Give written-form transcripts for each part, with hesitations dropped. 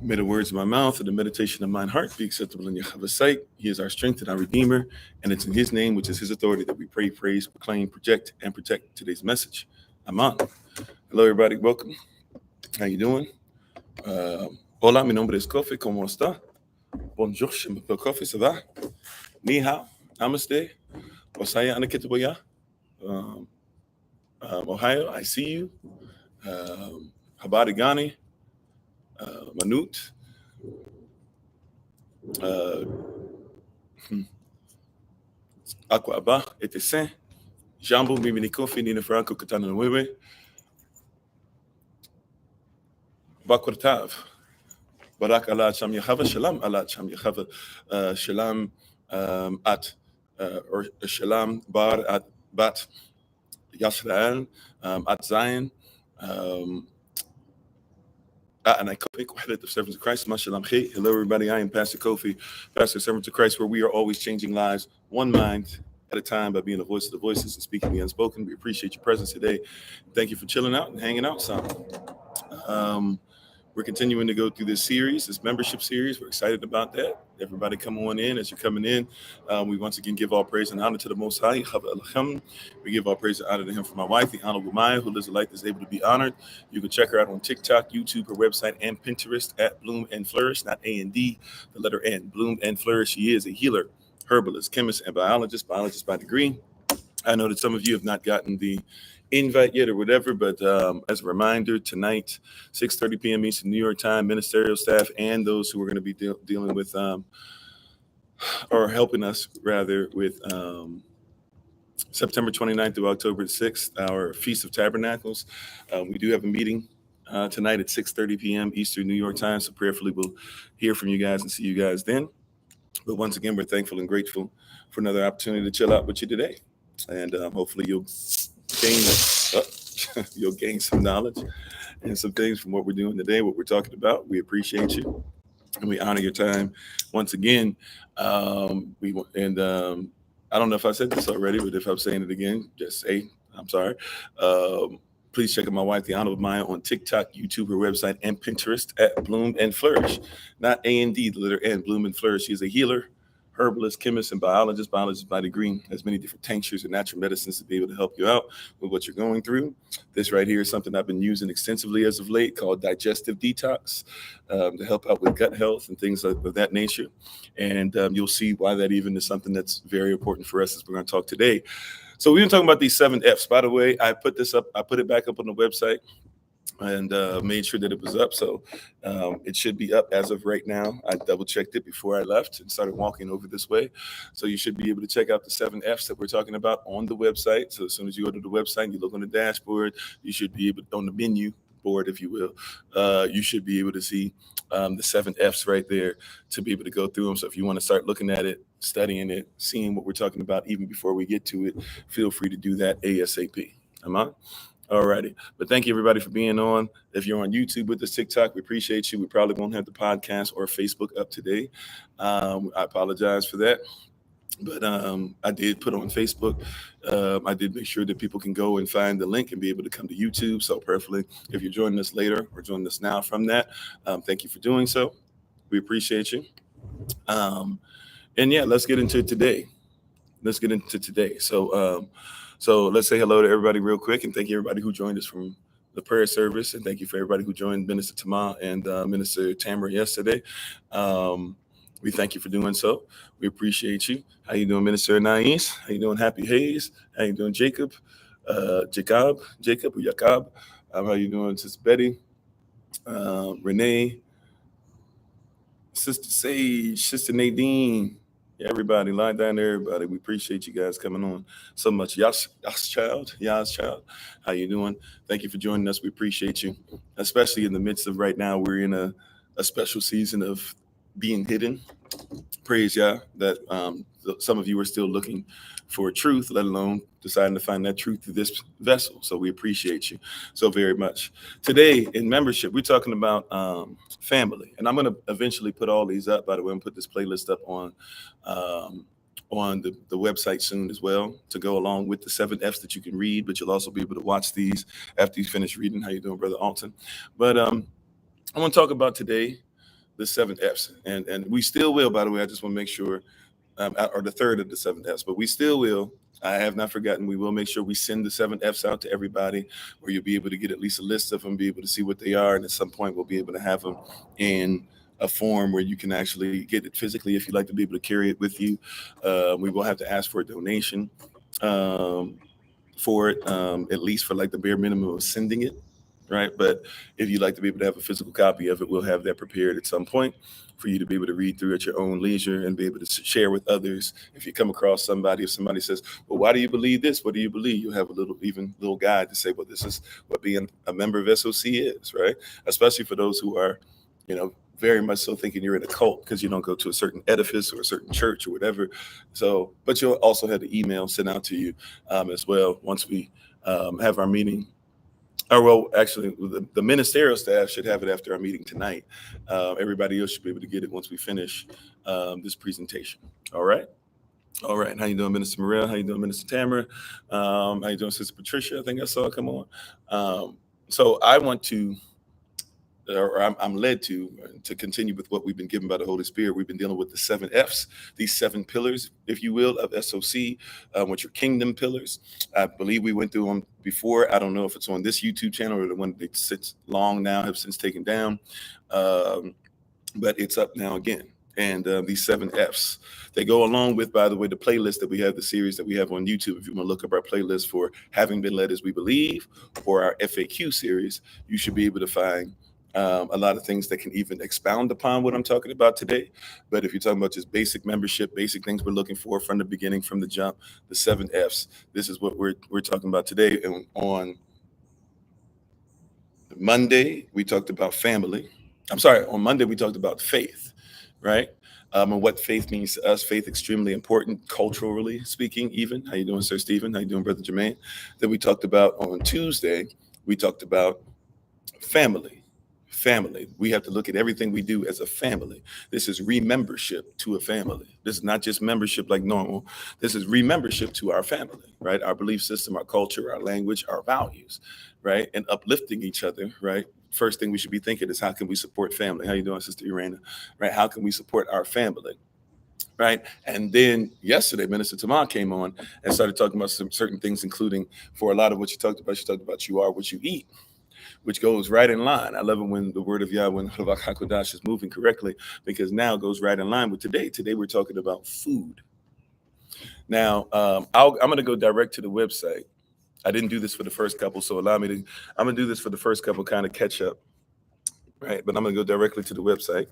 May the words of my mouth and the meditation of mine heart be acceptable in Yahweh's sight. He is our strength and our Redeemer, and it's in His name, which is His authority, that we pray, praise, proclaim, project, and protect today's message. Amen. Hello, everybody. Welcome. How you doing? Hola, mi nombre es Kofi. ¿Cómo está? Bonjour, je m'appelle Kofi. Ça va? Ni hao. Namaste. Osaya Anakitaboya. Ohio, I see you. Habari Gani. Manut. Aqua Aba, Etesen, Jambo, Mimi Kofi, Nina Franco, Katana Wewe, Bakurtav, Barak Allah Cham Yahava, Shalom Allah Cham Yahava, Shalom at, or Shalom Bar at Bat Yasrael, at Zion, and I Kofi, head of Servants of Christ, Mashalom Chi. Hello, everybody. I am Pastor Kofi, Pastor Servants of Christ, where we are always changing lives, one mind at a time, by being the voice of the voiceless and speaking the unspoken. We appreciate your presence today. Thank you for chilling out and hanging out some. We're continuing to go through this series, this membership series. We're excited about that. Everybody come on in. As you're coming in, we once again give all praise and honor to the Most High. We give all praise and honor to Him for my wife, the Honorable Maya, who lives a life that's able to be honored. You can check her out on TikTok, YouTube, her website, and Pinterest at Bloom and Flourish, not A&D, the letter N, Bloom and Flourish. She is a healer, herbalist, chemist, and biologist by degree. I know that some of you have not gotten the invite yet or whatever, but as a reminder, tonight, 6:30 p.m. Eastern New York time, ministerial staff and those who are going to be dealing with or helping us rather with September 29th through October 6th, our Feast of Tabernacles. We do have a meeting tonight at 6:30 p.m. Eastern New York time, so prayerfully we'll hear from you guys and see you guys then. But once again, we're thankful and grateful for another opportunity to chill out with you today, and hopefully you'll gain some knowledge and some things from what we're doing today, what we're talking about. We appreciate you and we honor your time once again. I don't know if I said this already, but if I'm saying it again, just say I'm sorry. Please check out my wife, the Honorable Maya, on TikTok, YouTube, her website, and Pinterest at Bloom and Flourish, not A&D, the letter N, Bloom and Flourish. She is a healer, herbalist, chemist, and biologist by degree, has many different tinctures and natural medicines to be able to help you out with what you're going through. This right here is something I've been using extensively as of late, called digestive detox, to help out with gut health and things of that nature. And you'll see why that even is something that's very important for us as we're going to talk today. So we've been talking about these 7 F's. By the way, I put it back up on the website and made sure that it was up. So it should be up as of right now. I double checked it before I left and started walking over this way. So you should be able to check out the 7 F's that we're talking about on the website. So as soon as you go to the website and you look on the dashboard, you should be able, on the menu board, if you will, you should be able to see the 7 F's right there to be able to go through them. So if you want to start looking at it, studying it, seeing what we're talking about, even before we get to it, feel free to do that ASAP. Am I? Alrighty, but thank you everybody for being on. If you're on YouTube with this TikTok, we appreciate you. We probably won't have the podcast or Facebook up today. I apologize for that, but I did put on Facebook. I did make sure that people can go and find the link and be able to come to YouTube. So perfectly, if you're joining us later or joining us now from that, thank you for doing so. We appreciate you. And yeah, let's get into today. So let's say hello to everybody real quick, and thank you everybody who joined us from the prayer service, and thank you for everybody who joined Minister Tama and Minister Tamara yesterday. We thank you for doing so. We appreciate you. How you doing, Minister Anais? How you doing, Happy Hayes? How you doing, Jacob? Jacob or Jacob? How you doing, Sister Betty? Renee? Sister Sage? Sister Nadine? Yeah, everybody, line down there, everybody. We appreciate you guys coming on so much. Yas child, how you doing? Thank you for joining us. We appreciate you, especially in the midst of right now. We're in a special season of being hidden. Praise Yah that some of you are still looking for truth, let alone deciding to find that truth through this vessel. So we appreciate you so very much. Today in membership, we're talking about family, and I'm going to eventually put all these up. By the way, I'm going to put this playlist up on the website soon as well, to go along with the 7 F's that you can read, but you'll also be able to watch these after you finish reading. How you doing, Brother Alton? But I want to talk about today the 7 F's, and we still will. By the way, I just want to make sure, or the third of the 7 F's, but we still will. I have not forgotten. We will make sure we send the 7 F's out to everybody, where you'll be able to get at least a list of them, be able to see what they are, and at some point we'll be able to have them in a form where you can actually get it physically if you'd like to be able to carry it with you. We will have to ask for a donation for it, at least for like the bare minimum of sending it, right? But if you'd like to be able to have a physical copy of it, we'll have that prepared at some point for you to be able to read through at your own leisure and be able to share with others. If you come across somebody, if somebody says, well, why do you believe this? What do you believe? You'll have a little guide to say, well, this is what being a member of SOC is, right? Especially for those who are, very much so thinking you're in a cult because you don't go to a certain edifice or a certain church or whatever. So, but you'll also have the email sent out to you as well once we have our meeting. Or, well, actually, the ministerial staff should have it after our meeting tonight. Everybody else should be able to get it once we finish this presentation. All right. All right. How you doing, Minister Morel? How you doing, Minister Tamara? How you doing, Sister Patricia? I think I saw it come on. So I want to, or I'm led to continue with what we've been given by the Holy Spirit. We've been dealing with the 7 F's, these 7 pillars, if you will, of SOC, which are kingdom pillars. I believe we went through them before. I don't know if it's on this YouTube channel or the one that sits long now, have since taken down, but it's up now again. And these 7 F's, they go along with, by the way, the playlist that we have, the series that we have on YouTube. If you want to look up our playlist for Having Been Led as We Believe, or our FAQ series, you should be able to find a lot of things that can even expound upon what I'm talking about today. But if you're talking about just basic membership, basic things we're looking for from the beginning, from the jump, the 7 F's, this is what we're talking about today. And on Monday, we talked about family. I'm sorry, on Monday, we talked about faith, right? And what faith means to us. Faith extremely important, culturally speaking, even. How you doing, Sir Stephen? How you doing, Brother Jermaine? Then we talked about on Tuesday, we talked about family. We have to look at everything we do as a family. This is remembership to a family. This is not just membership like normal. This is remembership to our family, right? Our belief system, our culture, our language, our values, right? And uplifting each other, right? First thing we should be thinking is, how can we support family? How you doing, Sister Irena? Right? How can we support our family? Right. And then yesterday, Minister Tamar came on and started talking about some certain things, including, for a lot of what you talked about you are what you eat, which goes right in line. I love it when the word of Yahweh is moving correctly, because now it goes right in line with today. Today, we're talking about food. Now, I'm going to go direct to the website. I didn't do this for the first couple, so I'm going to do this for the first couple, kind of catch up, right? But I'm going to go directly to the website.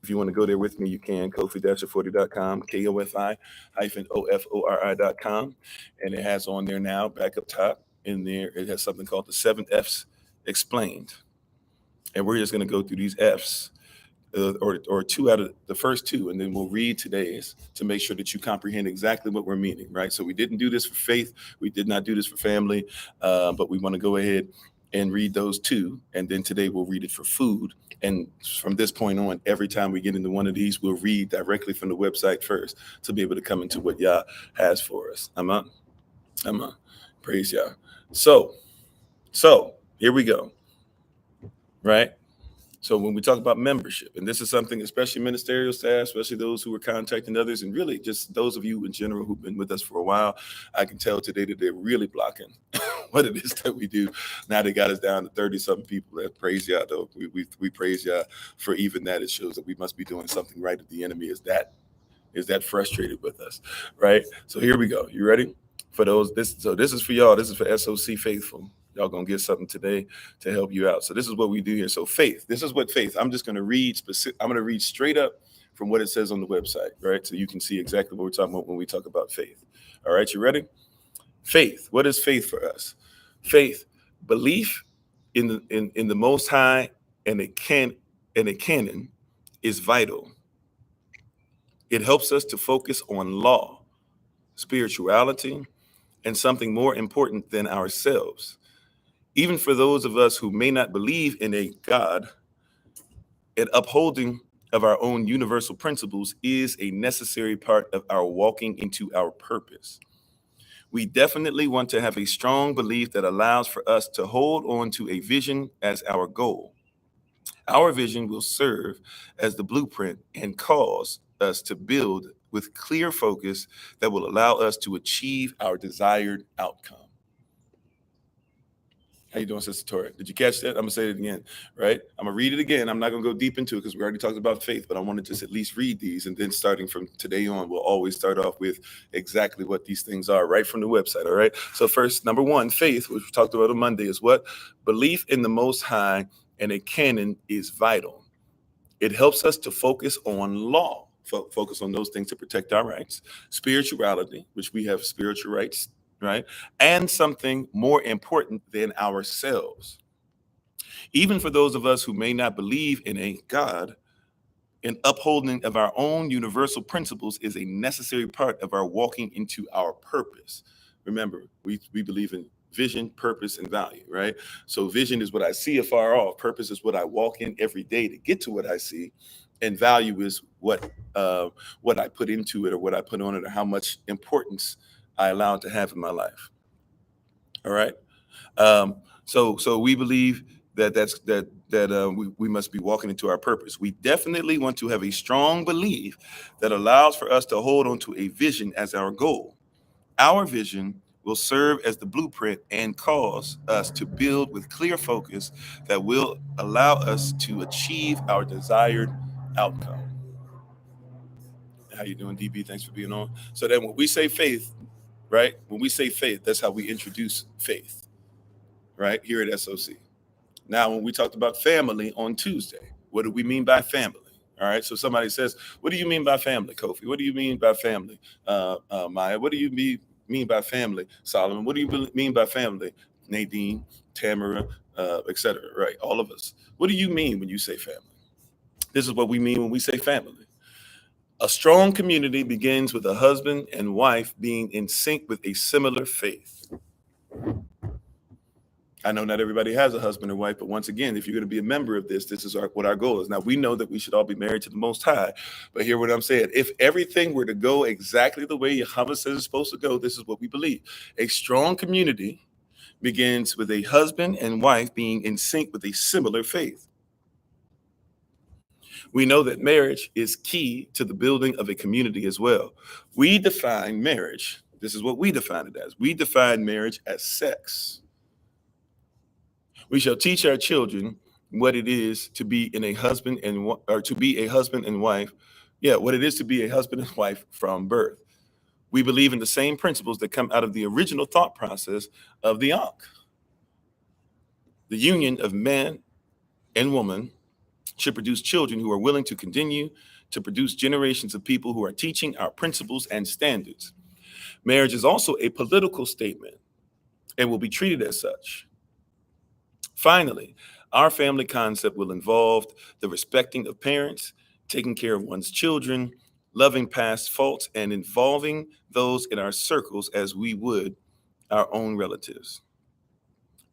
If you want to go there with me, you can, kofi-ofori.com, KOFI-OFORI.com. And it has on there now, back up top in there, it has something called the 7 F's explained. And we're just going to go through these F's, or two out of the first two, and then we'll read today's to make sure that you comprehend exactly what we're meaning, right? So we didn't do this for faith. We did not do this for family, but we want to go ahead and read those two. And then today we'll read it for food. And from this point on, every time we get into one of these, we'll read directly from the website first to be able to come into what Yah has for us. Amen. Praise Yah. So here we go. Right? So when we talk about membership, and this is something, especially ministerial staff, especially those who are contacting others, and really just those of you in general who've been with us for a while, I can tell today that they're really blocking what it is that we do. Now they got us down to 30-something people. That praise Yah, though. We praise Yah for even that. It shows that we must be doing something right if the enemy is that frustrated with us, right? So here we go. You ready? For those, this is for y'all. This is for SOC faithful. Y'all gonna get something today to help you out. So this is what we do here. So faith. This is what faith. I'm just gonna read I'm gonna read straight up from what it says on the website, right? So you can see exactly what we're talking about when we talk about faith. All right, you ready? Faith. What is faith for us? Faith, belief in the Most High and a canon is vital. It helps us to focus on law, spirituality, and something more important than ourselves. Even for those of us who may not believe in a God, an upholding of our own universal principles is a necessary part of our walking into our purpose. We definitely want to have a strong belief that allows for us to hold on to a vision as our goal. Our vision will serve as the blueprint and cause us to build with clear focus that will allow us to achieve our desired outcome. How you doing, Sister Tori? Did you catch that? I'm gonna say it again, right? I'm gonna read it again. I'm not gonna go deep into it because we already talked about faith, but I want to just at least read these, and then starting from today on, we'll always start off with exactly what these things are, right from the website. All right. So first, number one, faith, which we talked about on Monday, is what? Belief in the Most High and a canon is vital. It helps us to focus on law, focus on those things to protect our rights, spirituality, which we have spiritual rights, right? And something more important than ourselves. Even for those of us who may not believe in a God, an upholding of our own universal principles is a necessary part of our walking into our purpose. Remember, we believe in vision, purpose, and value, right? So vision is what I see afar off. Purpose is what I walk in every day to get to what I see. And value is what I put into it or what I put on it or how much importance I allow it to have in my life. All right. So we believe that we must be walking into our purpose. We definitely want to have a strong belief that allows for us to hold on to a vision as our goal. Our vision will serve as the blueprint and cause us to build with clear focus that will allow us to achieve our desired outcome. How you doing, DB? Thanks for being on. So then when we say faith, right? When we say faith, that's how we introduce faith, right? Here at SOC. Now, when we talked about family on Tuesday, what do we mean by family? All right. So somebody says, what do you mean by family, Kofi? What do you mean by family, Maya? What do you mean by family, Solomon? What do you mean by family, Nadine, Tamara, etc.? Right. All of us. What do you mean when you say family? This is what we mean when we say family. A strong community begins with a husband and wife being in sync with a similar faith. I know not everybody has a husband or wife, but once again, if you're going to be a member of this is what our goal is. Now, we know that we should all be married to the Most High, but hear what I'm saying. If everything were to go exactly the way Yahweh says it's supposed to go, this is what we believe. A strong community begins with a husband and wife being in sync with a similar faith. We know that marriage is key to the building of a community as well. We define marriage, this is what we define it as. We define marriage as sex. We shall teach our children what it is to be in a husband or to be a husband and wife. Yeah, what it is to be a husband and wife from birth. We believe in the same principles that come out of the original thought process of the Ankh. The union of man and woman should produce children who are willing to continue to produce generations of people who are teaching our principles and standards. Marriage is also a political statement and will be treated as such. Finally, our family concept will involve the respecting of parents, taking care of one's children, loving past faults, and involving those in our circles as we would our own relatives.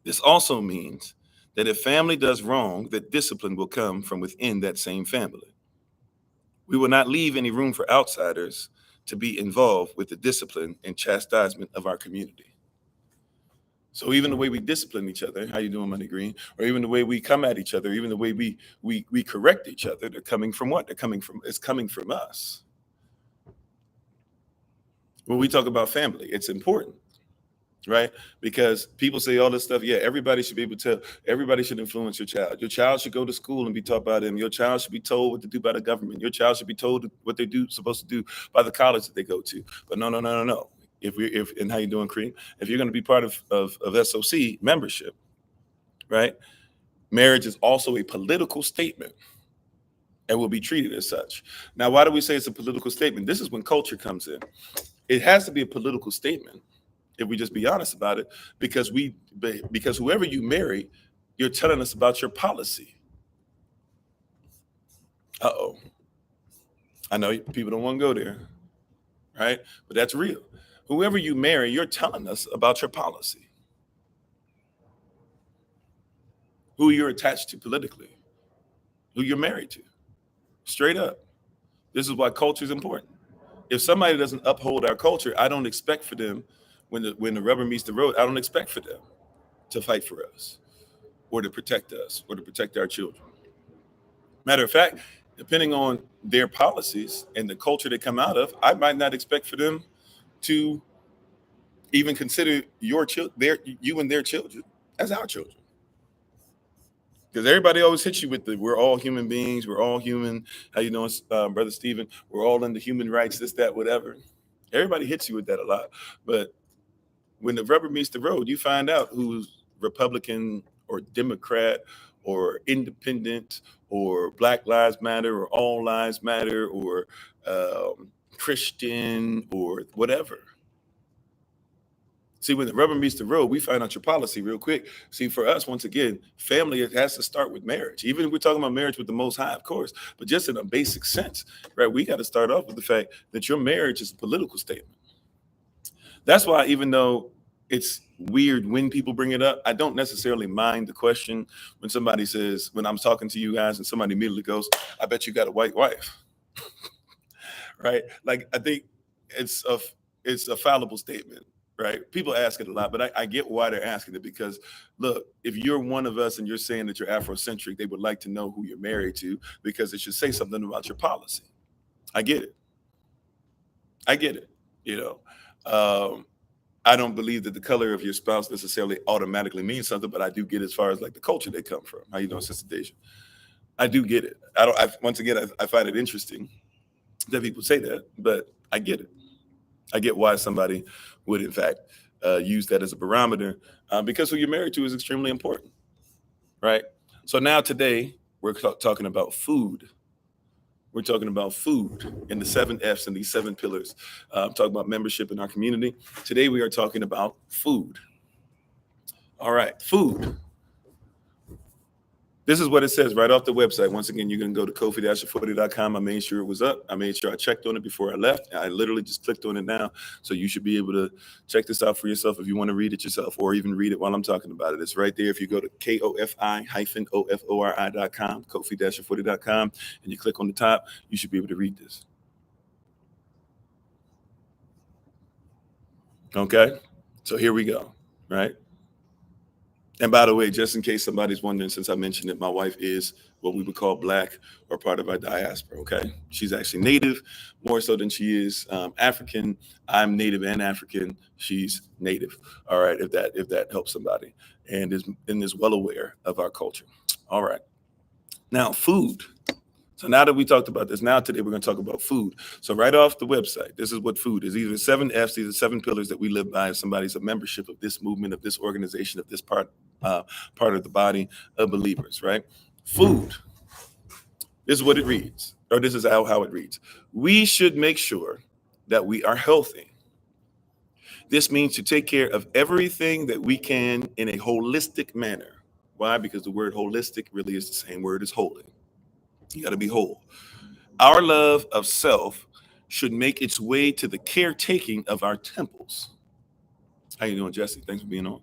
This also means that if family does wrong, that discipline will come from within that same family. We will not leave any room for outsiders to be involved with the discipline and chastisement of our community. So even the way we discipline each other, how you doing, Money Green? Or even the way we come at each other, even the way we correct each other, they're coming from what? It's coming from us. When we talk about family, it's important, right? Because people say all this stuff. Yeah, everybody should be able to everybody should influence your child. Your child should go to school and be taught by them. Your child should be told what to do by the government. Your child should be told what supposed to do by the college that they go to. But no. If and how you doing, Cream? If you're going to be part of SOC membership, right? Marriage is also a political statement and will be treated as such. Now, why do we say it's a political statement? This is when culture comes in. It has to be a political statement, if we just be honest about it, because whoever you marry, you're telling us about your policy. Uh-oh. I know people don't want to go there, right? But that's real. Whoever you marry, you're telling us about your policy, who you're attached to politically, who you're married to, straight up. This is why culture is important. If somebody doesn't uphold our culture, I don't expect for them, when the rubber meets the road, I don't expect for them to fight for us or to protect us or to protect our children. Matter of fact, depending on their policies and the culture they come out of, I might not expect for them to even consider you and their children as our children. Because everybody always hits you with we're all human beings, we're all human. How you doing, Brother Stephen? We're all into human rights, this, that, whatever. Everybody hits you with that a lot. But when the rubber meets the road, you find out who's Republican or Democrat or independent or Black Lives Matter or All Lives Matter or Christian or whatever. See, when the rubber meets the road, we find out your policy real quick. See, for us, once again, family, it has to start with marriage. Even if we're talking about marriage with the Most High, of course, but just in a basic sense, right? We got to start off with the fact that your marriage is a political statement. That's why, even though it's weird when people bring it up, I don't necessarily mind the question when somebody says, when I'm talking to you guys and somebody immediately goes, I bet you got a white wife, right? Like, I think it's a fallible statement. Right. People ask it a lot, but I get why they're asking it, because look, if you're one of us and you're saying that you're Afrocentric, they would like to know who you're married to, because it should say something about your policy. I get it. I get it. You know, I don't believe that the color of your spouse necessarily automatically means something, but I do get as far as like the culture they come from. How you doing, Sister Deja? I do get it. Once again, I find it interesting that people say that, but I get it. I get why somebody would, in fact, use that as a barometer, because who you're married to is extremely important, right? So now today, we're talking about food. We're talking about food and the 7 F's and these 7 pillars. Talking about membership in our community. Today, we are talking about food. All right, food. This is what it says right off the website. Once again, you're going to go to kofi-afori.com. I made sure it was up. I made sure I checked on it before I left. I literally just clicked on it now. So you should be able to check this out for yourself if you want to read it yourself, or even read it while I'm talking about it. It's right there. If you go to kofi-ofori.com, kofi-afori.com, and you click on the top, you should be able to read this. Okay? So here we go, right? And by the way, just in case somebody's wondering, since I mentioned it, my wife is what we would call Black, or part of our diaspora. Okay, she's actually Native, more so than she is African. I'm Native and African. She's Native. All right, if that helps somebody, and is well aware of our culture. All right, now food. So now that we talked about this, now today we're going to talk about food. So right off the website, this is what food is. These are 7 F's. These are 7 pillars that we live by as somebody's a membership of this movement, of this organization, of this part of the body of believers, right? Food. This is what it reads, or this is how it reads. We should make sure that we are healthy. This means to take care of everything that we can in a holistic manner. Why? Because the word holistic really is the same word as holy. You got to be whole. Our love of self should make its way to the caretaking of our temples. How you doing, Jesse? Thanks for being on.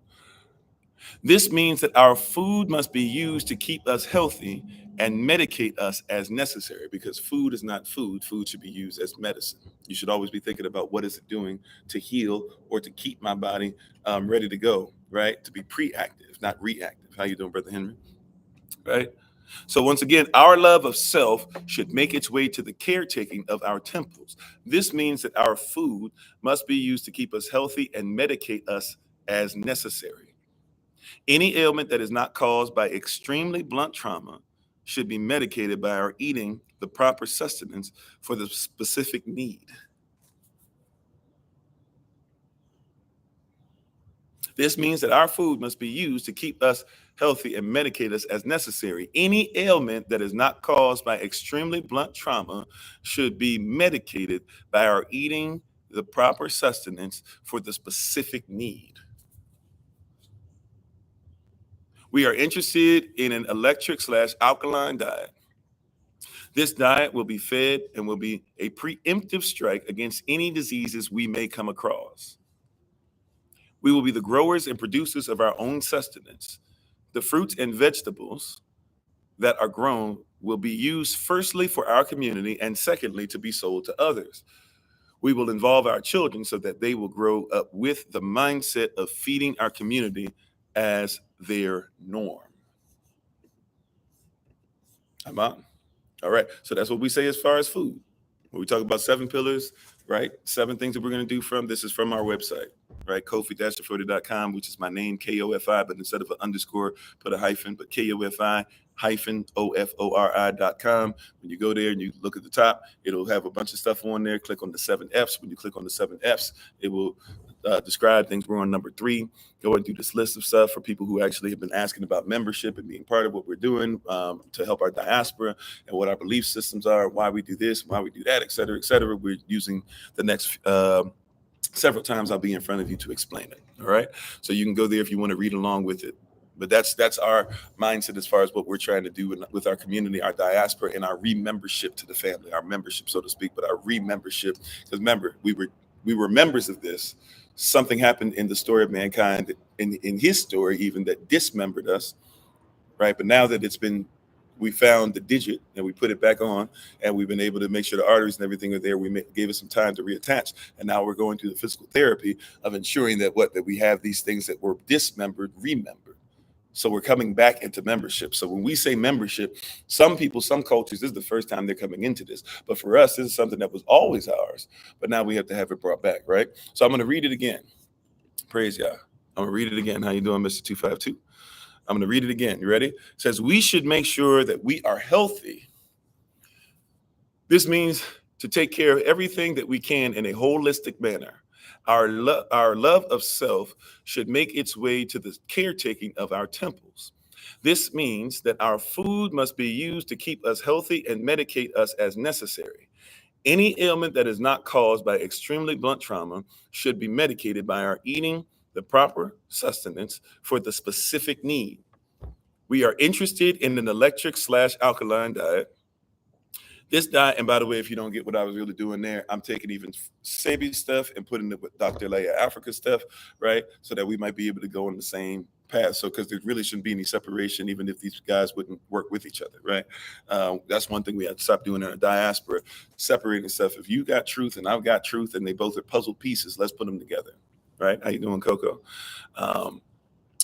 This means that our food must be used to keep us healthy and medicate us as necessary, because food is not food. Food should be used as medicine. You should always be thinking about what is it doing to heal or to keep my body ready to go, right? To be preactive, not reactive. How you doing, Brother Henry? Right? So once again, our love of self should make its way to the caretaking of our temples. This means that our food must be used to keep us healthy and medicate us as necessary. Any ailment that is not caused by extremely blunt trauma should be medicated by our eating the proper sustenance for the specific need. This means that our food must be used to keep us healthy and medicate us as necessary. Any ailment that is not caused by extremely blunt trauma should be medicated by our eating the proper sustenance for the specific need. We are interested in an electric/alkaline diet. This diet will be fed and will be a preemptive strike against any diseases we may come across. We will be the growers and producers of our own sustenance. The fruits and vegetables that are grown will be used firstly for our community and secondly to be sold to others. We will involve our children so that they will grow up with the mindset of feeding our community as their norm. Amen. All right. So that's what we say as far as food. When we talk about 7 pillars, right? 7 things that we're going to do from this is from our website, right? Kofi-Ofori.com, which is my name, Kofi, but instead of an underscore, put a hyphen, but Kofi hyphen OFORI.com. When you go there and you look at the top, it'll have a bunch of stuff on there. Click on the 7 F's. When you click on the 7 F's, it will describe things. We're on number 3, going through this list of stuff for people who actually have been asking about membership and being part of what we're doing to help our diaspora and what our belief systems are, why we do this, why we do that, et cetera, et cetera. We're using the next several times I'll be in front of you to explain it. All right. So you can go there if you want to read along with it. But that's our mindset as far as what we're trying to do with our community, our diaspora, and our remembership to the family, our membership, so to speak, but our remembership. Because remember, we were members of this. Something happened in the story of mankind, in his story even, that dismembered us, right? But now that we found the digit and we put it back on, and we've been able to make sure the arteries and everything are there. Gave us some time to reattach, and now we're going through the physical therapy of ensuring that we have these things that were dismembered, remembered. So we're coming back into membership. So when we say membership, some people, some cultures, this is the first time they're coming into this. But for us, this is something that was always ours. But now we have to have it brought back, right? So I'm going to read it again. Praise God. I'm going to read it again. How you doing, Mr. 252? I'm going to read it again. You ready? It says, we should make sure that we are healthy. This means to take care of everything that we can in a holistic manner. Our love of self should make its way to the caretaking of our temples. This means that our food must be used to keep us healthy and medicate us as necessary. Any ailment that is not caused by extremely blunt trauma should be medicated by our eating the proper sustenance for the specific need. We are interested in an electric/alkaline diet. This diet, and by the way, if you don't get what I was really doing there, I'm taking even Sebi stuff and putting it with Dr. Leia Africa stuff, right? So that we might be able to go on the same path. So, because there really shouldn't be any separation, even if these guys wouldn't work with each other, right? That's one thing we have to stop doing in our diaspora, separating stuff. If you got truth and I've got truth and they both are puzzle pieces, let's put them together, right? How you doing, Coco?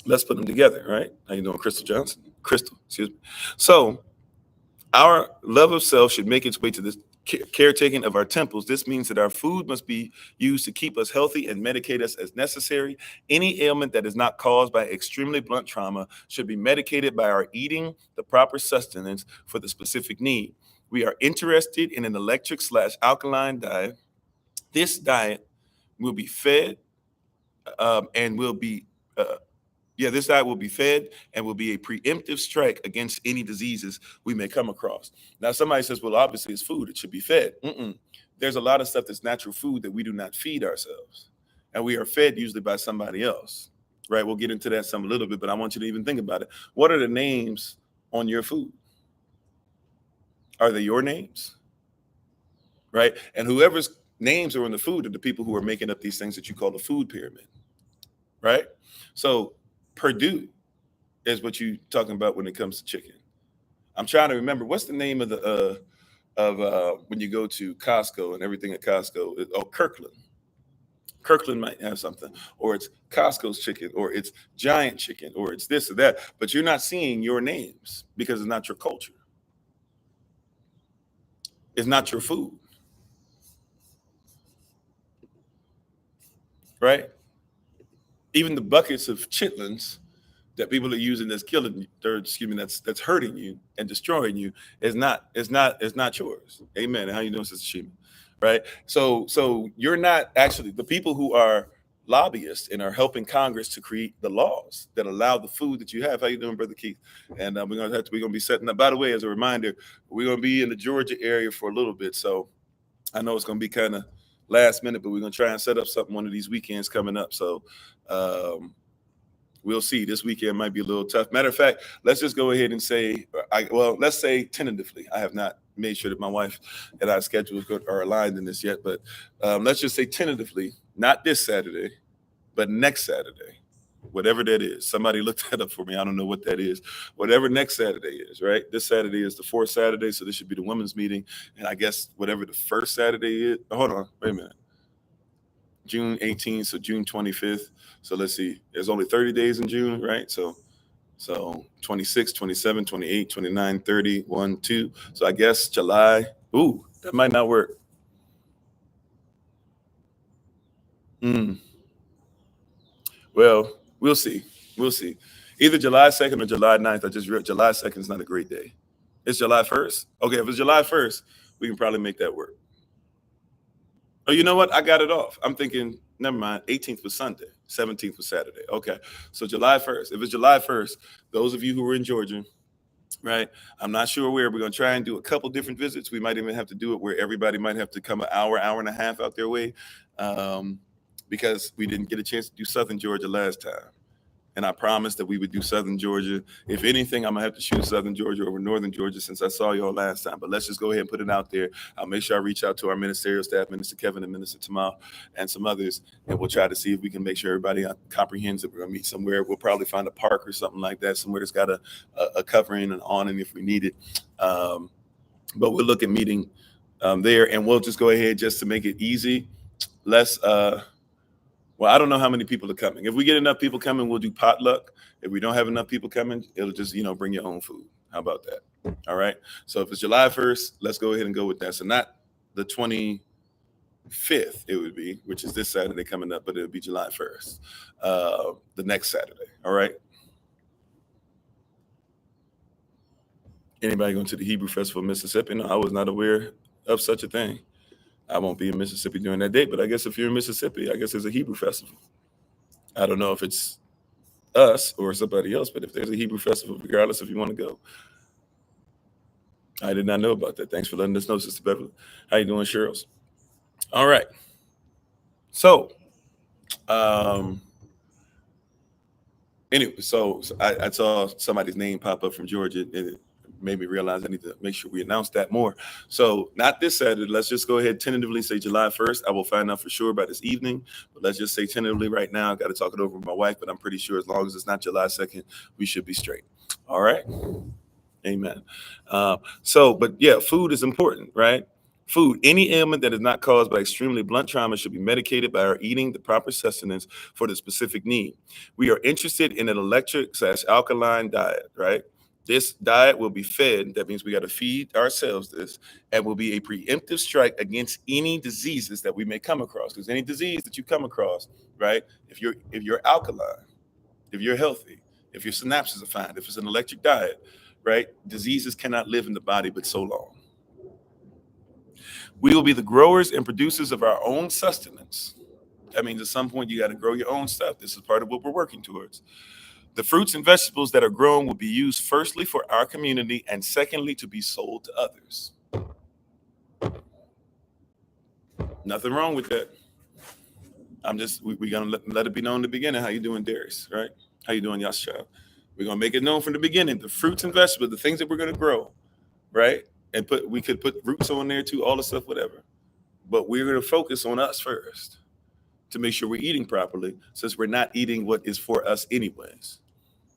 Let's put them together, right? How you doing, Crystal Johnson? Crystal, excuse me. So, our love of self should make its way to the caretaking of our temples. This means that our food must be used to keep us healthy and medicate us as necessary. Any ailment that is not caused by extremely blunt trauma should be medicated by our eating the proper sustenance for the specific need. We are interested in an electric/alkaline diet. This diet will be fed and will be this diet will be fed and will be a preemptive strike against any diseases we may come across. Now, somebody says, well, obviously it's food. It should be fed. There's a lot of stuff that's natural food that we do not feed ourselves. And we are fed usually by somebody else, right? We'll get into that some a little bit, but I want you to even think about it. What are the names on your food? Are they your names? Right? And whoever's names are on the food are the people who are making up these things that you call the food pyramid, right? So Purdue is what you're talking about when it comes to chicken. I'm trying to remember what's the name of the when you go to Costco and everything at Costco. Oh, Kirkland. Kirkland might have something, or it's Costco's chicken, or it's Giant chicken, or it's this or that. But you're not seeing your names because it's not your culture. It's not your food, right? Even the buckets of chitlins that people are using that's killing you, or excuse me, that's hurting you and destroying you is not yours. Amen. How you doing, Sister Shima? Right. So you're not actually the people who are lobbyists and are helping Congress to create the laws that allow the food that you have. How you doing, Brother Keith? And we're gonna be setting up. By the way, as a reminder, we're gonna be in the Georgia area for a little bit. So I know it's gonna be kind of last minute, but we're gonna try and set up something one of these weekends coming up. So we'll see. This weekend might be a little tough. Matter of fact, let's just go ahead and say, let's say tentatively. I have not made sure that my wife and our schedules are aligned in this yet, but let's just say tentatively, not this Saturday, but next Saturday, whatever that is. Somebody looked that up for me. I don't know what that is. Whatever next Saturday is, right? This Saturday is the 4th Saturday, so this should be the women's meeting. And I guess whatever the first Saturday is, hold on, wait a minute. June 18th, so June 25th. So let's see, there's only 30 days in June, right? So So 26, 27, 28, 29, 30, 1, 2. So I guess July. Ooh, that might not work. Well, we'll see. We'll see. Either July 2nd or July 9th. I just read July 2nd is not a great day. It's July 1st. Okay, if it's July 1st, we can probably make that work. Oh, you know what? I got it off. I'm thinking, never mind. 18th was Sunday. 17th was Saturday. Okay. So July 1st. If it's July 1st, those of you who are in Georgia, right? I'm not sure where. We're going to try and do a couple different visits. We might even have to do it where everybody might have to come an hour, hour and a half out their way, because we didn't get a chance to do Southern Georgia last time. And I promised that we would do Southern Georgia. If anything, I'm going to have to shoot Southern Georgia over Northern Georgia since I saw y'all last time. But let's just go ahead and put it out there. I'll make sure I reach out to our ministerial staff, Minister Kevin and Minister Tamal, and some others. And we'll try to see if we can make sure everybody comprehends that we're going to meet somewhere. We'll probably find a park or something like that, somewhere that's got a covering and awning if we need it. But we'll look at meeting there. And we'll just go ahead just to make it easy. Well, I don't know how many people are coming. If we get enough people coming, we'll do potluck. If we don't have enough people coming, it'll just, bring your own food. How about that? All right. So if it's July 1st, let's go ahead and go with that. So not the 25th, it would be, which is this Saturday coming up, but it'll be July 1st, the next Saturday. All right. Anybody going to the Hebrew Festival of Mississippi? No, I was not aware of such a thing. I won't be in Mississippi during that date, but I guess if you're in Mississippi, I guess there's a Hebrew festival. I don't know if it's us or somebody else, but if there's a Hebrew festival, regardless if you want to go. I did not know about that. Thanks for letting us know, Sister Beverly. How you doing, Cheryl? All right. So, anyway, so I saw somebody's name pop up from Georgia, and it made me realize I need to make sure we announce that more. So not this Saturday. Let's just go ahead tentatively say July 1st. I will find out for sure by this evening, but let's just say tentatively right now. I got to talk it over with my wife, but I'm pretty sure as long as it's not July 2nd, we should be straight. All right. Amen. But yeah, food is important, right? Food, any ailment that is not caused by extremely blunt trauma should be medicated by our eating the proper sustenance for the specific need. We are interested in an electric/alkaline diet, right? This diet will be fed. That means we got to feed ourselves this, and will be a preemptive strike against any diseases that we may come across. Because any disease that you come across, right? If you're alkaline, if you're healthy, if your synapses are fine, if it's an electric diet, right? Diseases cannot live in the body but so long. We will be the growers and producers of our own sustenance. That means at some point you got to grow your own stuff. This is part of what we're working towards. The fruits and vegetables that are grown will be used firstly for our community and secondly to be sold to others. Nothing wrong with that. We're going to let it be known in the beginning. How you doing, Darius, right? How you doing, Yasha? We're going to make it known from the beginning, the fruits and vegetables, the things that we're going to grow, right? And we could put roots on there too, all the stuff, whatever. But we're going to focus on us first to make sure we're eating properly, since we're not eating what is for us anyways.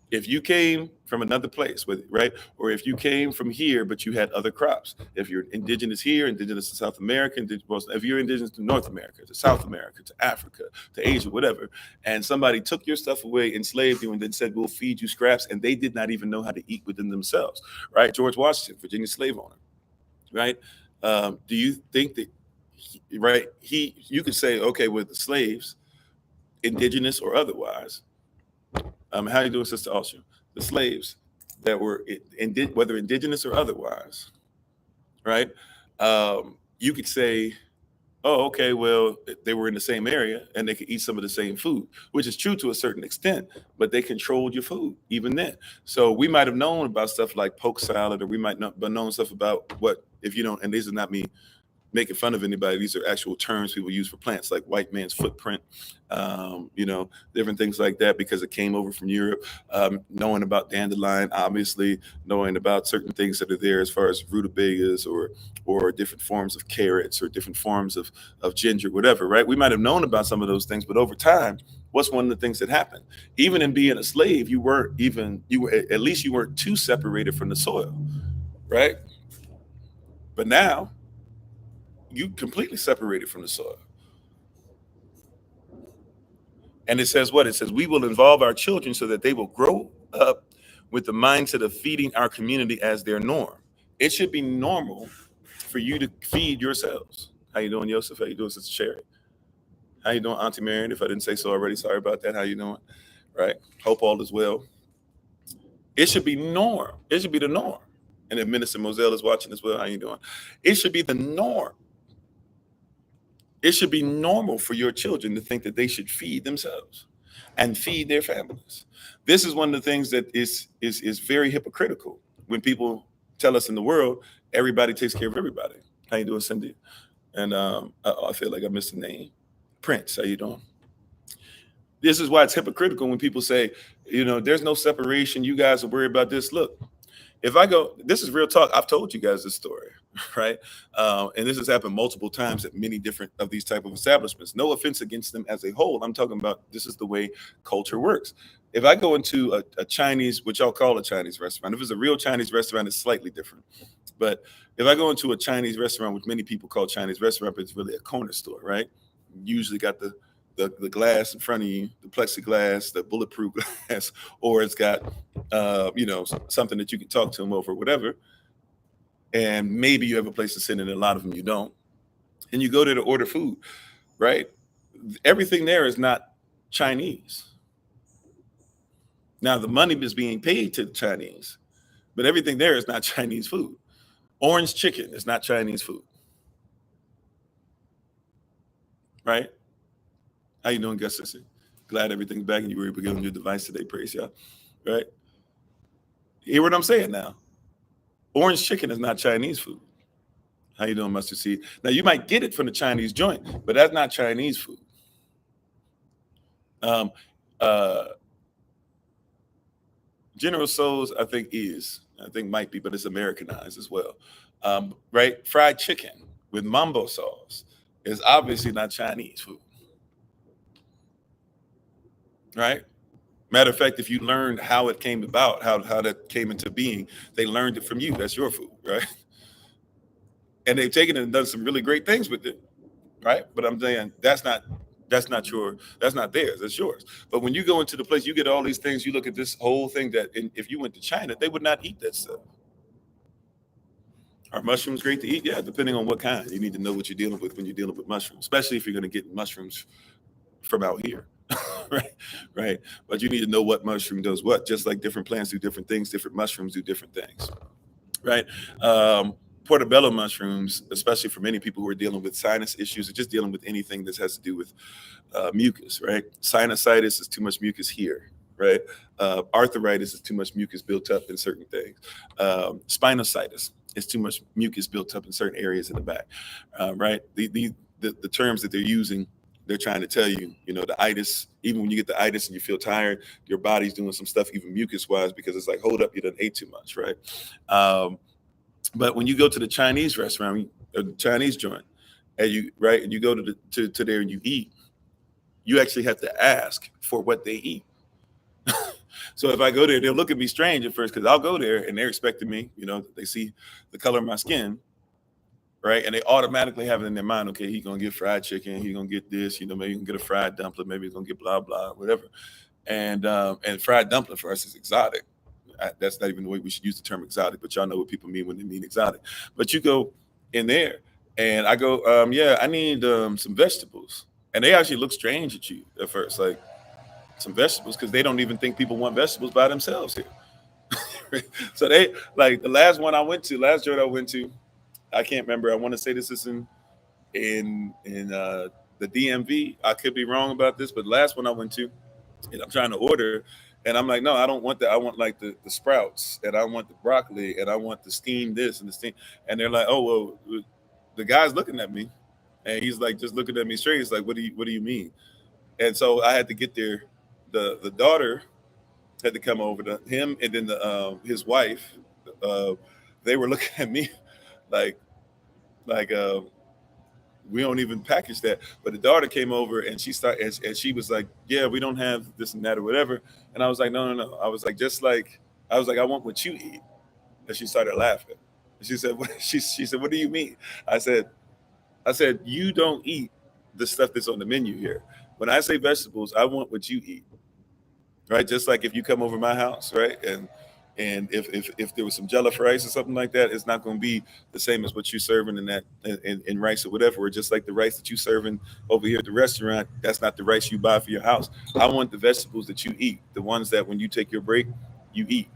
If you came from another place, right? Or if you came from here, but you had other crops. If you're indigenous here, indigenous to South America, if you're indigenous to North America, to South America, to Africa, to Asia, whatever, and somebody took your stuff away, enslaved you, and then said, we'll feed you scraps, and they did not even know how to eat within themselves, right? George Washington, Virginia slave owner, right? Do you think that, right, you could say, okay, with the slaves, indigenous or otherwise, how you doing, Sister Alsha? The slaves that were, whether indigenous or otherwise, right? You could say, oh, okay, well, they were in the same area and they could eat some of the same food, which is true to a certain extent, but they controlled your food even then. So we might have known about stuff like poke salad, or we might not have known stuff about what, if you don't, and these are not me making fun of anybody. These are actual terms people use for plants, like white man's footprint, different things like that, because it came over from Europe. Knowing about dandelion, obviously, knowing about certain things that are there as far as rutabagas or different forms of carrots or different forms of ginger, whatever, right? We might have known about some of those things, but over time, what's one of the things that happened? Even in being a slave, you were at least you weren't too separated from the soil, right? But now, you completely separated from the soil. And it says what? It says we will involve our children so that they will grow up with the mindset of feeding our community as their norm. It should be normal for you to feed yourselves. How you doing, Joseph? How you doing, Sister Sherry? How you doing, Auntie Marion? If I didn't say so already, sorry about that. How you doing? Right? Hope all is well. It should be norm. It should be the norm. And if Minister Moselle is watching as well, how you doing? It should be the norm. It should be normal for your children to think that they should feed themselves and feed their families. This is one of the things that is very hypocritical when people tell us in the world, everybody takes care of everybody. How you doing, Cindy? And I feel like I missed the name. Prince, how you doing? This is why it's hypocritical when people say, there's no separation. You guys are worried about this. Look, if I go, this is real talk. I've told you guys this story, right? And this has happened multiple times at many different of these type of establishments. No offense against them as a whole. I'm talking about this is the way culture works. If I go into a Chinese, which I'll call a Chinese restaurant, if it's a real Chinese restaurant, it's slightly different. But if I go into a Chinese restaurant, which many people call Chinese restaurant, but it's really a corner store, right? Usually got the glass in front of you, the plexiglass, the bulletproof glass, or it's got, something that you can talk to them over, whatever. And maybe you have a place to sit in, and a lot of them you don't. And you go there to order food, right? Everything there is not Chinese. Now, the money is being paid to the Chinese, but everything there is not Chinese food. Orange chicken is not Chinese food, right? How you doing, Gus? Glad everything's back and you were able to get on your device today. Praise y'all, right? Hear what I'm saying now? Orange chicken is not Chinese food. How you doing, Mustard Seed? Now, you might get it from the Chinese joint, but that's not Chinese food. General Tso's, I think might be, but it's Americanized as well, right? Fried chicken with mambo sauce is obviously not Chinese food. Right? Matter of fact, if you learned how it came about, how that came into being, they learned it from you. That's your food, right? And they've taken it and done some really great things with it, right? But I'm saying that's not theirs. That's yours. But when you go into the place, you get all these things. You look at this whole thing that if you went to China, they would not eat that stuff. Are mushrooms great to eat? Yeah, depending on what kind. You need to know what you're dealing with when you're dealing with mushrooms, especially if you're going to get mushrooms from out here. Right. But you need to know what mushroom does what. Just like different plants do different things, different mushrooms do different things, right? Portobello mushrooms, especially for many people who are dealing with sinus issues or just dealing with anything that has to do with mucus, right? Sinusitis is too much mucus here, right? Arthritis is too much mucus built up in certain things. Spinositis is too much mucus built up in certain areas in the back, right? The terms that they're using, they're trying to tell you, the itis, even when you get the itis and you feel tired, your body's doing some stuff, even mucus wise, because it's like, hold up, you done ate too much, right? But when you go to the Chinese restaurant, or the Chinese joint, and you go to there and you eat, you actually have to ask for what they eat. So if I go there, they'll look at me strange at first because I'll go there and they're expecting me, they see the color of my skin. Right. And they automatically have it in their mind, okay, he's going to get fried chicken. He's going to get this, maybe he can get a fried dumpling. Maybe he's going to get blah, blah, whatever. And fried dumpling for us is exotic. That's not even the way we should use the term exotic, but y'all know what people mean when they mean exotic. But you go in there and I go, I need some vegetables. And they actually look strange at you at first, like some vegetables, because they don't even think people want vegetables by themselves here. So they, like the last joint I went to, I can't remember. I want to say this is in the DMV. I could be wrong about this, but the last one I went to, and I'm trying to order, and I'm like, no, I don't want that. I want like the sprouts, and I want the broccoli, and I want the steamed this and the steam. And they're like, oh well, the guy's looking at me, and he's like just looking at me straight. He's like, what do you mean? And so I had to get there. The daughter had to come over to him, and then his wife. They were looking at me. Like we don't even package that. But the daughter came over and she started, and she was like, yeah, we don't have this and that or whatever. And I was like, no. I was like, I want what you eat. And she started laughing. And she said, she said, what do you mean? I said, you don't eat the stuff that's on the menu here. When I say vegetables, I want what you eat. Right? Just like if you come over my house, right? And And if there was some jollof rice or something like that, it's not going to be the same as what you're serving in that in rice or whatever. Or just like the rice that you serving over here at the restaurant, that's not the rice you buy for your house. I want the vegetables that you eat, the ones that when you take your break, you eat.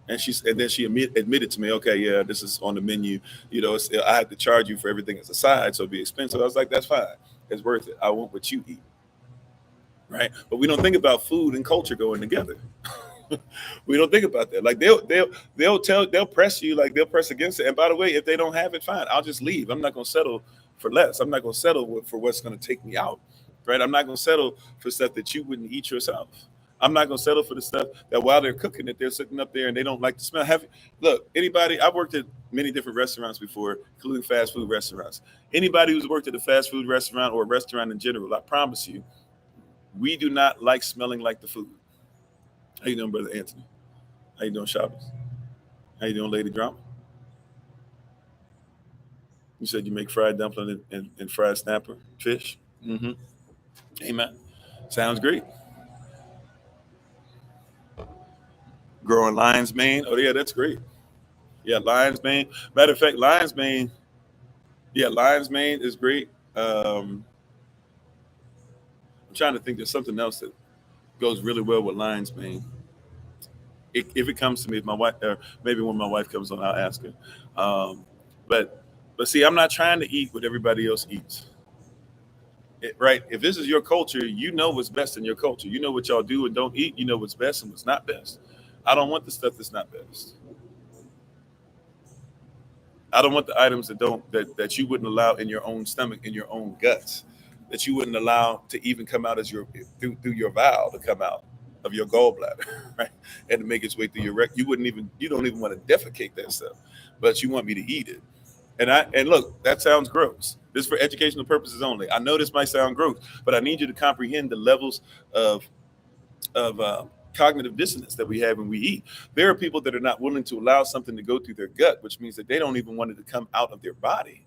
And then she admitted to me, okay, yeah, this is on the menu. I had to charge you for everything as a side, so it'd be expensive. I was like, that's fine, it's worth it. I want what you eat, right? But we don't think about food and culture going together. We don't think about that. Like they'll press you, like they'll press against it. And by the way, if they don't have it, fine, I'll just leave. I'm not gonna settle for less. I'm not gonna settle for what's gonna take me out, right? I'm not gonna settle for stuff that you wouldn't eat yourself. I'm not gonna settle for the stuff that while they're cooking it, they're sitting up there and they don't like the smell. Look, anybody? I've worked at many different restaurants before, including fast food restaurants. Anybody who's worked at a fast food restaurant or a restaurant in general, I promise you, we do not like smelling like the food. How you doing, Brother Anthony? How you doing, Shabbos? How you doing, Lady Drama? You said you make fried dumpling and fried snapper, fish? Mm-hmm. Amen. Sounds great. Growing lion's mane. Oh, yeah, that's great. Yeah, lion's mane. Matter of fact, lion's mane. Yeah, lion's mane is great. I'm trying to think there's something else that goes really well with lion's mane. If it comes to me, if my wife, or maybe when my wife comes on, I'll ask her. But see, I'm not trying to eat what everybody else eats. Right? If this is your culture, you know what's best in your culture. You know what y'all do and don't eat. You know what's best and what's not best. I don't want the stuff that's not best. I don't want the items that you wouldn't allow in your own stomach, in your own guts, that you wouldn't allow to even come out as through your bowel to come out of your gallbladder, right? And to make its way through your rectum. You don't even want to defecate that stuff, but you want me to eat it. And look, that sounds gross. This is for educational purposes only. I know this might sound gross, but I need you to comprehend the levels of cognitive dissonance that we have when we eat. There are people that are not willing to allow something to go through their gut, which means that they don't even want it to come out of their body.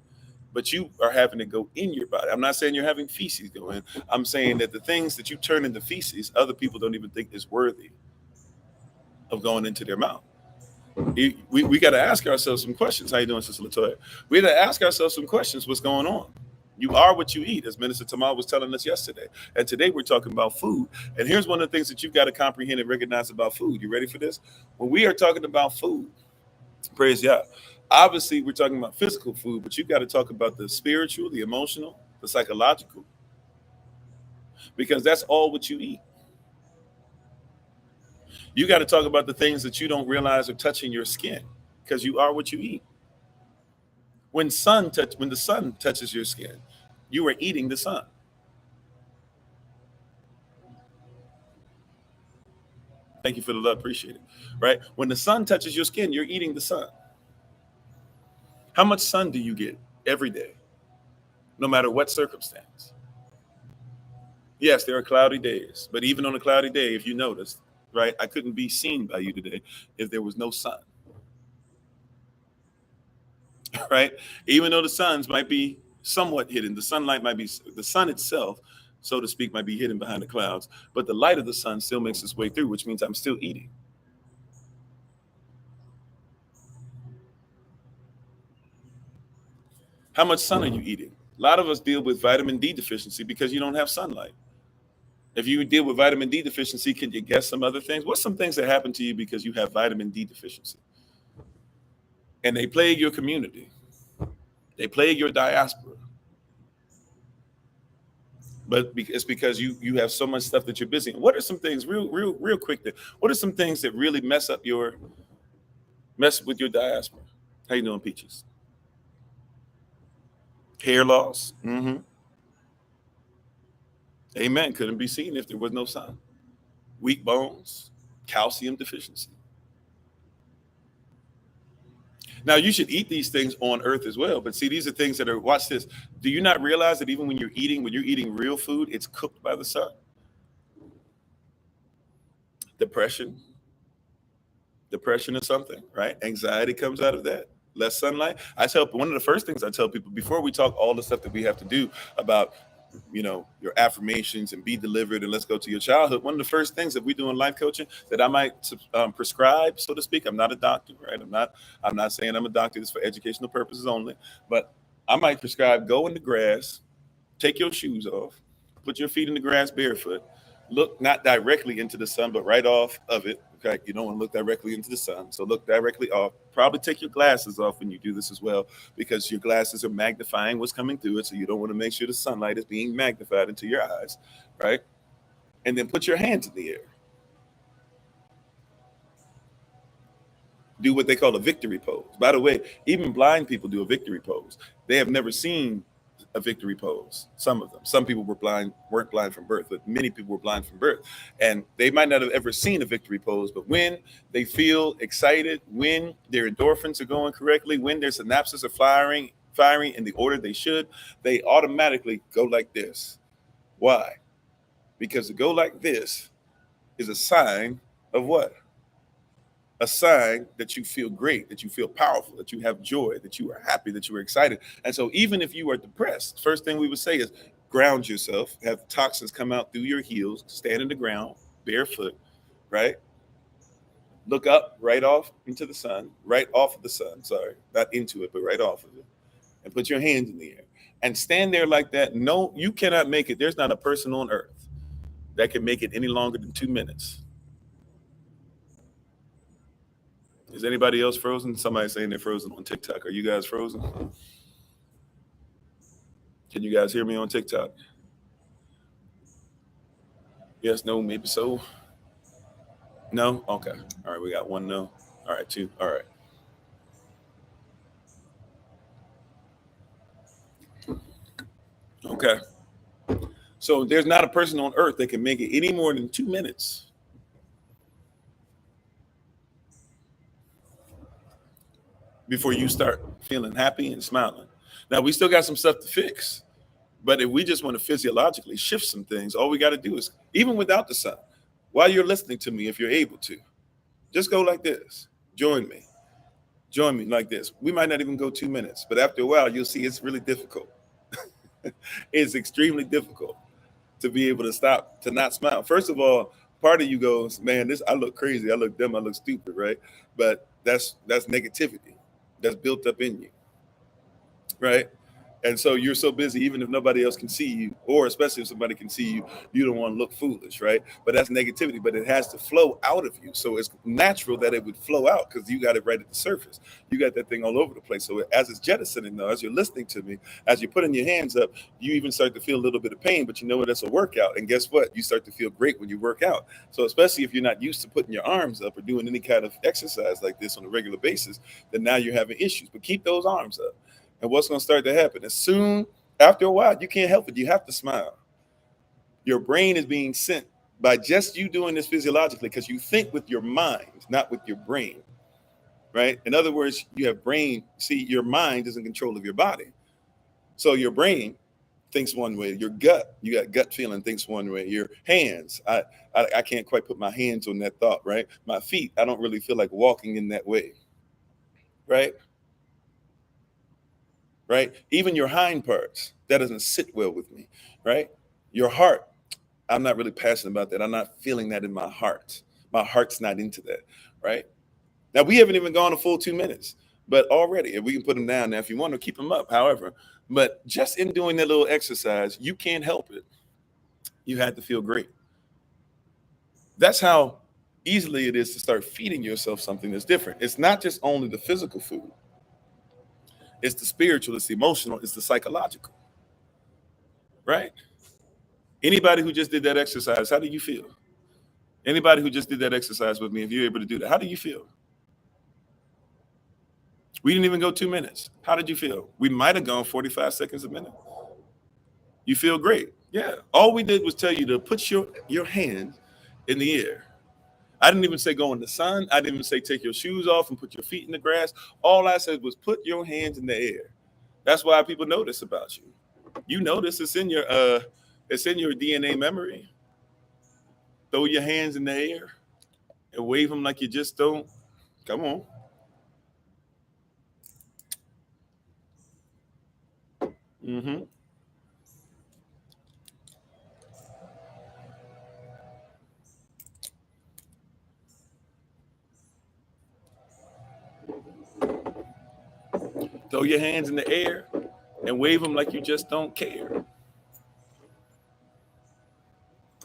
But you are having to go in your body. I'm not saying you're having feces go in. I'm saying that the things that you turn into feces, other people don't even think is worthy of going into their mouth. We got to ask ourselves some questions. How you doing, Sister Latoya? We got to ask ourselves some questions. What's going on? You are what you eat, as Minister Tamal was telling us yesterday. And today we're talking about food. And here's one of the things that you've got to comprehend and recognize about food. You ready for this? When we are talking about food, praise God. Obviously, we're talking about physical food, but you've got to talk about the spiritual, the emotional, the psychological, because that's all what you eat. You got to talk about the things that you don't realize are touching your skin, because you are what you eat. When the sun touches your skin, you are eating the sun. Thank you for the love, appreciate it. Right? When the sun touches your skin, you're eating the sun. How much sun do you get every day, no matter what circumstance? Yes, there are cloudy days, but even on a cloudy day, if you noticed, right, I couldn't be seen by you today if there was no sun. Right? Even though the suns might be somewhat hidden, the sunlight might be, the sun itself, so to speak, might be hidden behind the clouds, but the light of the sun still makes its way through, which means I'm still eating. How much sun are you eating? A lot of us deal with vitamin D deficiency because you don't have sunlight. If you deal with vitamin D deficiency, can you guess some other things? What's some things that happen to you because you have vitamin D deficiency? And they plague your community. They plague your diaspora. But it's because you have so much stuff that you're busy. And what are some things, real quick, what are some things that really mess with your diaspora? How you doing, Peaches? Hair loss. Mm-hmm. Amen. Couldn't be seen if there was no sun. Weak bones, calcium deficiency. Now, you should eat these things on earth as well. But see, these are things that are, watch this. Do you not realize that even when you're eating real food, it's cooked by the sun? Depression is something, right? Anxiety comes out of that. Less sunlight. One of the first things I tell people before we talk all the stuff that we have to do about your affirmations and be delivered, and let's go to your childhood. One of the first things that we do in life coaching that I might prescribe, so to speak. I'm not a doctor, right? I'm not saying I'm a doctor. It's for educational purposes only. But I might prescribe: go in the grass, take your shoes off, put your feet in the grass barefoot, look not directly into the sun, but right off of it. Okay, you don't want to look directly into the sun, so look directly off. Probably take your glasses off when you do this as well, because your glasses are magnifying what's coming through it. So you don't want to make sure the sunlight is being magnified into your eyes, right? And then put your hands in the air. Do what they call a victory pose. By the way, even blind people do a victory pose. They have never seen a victory pose. Some of them. Some people weren't blind from birth, but many people were blind from birth. And they might not have ever seen a victory pose, but when they feel excited, when their endorphins are going correctly, when their synapses are firing in the order they should, they automatically go like this. Why? Because to go like this is a sign of what? A sign that you feel great, that you feel powerful, that you have joy, that you are happy, that you are excited. And so even if you are depressed, first thing we would say is ground yourself, have toxins come out through your heels, stand in the ground, barefoot, right? Look up, right off into the sun, right off of the sun, sorry, not into it, but right off of it. And put your hands in the air and stand there like that. No, you cannot make it. There's not a person on earth that can make it any longer than 2 minutes. Is anybody else frozen? Somebody saying they're frozen on TikTok. Are you guys frozen? Can you guys hear me on TikTok? Yes, no, maybe so. No? Okay. All right, we got one no. All right, two. All right. Okay. So there's not a person on earth that can make it any more than 2 minutes before you start feeling happy and smiling. Now, we still got some stuff to fix. But if we just want to physiologically shift some things, all we got to do is, even without the sun, while you're listening to me, if you're able to, just go like this. Join me. Join me like this. We might not even go 2 minutes, but after a while, you'll see it's really difficult. It's extremely difficult to be able to stop, to not smile. First of all, part of you goes, man, I look crazy. I look dumb. I look stupid, right? But that's negativity that's built up in you, right? And so you're so busy, even if nobody else can see you, or especially if somebody can see you, you don't want to look foolish, right? But that's negativity, but it has to flow out of you. So it's natural that it would flow out because you got it right at the surface. You got that thing all over the place. So as it's jettisoning, though, as you're listening to me, as you're putting your hands up, you even start to feel a little bit of pain, but you know what? That's a workout. And guess what? You start to feel great when you work out. So especially if you're not used to putting your arms up or doing any kind of exercise like this on a regular basis, then now you're having issues. But keep those arms up. And what's going to start to happen? As soon, after a while, you can't help it. You have to smile. Your brain is being sent by just you doing this physiologically, because you think with your mind, not with your brain, right? In other words, you have brain. See, your mind is in control of your body. So your brain thinks one way. Your gut, you got gut feeling, thinks one way. Your hands, I can't quite put my hands on that thought, right? My feet, I don't really feel like walking in that way, right? Right? Even your hind parts, that doesn't sit well with me, right? Your heart, I'm not really passionate about that. I'm not feeling that in my heart. My heart's not into that, right? Now, we haven't even gone a full 2 minutes, but already, if we can put them down now, if you want to keep them up, however, but just in doing that little exercise, you can't help it. You had to feel great. That's how easily it is to start feeding yourself something that's different. It's not just only the physical food. It's the spiritual, it's the emotional, it's the psychological, right? Anybody who just did that exercise, how do you feel? Anybody who just did that exercise with me, if you're able to do that, how do you feel? We didn't even go 2 minutes. How did you feel? We might have gone 45 seconds a minute. You feel great. Yeah. All we did was tell you to put your hands in the air. I didn't even say go in the sun. I didn't even say take your shoes off and put your feet in the grass. All I said was put your hands in the air. That's why people know this about you. You know this. It's in your DNA memory. Throw your hands in the air and wave them like you just don't. Come on. Mm-hmm. Throw your hands in the air and wave them like you just don't care.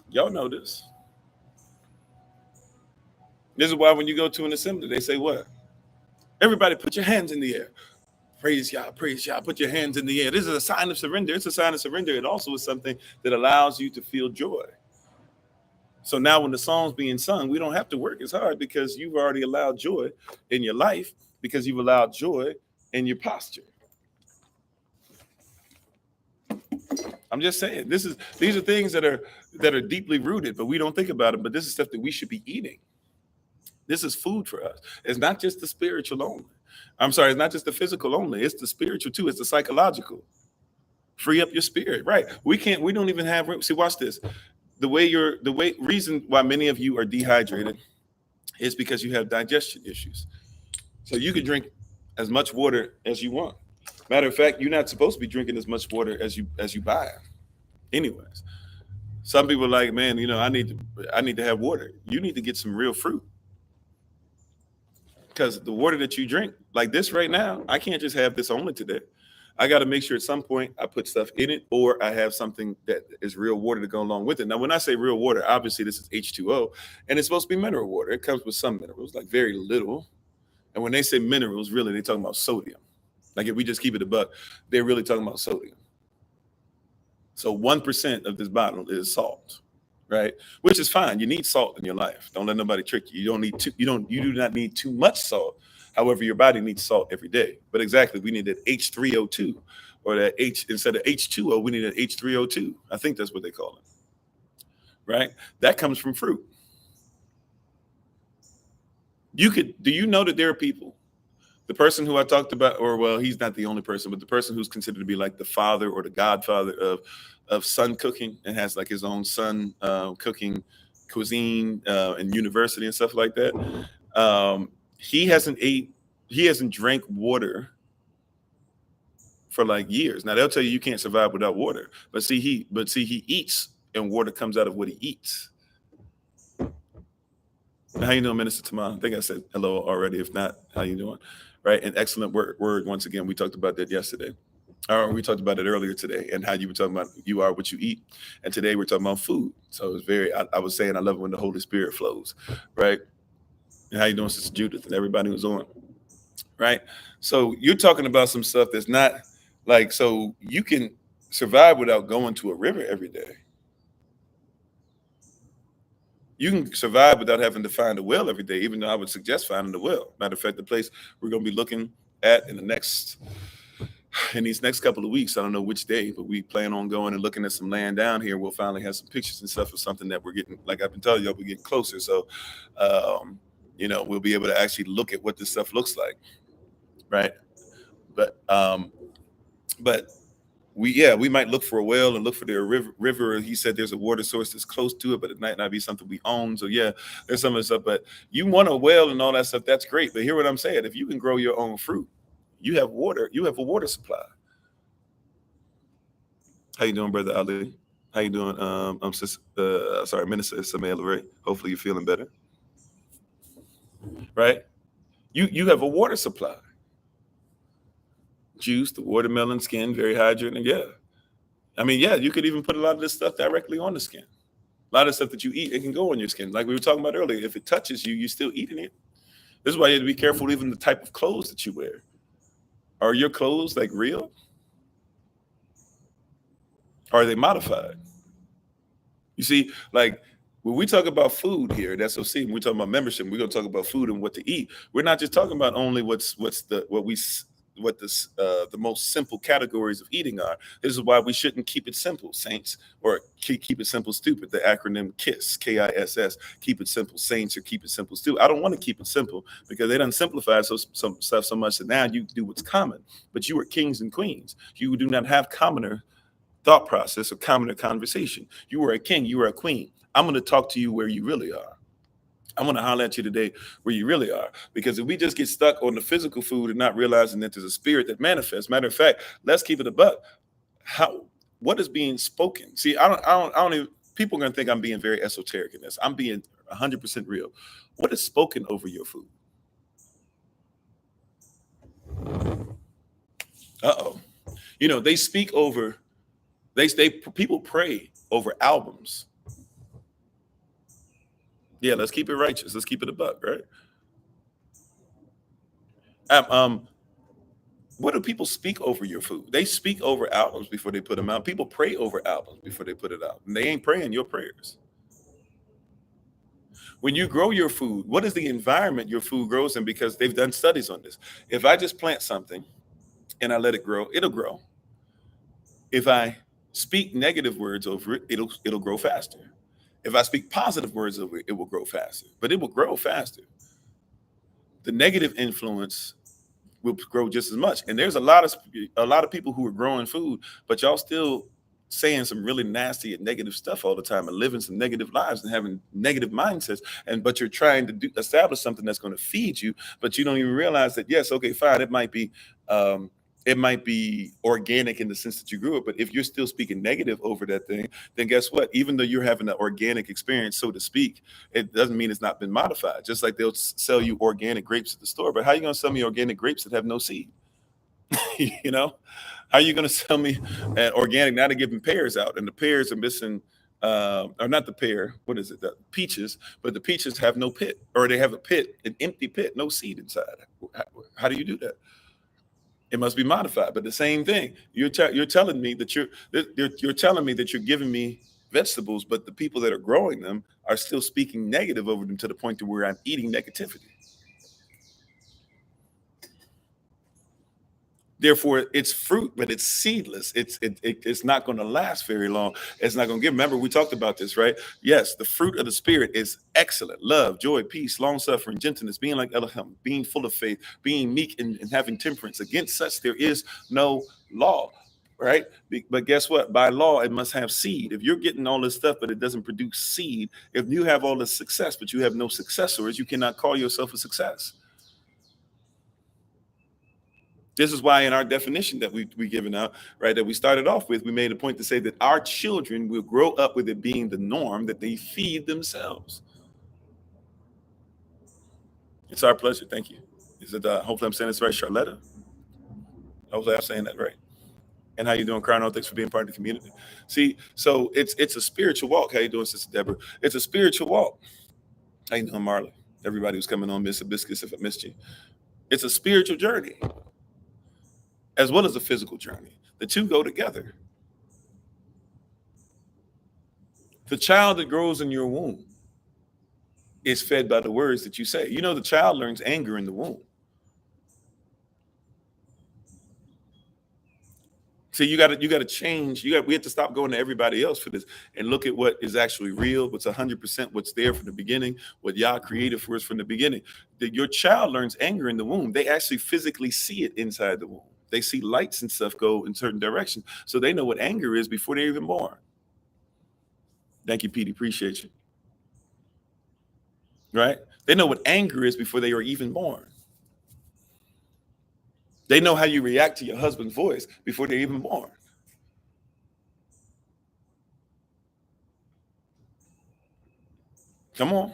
Y'all know this. This is why when you go to an assembly, they say what? Everybody put your hands in the air. Praise Yah, praise Yah, put your hands in the air. This is a sign of surrender. It's a sign of surrender. It also is something that allows you to feel joy. So now when the song's being sung, we don't have to work as hard because you've already allowed joy in your life, because you've allowed joy in your posture. I'm just saying, these are things that are deeply rooted, but we don't think about it. But this is stuff that we should be eating. This is food for us. It's not just the spiritual only. I'm sorry, it's not just the physical only. It's the spiritual too. It's the psychological. Free up your spirit, right? We don't even have. See, watch this. Reason why many of you are dehydrated is because you have digestion issues. So you can drink as much water as you want. Matter of fact, you're not supposed to be drinking as much water as you buy. Anyways, some people are like, man, I need to have water. You need to get some real fruit. Because the water that you drink, like this right now, I can't just have this only today. I got to make sure at some point I put stuff in it, or I have something that is real water to go along with it. Now, when I say real water, obviously this is H2O, and it's supposed to be mineral water. It comes with some minerals, like very little. And when they say minerals, really, they're talking about sodium. Like if we just keep it a buck, they're really talking about sodium. So 1% of this bottle is salt, right? Which is fine. You need salt in your life. Don't let nobody trick you. You do not need too much salt. However, your body needs salt every day. But exactly, we need that H3O2, or that instead of H2O, we need an H3O2. I think that's what they call it, right? That comes from fruit. Do you know that there are people, the person who I talked about, or well, he's not the only person, but the person who's considered to be like the father or the godfather of sun cooking, and has like his own sun cooking cuisine and university and stuff like that. He hasn't drank water for like years. Now they'll tell you can't survive without water, but see he eats, and water comes out of what he eats. How you doing, Minister Tamar? I think I said hello already. If not, how you doing? Right, an excellent word. Once again, we talked about that yesterday. Or we talked about it earlier today, and how you were talking about you are what you eat. And today we're talking about food. So it's I was saying I love it when the Holy Spirit flows, right? And how you doing, Sister Judith, and everybody who's on, right? So you're talking about some stuff that's not like, so you can survive without going to a river every day. You can survive without having to find a well every day, even though I would suggest finding a well. Matter of fact, the place we're going to be looking at in these next couple of weeks, I don't know which day, but we plan on going and looking at some land down here. We'll finally have some pictures and stuff of something that we're getting, like I've been telling you, we're getting closer. So, we'll be able to actually look at what this stuff looks like, right? But we might look for a well and look for their river. He said there's a water source that's close to it, but it might not be something we own. So yeah, there's some of the stuff, but you want a well and all that stuff, that's great. But hear what I'm saying. If you can grow your own fruit, you have water, you have a water supply. How you doing, Brother Ali? How you doing? Minister Samantha Ray. Hopefully you're feeling better. Right? You have a water supply. Juice, the watermelon skin, very hydrating. Yeah. I mean, yeah, you could even put a lot of this stuff directly on the skin. A lot of stuff that you eat, it can go on your skin. Like we were talking about earlier, if it touches you, you're still eating it. This is why you have to be careful, even the type of clothes that you wear. Are your clothes like real? Are they modified? You see, like when we talk about food here at SOC, when we talk about membership, we're going to talk about food and what to eat. We're not just talking about only the most simple categories of eating are. This is why we shouldn't keep it simple, saints, or keep it simple, stupid. The acronym KISS, KISS, keep it simple, saints, or keep it simple, stupid. I don't want to keep it simple because they done simplified some stuff so much that now you do what's common. But you are kings and queens. You do not have commoner thought process or commoner conversation. You are a king. You are a queen. I'm going to talk to you where you really are. I'm going to holler at you today where you really are, because if we just get stuck on the physical food and not realizing that there's a spirit that manifests. Matter of fact, let's keep it a buck. What is being spoken? See, I don't even, people are going to think I'm being very esoteric in this. I'm being 100% real. What is spoken over your food? Uh-oh. They speak over, people pray over albums. Yeah, let's keep it righteous. Let's keep it a buck, right? Um, what do people speak over your food? They speak over albums before they put them out. People pray over albums before they put it out. And they ain't praying your prayers. When you grow your food, what is the environment your food grows in? Because they've done studies on this. If I just plant something and I let it grow, it'll grow. If I speak negative words over it, it'll grow faster. If I speak positive words over it, it will grow faster. But it will grow faster. The negative influence will grow just as much. And there's a lot of people who are growing food, but y'all still saying some really nasty and negative stuff all the time and living some negative lives and having negative mindsets. But you're trying to establish something that's going to feed you, but you don't even realize that, yes, okay, fine, it might be organic in the sense that you grew it, but if you're still speaking negative over that thing, then guess what? Even though you're having an organic experience, so to speak, it doesn't mean it's not been modified. Just like they'll sell you organic grapes at the store, but how are you going to sell me organic grapes that have no seed? How are you going to sell me an organic? Now they're giving pears out, and the pears are missing, or not the pear, what is it? The peaches, but the peaches have no pit, or they have a pit, an empty pit, no seed inside. How do you do that? It must be modified. But the same thing, you're telling me that you're telling me that you're giving me vegetables, but the people that are growing them are still speaking negative over them to the point to where I'm eating negativity. Therefore, it's fruit, but it's seedless. It's not going to last very long. It's not going to give. Remember, we talked about this, right? Yes, the fruit of the spirit is excellent: love, joy, peace, long suffering, gentleness, being like Elohim, being full of faith, being meek, and having temperance. Against such there is no law, right? But guess what? By law, it must have seed. If you're getting all this stuff, but it doesn't produce seed, if you have all this success, but you have no successors, you cannot call yourself a success. This is why in our definition that we given out, right, that we started off with, we made a point to say that our children will grow up with it being the norm that they feed themselves. It's our pleasure. Thank you. Is it? Hopefully I'm saying this right, Charlotta. Hopefully I'm saying that right. And how you doing, Crown? Thanks for being part of the community. See, so it's a spiritual walk. How you doing, Sister Deborah? It's a spiritual walk. How you doing, Marla? Everybody who's coming on, Miss Hibiscus, if I missed you. It's a spiritual journey as well as a physical journey. The two go together. The child that grows in your womb is fed by the words that you say. The child learns anger in the womb. So you got to change. We have to stop going to everybody else for this and look at what is actually real, what's 100%, what's there from the beginning, what Yah created for us from the beginning. Your child learns anger in the womb. They actually physically see it inside the womb. They see lights and stuff go in certain directions. So they know what anger is before they're even born. Thank you, Pete. Appreciate you. Right? They know what anger is before they are even born. They know how you react to your husband's voice before they're even born. Come on.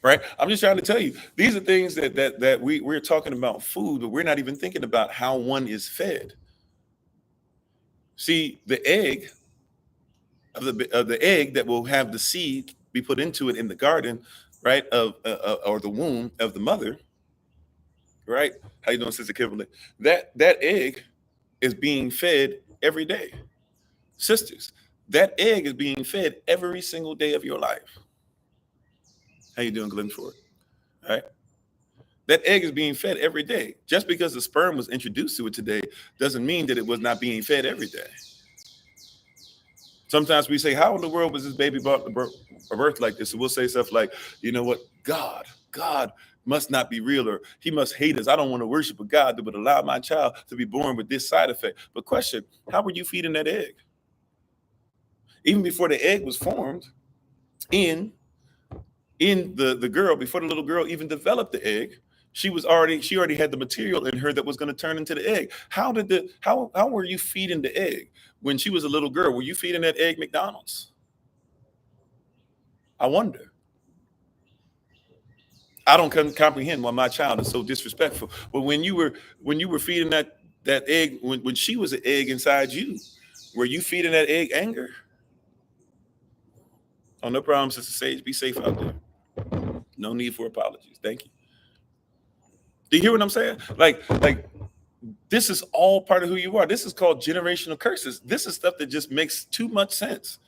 Right? I'm just trying to tell you, these are things that we're talking about food, but we're not even thinking about how one is fed. See, the egg of the egg that will have the seed be put into it in the garden, right? Or the womb of the mother, right? How you doing, Sister Kimberly? That egg is being fed every day. Sisters, that egg is being fed every single day of your life. How you doing, Glenn Ford? All right. That egg is being fed every day. Just because the sperm was introduced to it today doesn't mean that it was not being fed every day. Sometimes we say, how in the world was this baby brought to birth like this? And we'll say stuff like, you know what? God must not be real, or he must hate us. I don't want to worship a God that would allow my child to be born with this side effect. But question, how were you feeding that egg? Even before the egg was formed in the girl, before the little girl even developed the egg, she already had the material in her that was going to turn into the egg. How were you feeding the egg when she was a little girl? Were you feeding that egg McDonald's? I wonder. I don't comprehend why my child is so disrespectful. But when you were feeding that That egg, when she was an egg inside you, were you feeding that egg anger? Oh, no problem, Sister Sage. Be safe out there. No need for apologies. Thank you. Do you hear what I'm saying? Like this is all part of who you are. This is called generational curses. This is stuff that just makes too much sense.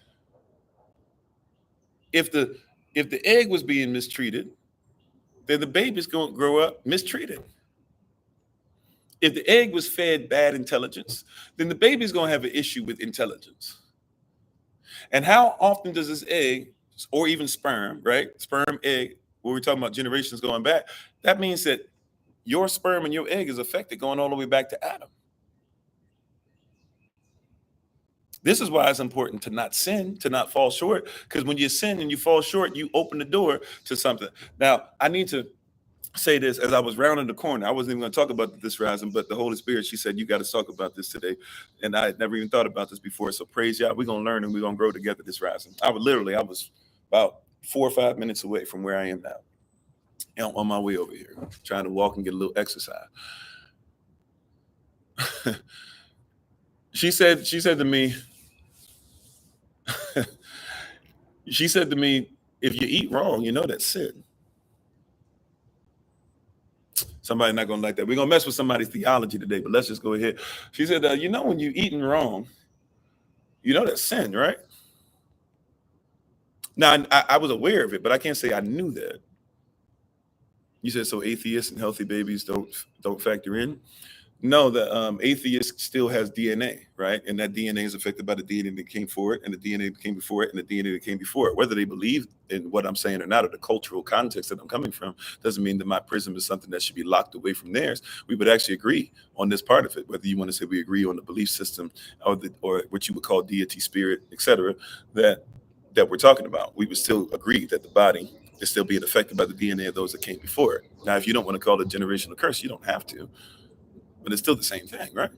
If the egg was being mistreated, then the baby's going to grow up mistreated. If the egg was fed bad intelligence, then the baby's going to have an issue with intelligence. And how often does this egg, or even sperm, right? Sperm, egg, when we're talking about generations going back, that means that your sperm and your egg is affected going all the way back to Adam. This is why it's important to not sin, to not fall short, because when you sin and you fall short, you open the door to something. Now, I need to say this as I was rounding the corner. I wasn't even going to talk about this rising, but the Holy Spirit, she said, you got to talk about this today. And I had never even thought about this before. So praise y'all. We're going to learn and we're going to grow together this rising. I was about 4 or 5 minutes away from where I am now. And on my way over here, trying to walk and get a little exercise. She said to me, if you eat wrong, you know that's sin. Somebody's not going to like that. We're going to mess with somebody's theology today, but let's just go ahead. She said, when you're eating wrong, you know that's sin, right? Now, I was aware of it, but I can't say I knew that. You said, so atheists and healthy babies don't factor in? No, the atheist still has DNA, right? And that DNA is affected by the DNA that came before it, and the DNA that came before it, and the DNA that came before it. Whether they believe in what I'm saying or not, or the cultural context that I'm coming from, doesn't mean that my prism is something that should be locked away from theirs. We would actually agree on this part of it, whether you want to say we agree on the belief system or what you would call deity, spirit, etc., that we're talking about. We would still agree that the body is still being affected by the DNA of those that came before it. Now, if you don't want to call it generational curse, you don't have to. But it's still the same thing, right?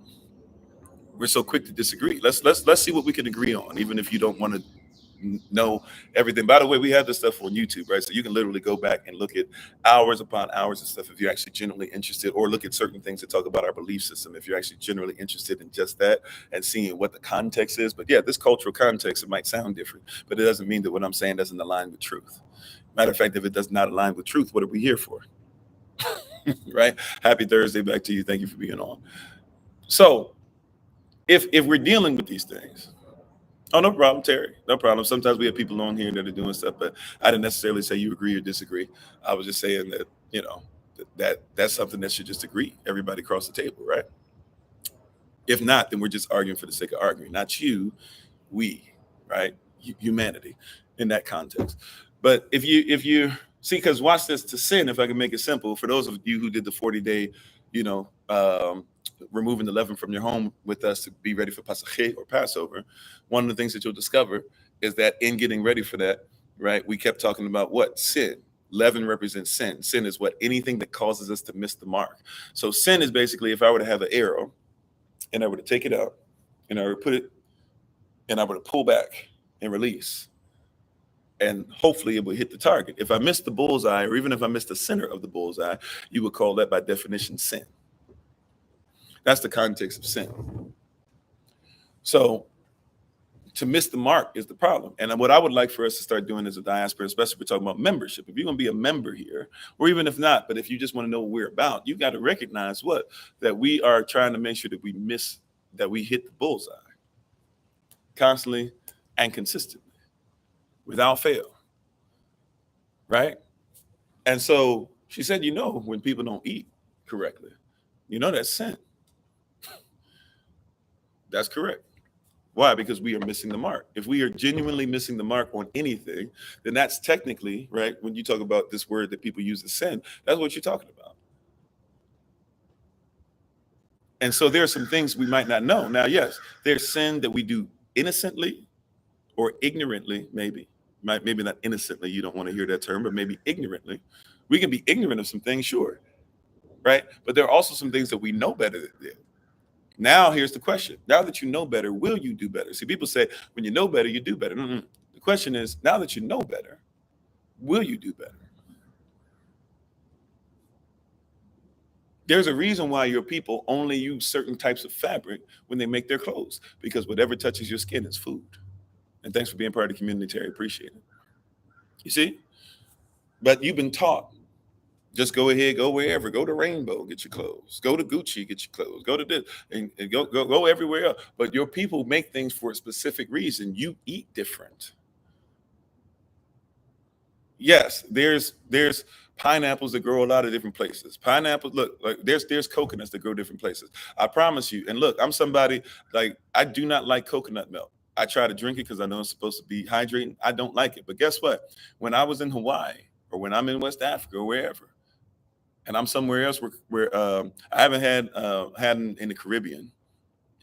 We're so quick to disagree. Let's see what we can agree on, even if you don't want to know everything. By the way, we have this stuff on YouTube, right? So you can literally go back and look at hours upon hours of stuff if you're actually genuinely interested, or look at certain things that talk about our belief system if you're actually generally interested in just that and seeing what the context is. But yeah, this cultural context, it might sound different, but it doesn't mean that what I'm saying doesn't align with truth. Matter of fact, if it does not align with truth, what are we here for? Right? Happy Thursday back to you. Thank you for being on. So if we're dealing with these things, oh, no problem, Terry. No problem. Sometimes we have people on here that are doing stuff, but I didn't necessarily say you agree or disagree. I was just saying that that's something that should just agree. Everybody across the table, right? If not, then we're just arguing for the sake of arguing. Not you, we, right? Humanity in that context. But if you see, because watch this, to sin, if I can make it simple, for those of you who did the 40-day, removing the leaven from your home with us to be ready for Pasach or Passover, one of the things that you'll discover is that in getting ready for that, right, we kept talking about what? Sin. Leaven represents sin. Sin is what? Anything that causes us to miss the mark. So sin is basically, if I were to have an arrow and I were to take it out and I were to put it and I were to pull back and release, and hopefully it will hit the target. If I miss the bullseye, or even if I miss the center of the bullseye, you would call that by definition sin. That's the context of sin. So to miss the mark is the problem. And what I would like for us to start doing as a diaspora, especially if we're talking about membership, if you're going to be a member here, or even if not, but if you just want to know what we're about, you got to recognize that we are trying to make sure that we hit the bullseye constantly and consistently without fail. Right? And so she said, when people don't eat correctly, that's sin. That's correct. Why? Because we are missing the mark. If we are genuinely missing the mark on anything, then that's technically, right, when you talk about this word that people use as sin, that's what you're talking about. And so there are some things we might not know. Now, yes, there's sin that we do innocently or ignorantly, maybe not innocently. You don't want to hear that term, but maybe ignorantly. We can be ignorant of some things, sure, right? But there are also some things that we know better than. Now, here's the question. Now that you know better, will you do better? See, people say, when you know better, you do better. Mm-mm. The question is, now that you know better, will you do better? There's a reason why your people only use certain types of fabric when they make their clothes, because whatever touches your skin is food. And thanks for being part of the community, Terry. Appreciate it. You see? But you've been taught, just go ahead, go wherever, go to Rainbow, get your clothes, go to Gucci, get your clothes, go to this, and go everywhere else. But your people make things for a specific reason. You eat different. Yes, there's pineapples that grow a lot of different places. Pineapples, look, like there's coconuts that grow different places. I promise you. And look, I'm somebody, like, I do not like coconut milk. I try to drink it because I know it's supposed to be hydrating. I don't like it. But guess what? When I was in Hawaii, or when I'm in West Africa, or wherever, and I'm somewhere else where I haven't had in the Caribbean,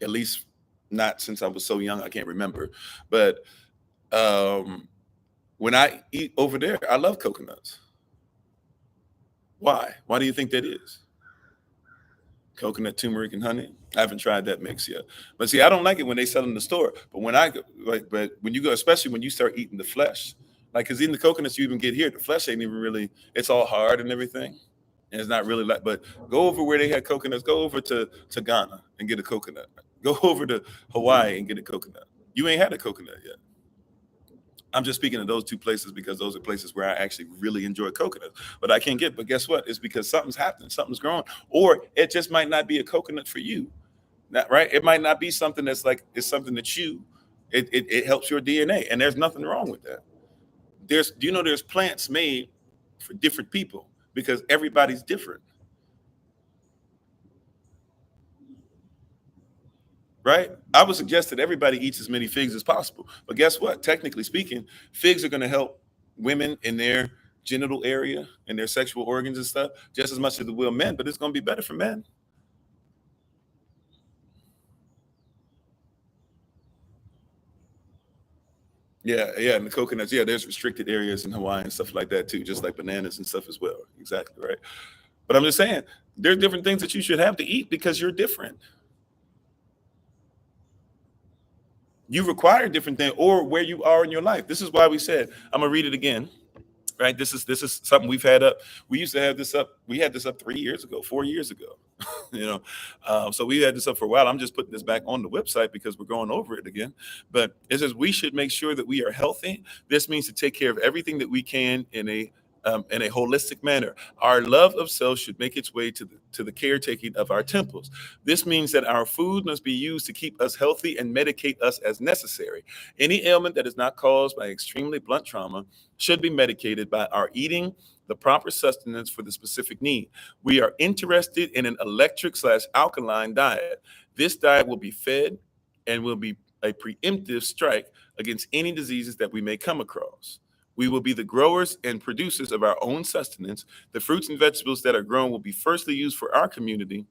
at least not since I was so young, I can't remember. But um, when I eat over there, I love coconuts. Why? Why do you think that is? Coconut, turmeric, and honey. I haven't tried that mix yet. But see, I don't like it when they sell in the store. But when I go, like, but when you go, especially when you start eating the flesh, like, because even the coconuts you even get here, the flesh ain't even really. It's all hard and everything, and it's not really like. But go over where they had coconuts. Go over to Ghana and get a coconut. Go over to Hawaii and get a coconut. You ain't had a coconut yet. I'm just speaking of those two places because those are places where I actually really enjoy coconuts. But I can't get. But guess what? It's because something's happening, something's growing, or it just might not be a coconut for you. Not right. It might not be something that's like it's something that you. It helps your DNA, and there's nothing wrong with that. There's plants made for different people because everybody's different. Right? I would suggest that everybody eats as many figs as possible. But guess what? Technically speaking, figs are going to help women in their genital area and their sexual organs and stuff just as much as it will men, but it's going to be better for men. Yeah, yeah, and the coconuts, yeah, there's restricted areas in Hawaii and stuff like that too, just like bananas and stuff as well. Exactly right. But I'm just saying, there's different things that you should have to eat because you're different. You require different things or where you are in your life. This is why we said, I'm gonna read it again. Right. This is something we've had up. We used to have this up. We had this up 3 years ago, 4 years ago. you know, so we had this up for a while. I'm just putting this back on the website because we're going over it again. But it says we should make sure that we are healthy. This means to take care of everything that we can in a holistic manner. Our love of self should make its way to the caretaking of our temples. This means that our food must be used to keep us healthy and medicate us as necessary. Any ailment that is not caused by extremely blunt trauma should be medicated by our eating the proper sustenance for the specific need. We are interested in an electric/alkaline diet. This diet will be fed and will be a preemptive strike against any diseases that we may come across. We will be the growers and producers of our own sustenance. The fruits and vegetables that are grown will be firstly used for our community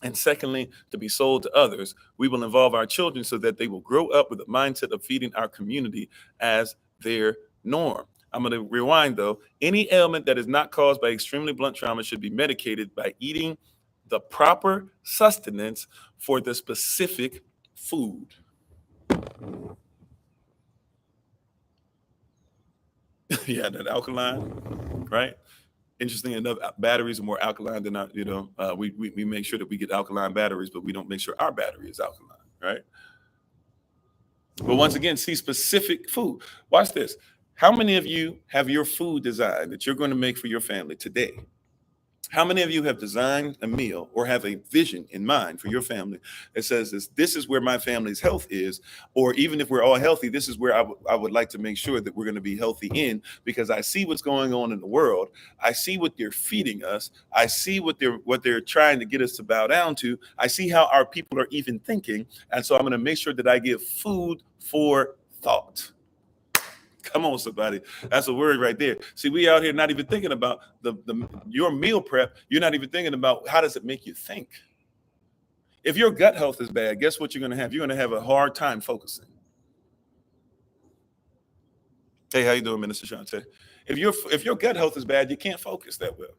and secondly, to be sold to others. We will involve our children so that they will grow up with a mindset of feeding our community as their norm. I'm going to rewind though. Any ailment that is not caused by extremely blunt trauma should be medicated by eating the proper sustenance for the specific food. Yeah, that alkaline, right? Interesting enough, batteries are more alkaline than we make sure that we get alkaline batteries, but we don't make sure our battery is alkaline, right? But once again, see specific food. Watch this. How many of you have your food design that you're going to make for your family today? How many of you have designed a meal or have a vision in mind for your family that says this is where my family's health is, or even if we're all healthy, this is where I would like to make sure that we're going to be healthy in because I see what's going on in the world. I see what they're feeding us. I see what they're trying to get us to bow down to. I see how our people are even thinking. And so I'm going to make sure that I give food for thought. Come on, somebody. That's a word right there. See, we out here not even thinking about your meal prep. You're not even thinking about how does it make you think. If your gut health is bad, guess what you're going to have? You're going to have a hard time focusing. Hey, how you doing, Minister Shante? If your gut health is bad, you can't focus that well.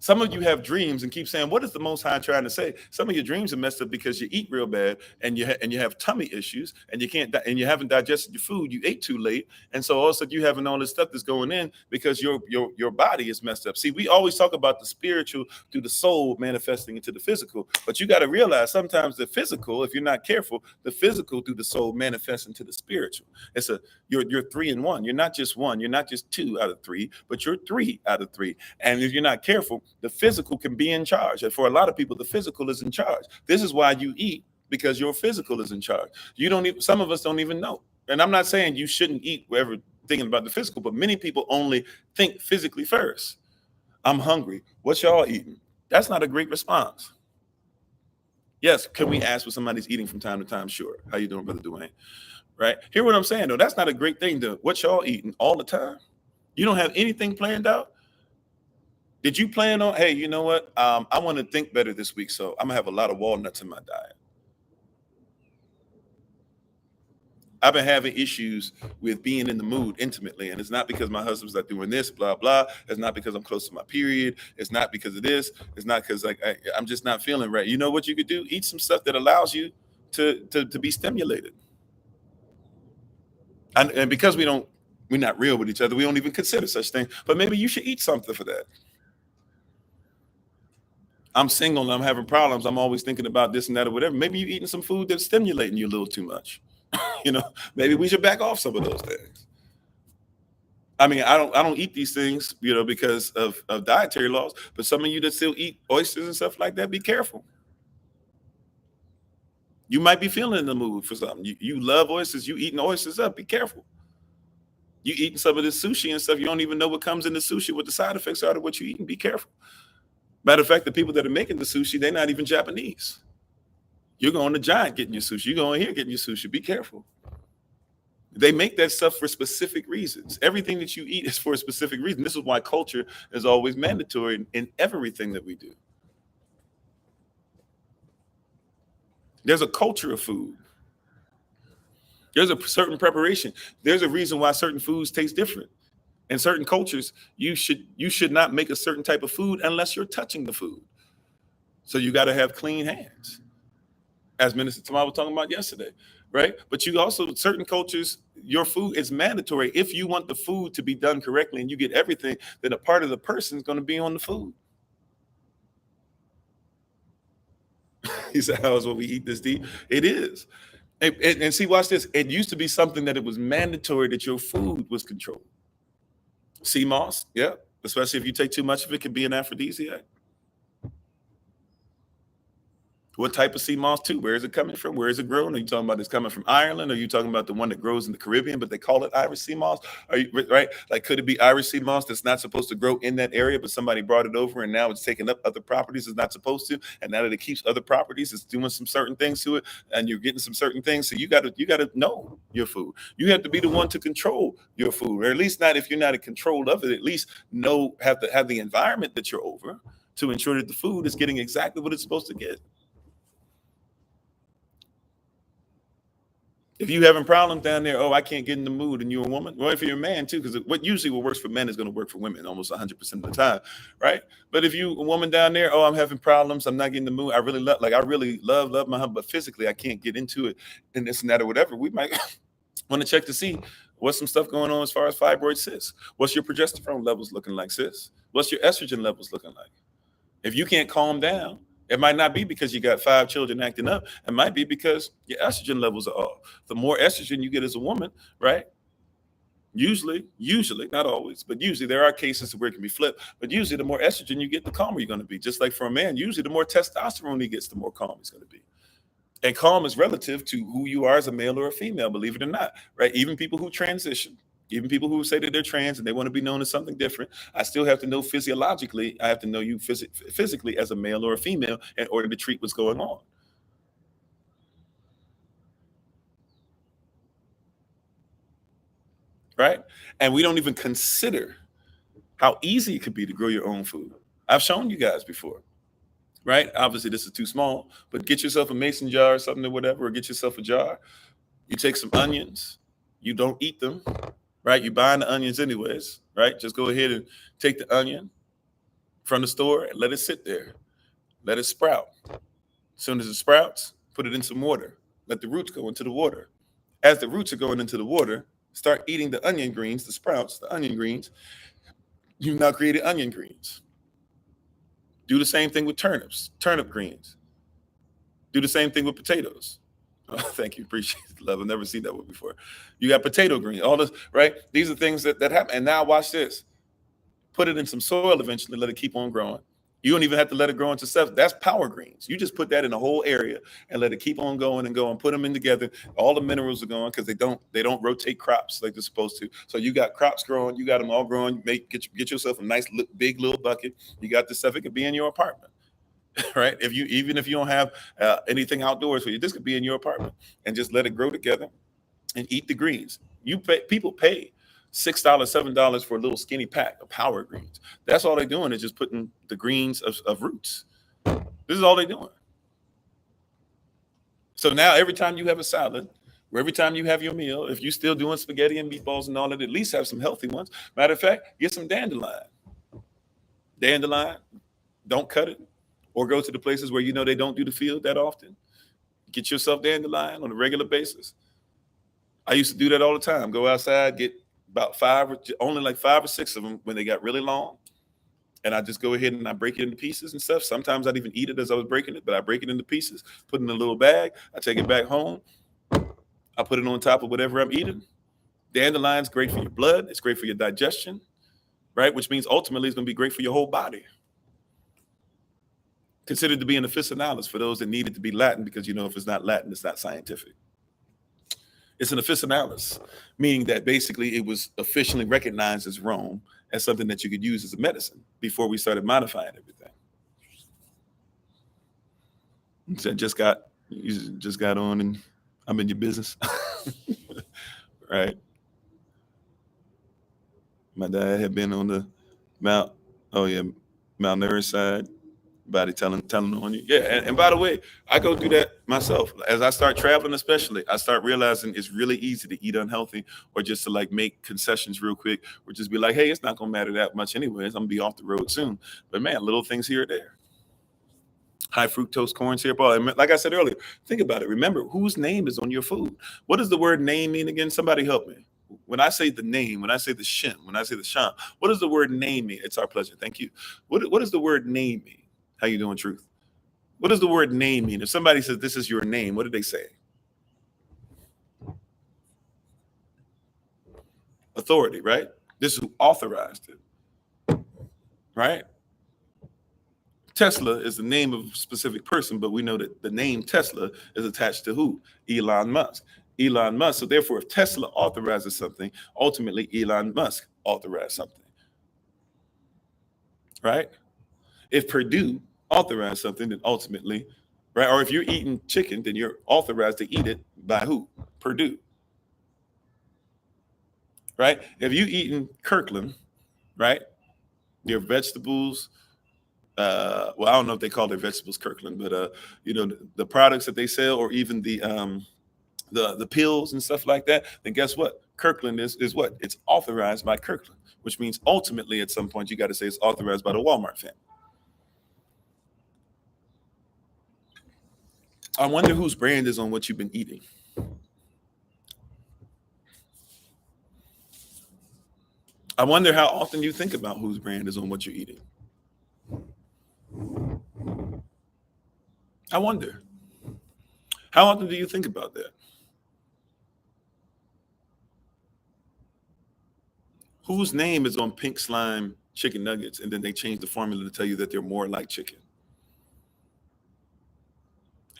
Some of you have dreams and keep saying, what is the Most High trying to say? Some of your dreams are messed up because you eat real bad and you have tummy issues and you haven't digested your food. You ate too late. And so all of a sudden you having all this stuff that's going in because your body is messed up. See, we always talk about the spiritual through the soul manifesting into the physical, but you got to realize sometimes the physical, if you're not careful, the physical through the soul manifests into the spiritual. You're 3 in 1. You're not just 1. You're not just 2 out of 3, but you're 3 out of 3. And if you're not careful, the physical can be in charge. And for a lot of people, the physical is in charge. This is why you eat, because your physical is in charge. Some of us don't even know. And I'm not saying you shouldn't eat wherever thinking about the physical, but many people only think physically first. I'm hungry. What y'all eating? That's not a great response. Yes, can we ask what somebody's eating from time to time? Sure. How you doing, Brother Dwayne? Right? Hear what I'm saying, though. That's not a great thing to what y'all eating all the time. You don't have anything planned out. Did you plan on, hey, you know what? I want to think better this week, so I'm gonna have a lot of walnuts in my diet. I've been having issues with being in the mood intimately, and it's not because my husband's not doing this, blah, blah. It's not because I'm close to my period. It's not because of this. It's not because I'm just not feeling right. You know what you could do? Eat some stuff that allows you to be stimulated. And because we're not real with each other, we don't even consider such things. But maybe you should eat something for that. I'm single and I'm having problems. I'm always thinking about this and that or whatever. Maybe you're eating some food that's stimulating you a little too much. Maybe we should back off some of those things. I mean, I don't eat these things, because of dietary laws, but some of you that still eat oysters and stuff like that, be careful. You might be feeling in the mood for something. You love oysters, you eating oysters up, be careful. You eating some of this sushi and stuff, you don't even know what comes in the sushi, what the side effects are to what you eating, be careful. Matter of fact, the people that are making the sushi, they're not even Japanese. You're going to Giant getting your sushi. You're going here getting your sushi. Be careful. They make that stuff for specific reasons. Everything that you eat is for a specific reason. This is why culture is always mandatory in everything that we do. There's a culture of food. There's a certain preparation. There's a reason why certain foods taste different. In certain cultures, you should not make a certain type of food unless you're touching the food. So you got to have clean hands, as Minister Tamar was talking about yesterday, right? But you also, certain cultures, your food is mandatory. If you want the food to be done correctly and you get everything, then a part of the person is going to be on the food. He said, how is what we eat this deep? It is. And see, watch this. It used to be something that it was mandatory that your food was controlled. Sea moss, yeah, especially if you take too much of it, can be an aphrodisiac. What type of sea moss too? Where is it coming from? Where is it grown? Are you talking about it's coming from Ireland? Are you talking about the one that grows in the Caribbean, but they call it Irish sea moss? Are you right? Like, could it be Irish sea moss that's not supposed to grow in that area, but somebody brought it over and now it's taking up other properties it's not supposed to, and now that it keeps other properties, it's doing some certain things to it, and you're getting some certain things. So you gotta know your food. You have to be the one to control your food, or at least not if you're not in control of it. At least have the environment that you're over to ensure that the food is getting exactly what it's supposed to get. If you having problems down there, I can't get in the mood, and you're a woman, well, if you're a man too, because what works for men is going to work for women almost 100% of the time, right? But if you a woman down there, I'm having problems, I'm not getting the mood, I really love my husband, but physically I can't get into it, and this and that or whatever, we might want to check to see what's some stuff going on as far as fibroid cysts. What's your progesterone levels looking like, sis? What's your estrogen levels looking like? If you can't calm down, it might not be because you got 5 children acting up. It might be because your estrogen levels are off. The more estrogen you get as a woman, right? Usually, not always, but usually there are cases where it can be flipped. But usually the more estrogen you get, the calmer you're going to be. Just like for a man, usually the more testosterone he gets, the more calm he's going to be. And calm is relative to who you are as a male or a female, believe it or not, right? Even people who transition. Even people who say that they're trans and they want to be known as something different, I still have to know physiologically, I have to know you physically as a male or a female in order to treat what's going on. Right? And we don't even consider how easy it could be to grow your own food. I've shown you guys before, right? Obviously, this is too small, but get yourself a mason jar or something or whatever, or get yourself a jar. You take some onions. You don't eat them. Right? You're buying the onions anyways, right? Just go ahead and take the onion, from the store and let it sit there. Let it sprout. As soon as it sprouts, put it in some water. Let the roots go into the water. As the roots are going into the water, start eating the onion greens, the sprouts, the onion greens. You've now created onion greens. Do the same thing with turnips, turnip greens. Do the same thing with potatoes. Oh, thank you. Appreciate it. Love. I've never seen that one before. You got potato greens, all this, right? These are things that happen. And now watch this. Put it in some soil eventually, let it keep on growing. You don't even have to let it grow into stuff. That's power greens. You just put that in a whole area and let it keep on going and going. Put them in together. All the minerals are going because they don't rotate crops like they're supposed to. So you got crops growing. You got them all growing. Get yourself a nice big little bucket. You got this stuff. It could be in your apartment, right? Even if you don't have anything outdoors for you, this could be in your apartment and just let it grow together and eat the greens. People pay $6, $7 for a little skinny pack of power greens. That's all they're doing is just putting the greens of roots. This is all they're doing. So now every time you have a salad, or every time you have your meal, if you're still doing spaghetti and meatballs and all that, at least have some healthy ones. Matter of fact, get some dandelion. Dandelion, don't cut it, or go to the places where you know they don't do the field that often. Get yourself dandelion on a regular basis. I used to do that all the time. Go outside, get about only like 5 or 6 of them when they got really long. And I just go ahead and I break it into pieces and stuff. Sometimes I'd even eat it as I was breaking it, but I break it into pieces, put it in a little bag. I take it back home. I put it on top of whatever I'm eating. Dandelion's great for your blood. It's great for your digestion, right? Which means ultimately it's going to be great for your whole body. Considered to be an officinalis for those that need it to be Latin, because if it's not Latin, it's not scientific. It's an officinalis, meaning that basically it was officially recognized as Rome as something that you could use as a medicine before we started modifying everything. So you just got on and I'm in your business, right? My dad had been on the Mount Everest side. Body telling on you. Yeah. And by the way, I go through that myself. As I start traveling, especially, I start realizing it's really easy to eat unhealthy or just to like make concessions real quick or just be like, hey, it's not going to matter that much anyways. I'm going to be off the road soon. But man, little things here or there. High fructose corn syrup. And like I said earlier, think about it. Remember, whose name is on your food? What does the word name mean again? Somebody help me. When I say the name, when I say the shin, when I say the sham, what does the word name mean? It's our pleasure. Thank you. What does the word name mean? How you doing, Truth? What does the word name mean? If somebody says this is your name, what did they say? Authority, right? This is who authorized it, right? Tesla is the name of a specific person, but we know that the name Tesla is attached to who? Elon Musk. Elon Musk. So therefore, if Tesla authorizes something, ultimately Elon Musk authorized something, right? If Purdue authorized something, then ultimately, right? Or if you're eating chicken, then you're authorized to eat it by who? Purdue, right? If you eating Kirkland, right? Your vegetables, well, I don't know if they call their vegetables Kirkland, but the products that they sell, or even the pills and stuff like that, then guess what? Kirkland is what? It's authorized by Kirkland, which means ultimately at some point you got to say it's authorized by the Walmart family. I wonder whose brand is on what you've been eating. I wonder how often you think about whose brand is on what you're eating. I wonder. How often do you think about that? Whose name is on pink slime chicken nuggets, and then they change the formula to tell you that they're more like chicken?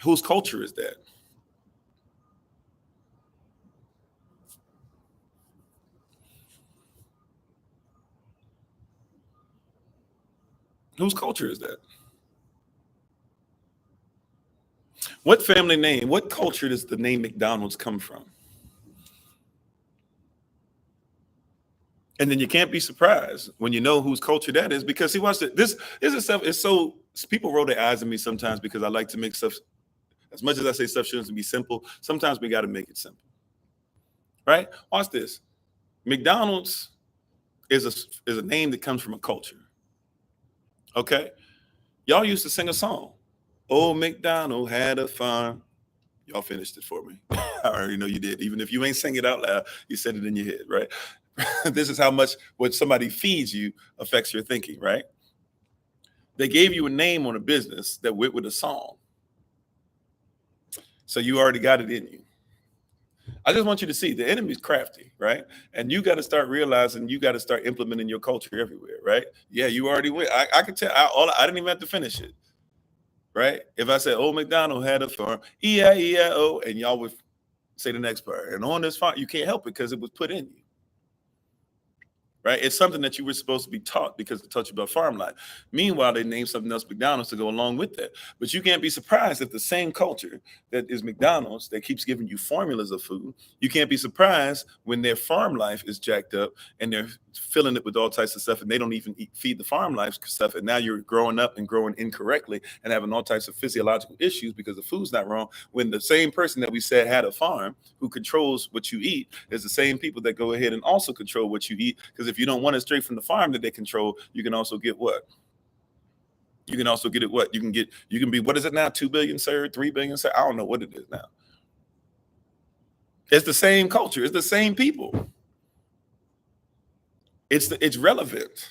Whose culture is that? Whose culture is that? What family name, what culture does the name McDonald's come from? And then you can't be surprised when you know whose culture that is, because see, watch it. This is stuff. It's so people roll their eyes at me sometimes because I like to make stuff. As much as I say stuff shouldn't be simple, sometimes we got to make it simple, right? Watch this. McDonald's is a name that comes from a culture. Okay. Y'all used to sing a song. Old MacDonald had a farm. Y'all finished it for me. I already know you did. Even if you ain't sing it out loud, you said it in your head, right? This is how much what somebody feeds you affects your thinking, right? They gave you a name on a business that went with a song. So you already got it in you. I just want you to see the enemy's crafty, right? And you got to start realizing you got to start implementing your culture everywhere, right? Yeah, you already went. I could tell. I didn't even have to finish it, right? If I said, "Old MacDonald had a farm," E-I-E-I-O, and y'all would say the next part. And on this farm, you can't help it because it was put in you. Right? It's something that you were supposed to be taught because it taught you about farm life. Meanwhile, they named something else McDonald's to go along with that. But you can't be surprised if the same culture that is McDonald's that keeps giving you formulas of food, you can't be surprised when their farm life is jacked up and they're filling it with all types of stuff and they don't even feed the farm life stuff. And now you're growing up and growing incorrectly and having all types of physiological issues because the food's not wrong. When the same person that we said had a farm who controls what you eat is the same people that go ahead and also control what you eat. Because if you don't want it straight from the farm that they control, you can also get what? You can also get it what? You can be, what is it now? 2 billion, sir? 3 billion, sir? I don't know what it is now. It's the same culture. It's the same people. It's relevant.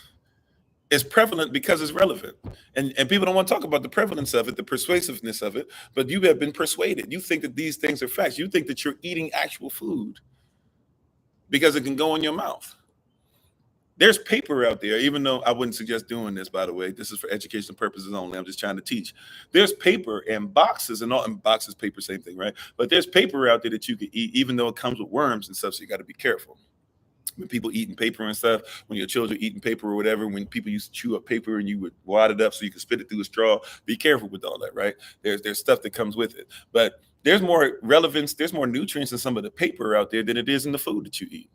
It's prevalent because it's relevant. And people don't want to talk about the prevalence of it, the persuasiveness of it, but you have been persuaded. You think that these things are facts. You think that you're eating actual food because it can go in your mouth. There's paper out there, even though I wouldn't suggest doing this, by the way. This is for educational purposes only. I'm just trying to teach. There's paper and boxes and all, and boxes, paper, same thing, right? But there's paper out there that you can eat, even though it comes with worms and stuff, so you got to be careful. When people eating paper and stuff, when your children eating paper or whatever, when people used to chew up paper and you would wad it up so you could spit it through a straw, be careful with all that, right? There's stuff that comes with it. But there's more relevance, there's more nutrients in some of the paper out there than it is in the food that you eat.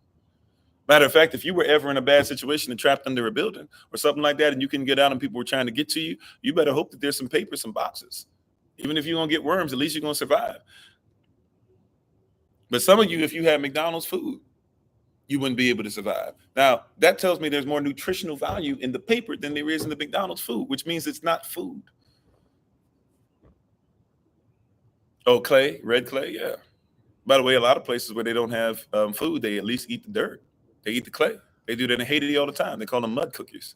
Matter of fact, if you were ever in a bad situation and trapped under a building or something like that, and you can get out and people were trying to get to you, you better hope that there's some paper, some boxes. Even if you're going to get worms, at least you're going to survive. But some of you, if you had McDonald's food, you wouldn't be able to survive. Now, that tells me there's more nutritional value in the paper than there is in the McDonald's food, which means it's not food. Oh, clay, red clay, yeah. By the way, a lot of places where they don't have food, they at least eat the dirt. They eat the clay. They do that in Haiti all the time. They call them mud cookies.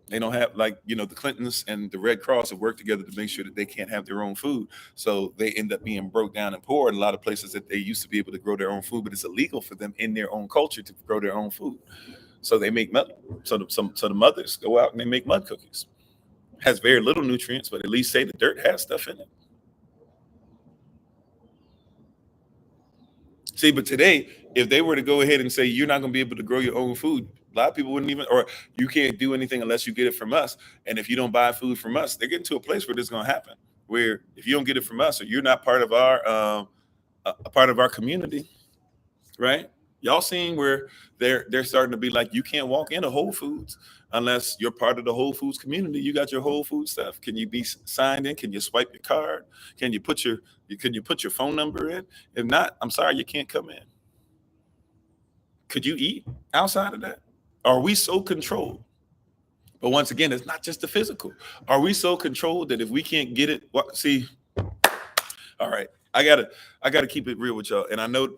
They don't have, like, the Clintons and the Red Cross have worked together to make sure that they can't have their own food. So they end up being broke down and poor in a lot of places that they used to be able to grow their own food, but it's illegal for them in their own culture to grow their own food. So they make mud. So the mothers go out and they make mud cookies. Has very little nutrients, but at least say the dirt has stuff in it. See, but today, if they were to go ahead and say you're not going to be able to grow your own food, a lot of people wouldn't even, or you can't do anything unless you get it from us. And if you don't buy food from us, they're getting to a place where this is going to happen. Where if you don't get it from us, or you're not part of our a part of our community, right? Y'all seeing where they're starting to be like, you can't walk into Whole Foods unless you're part of the Whole Foods community. You got your Whole Food stuff. Can you be signed in? Can you swipe your card? Can you put your phone number in? If not, I'm sorry, you can't come in. Could you eat outside of that? Are we so controlled? But once again, it's not just the physical. Are we so controlled that if we can't get it, see? All right, I gotta keep it real with y'all. And I know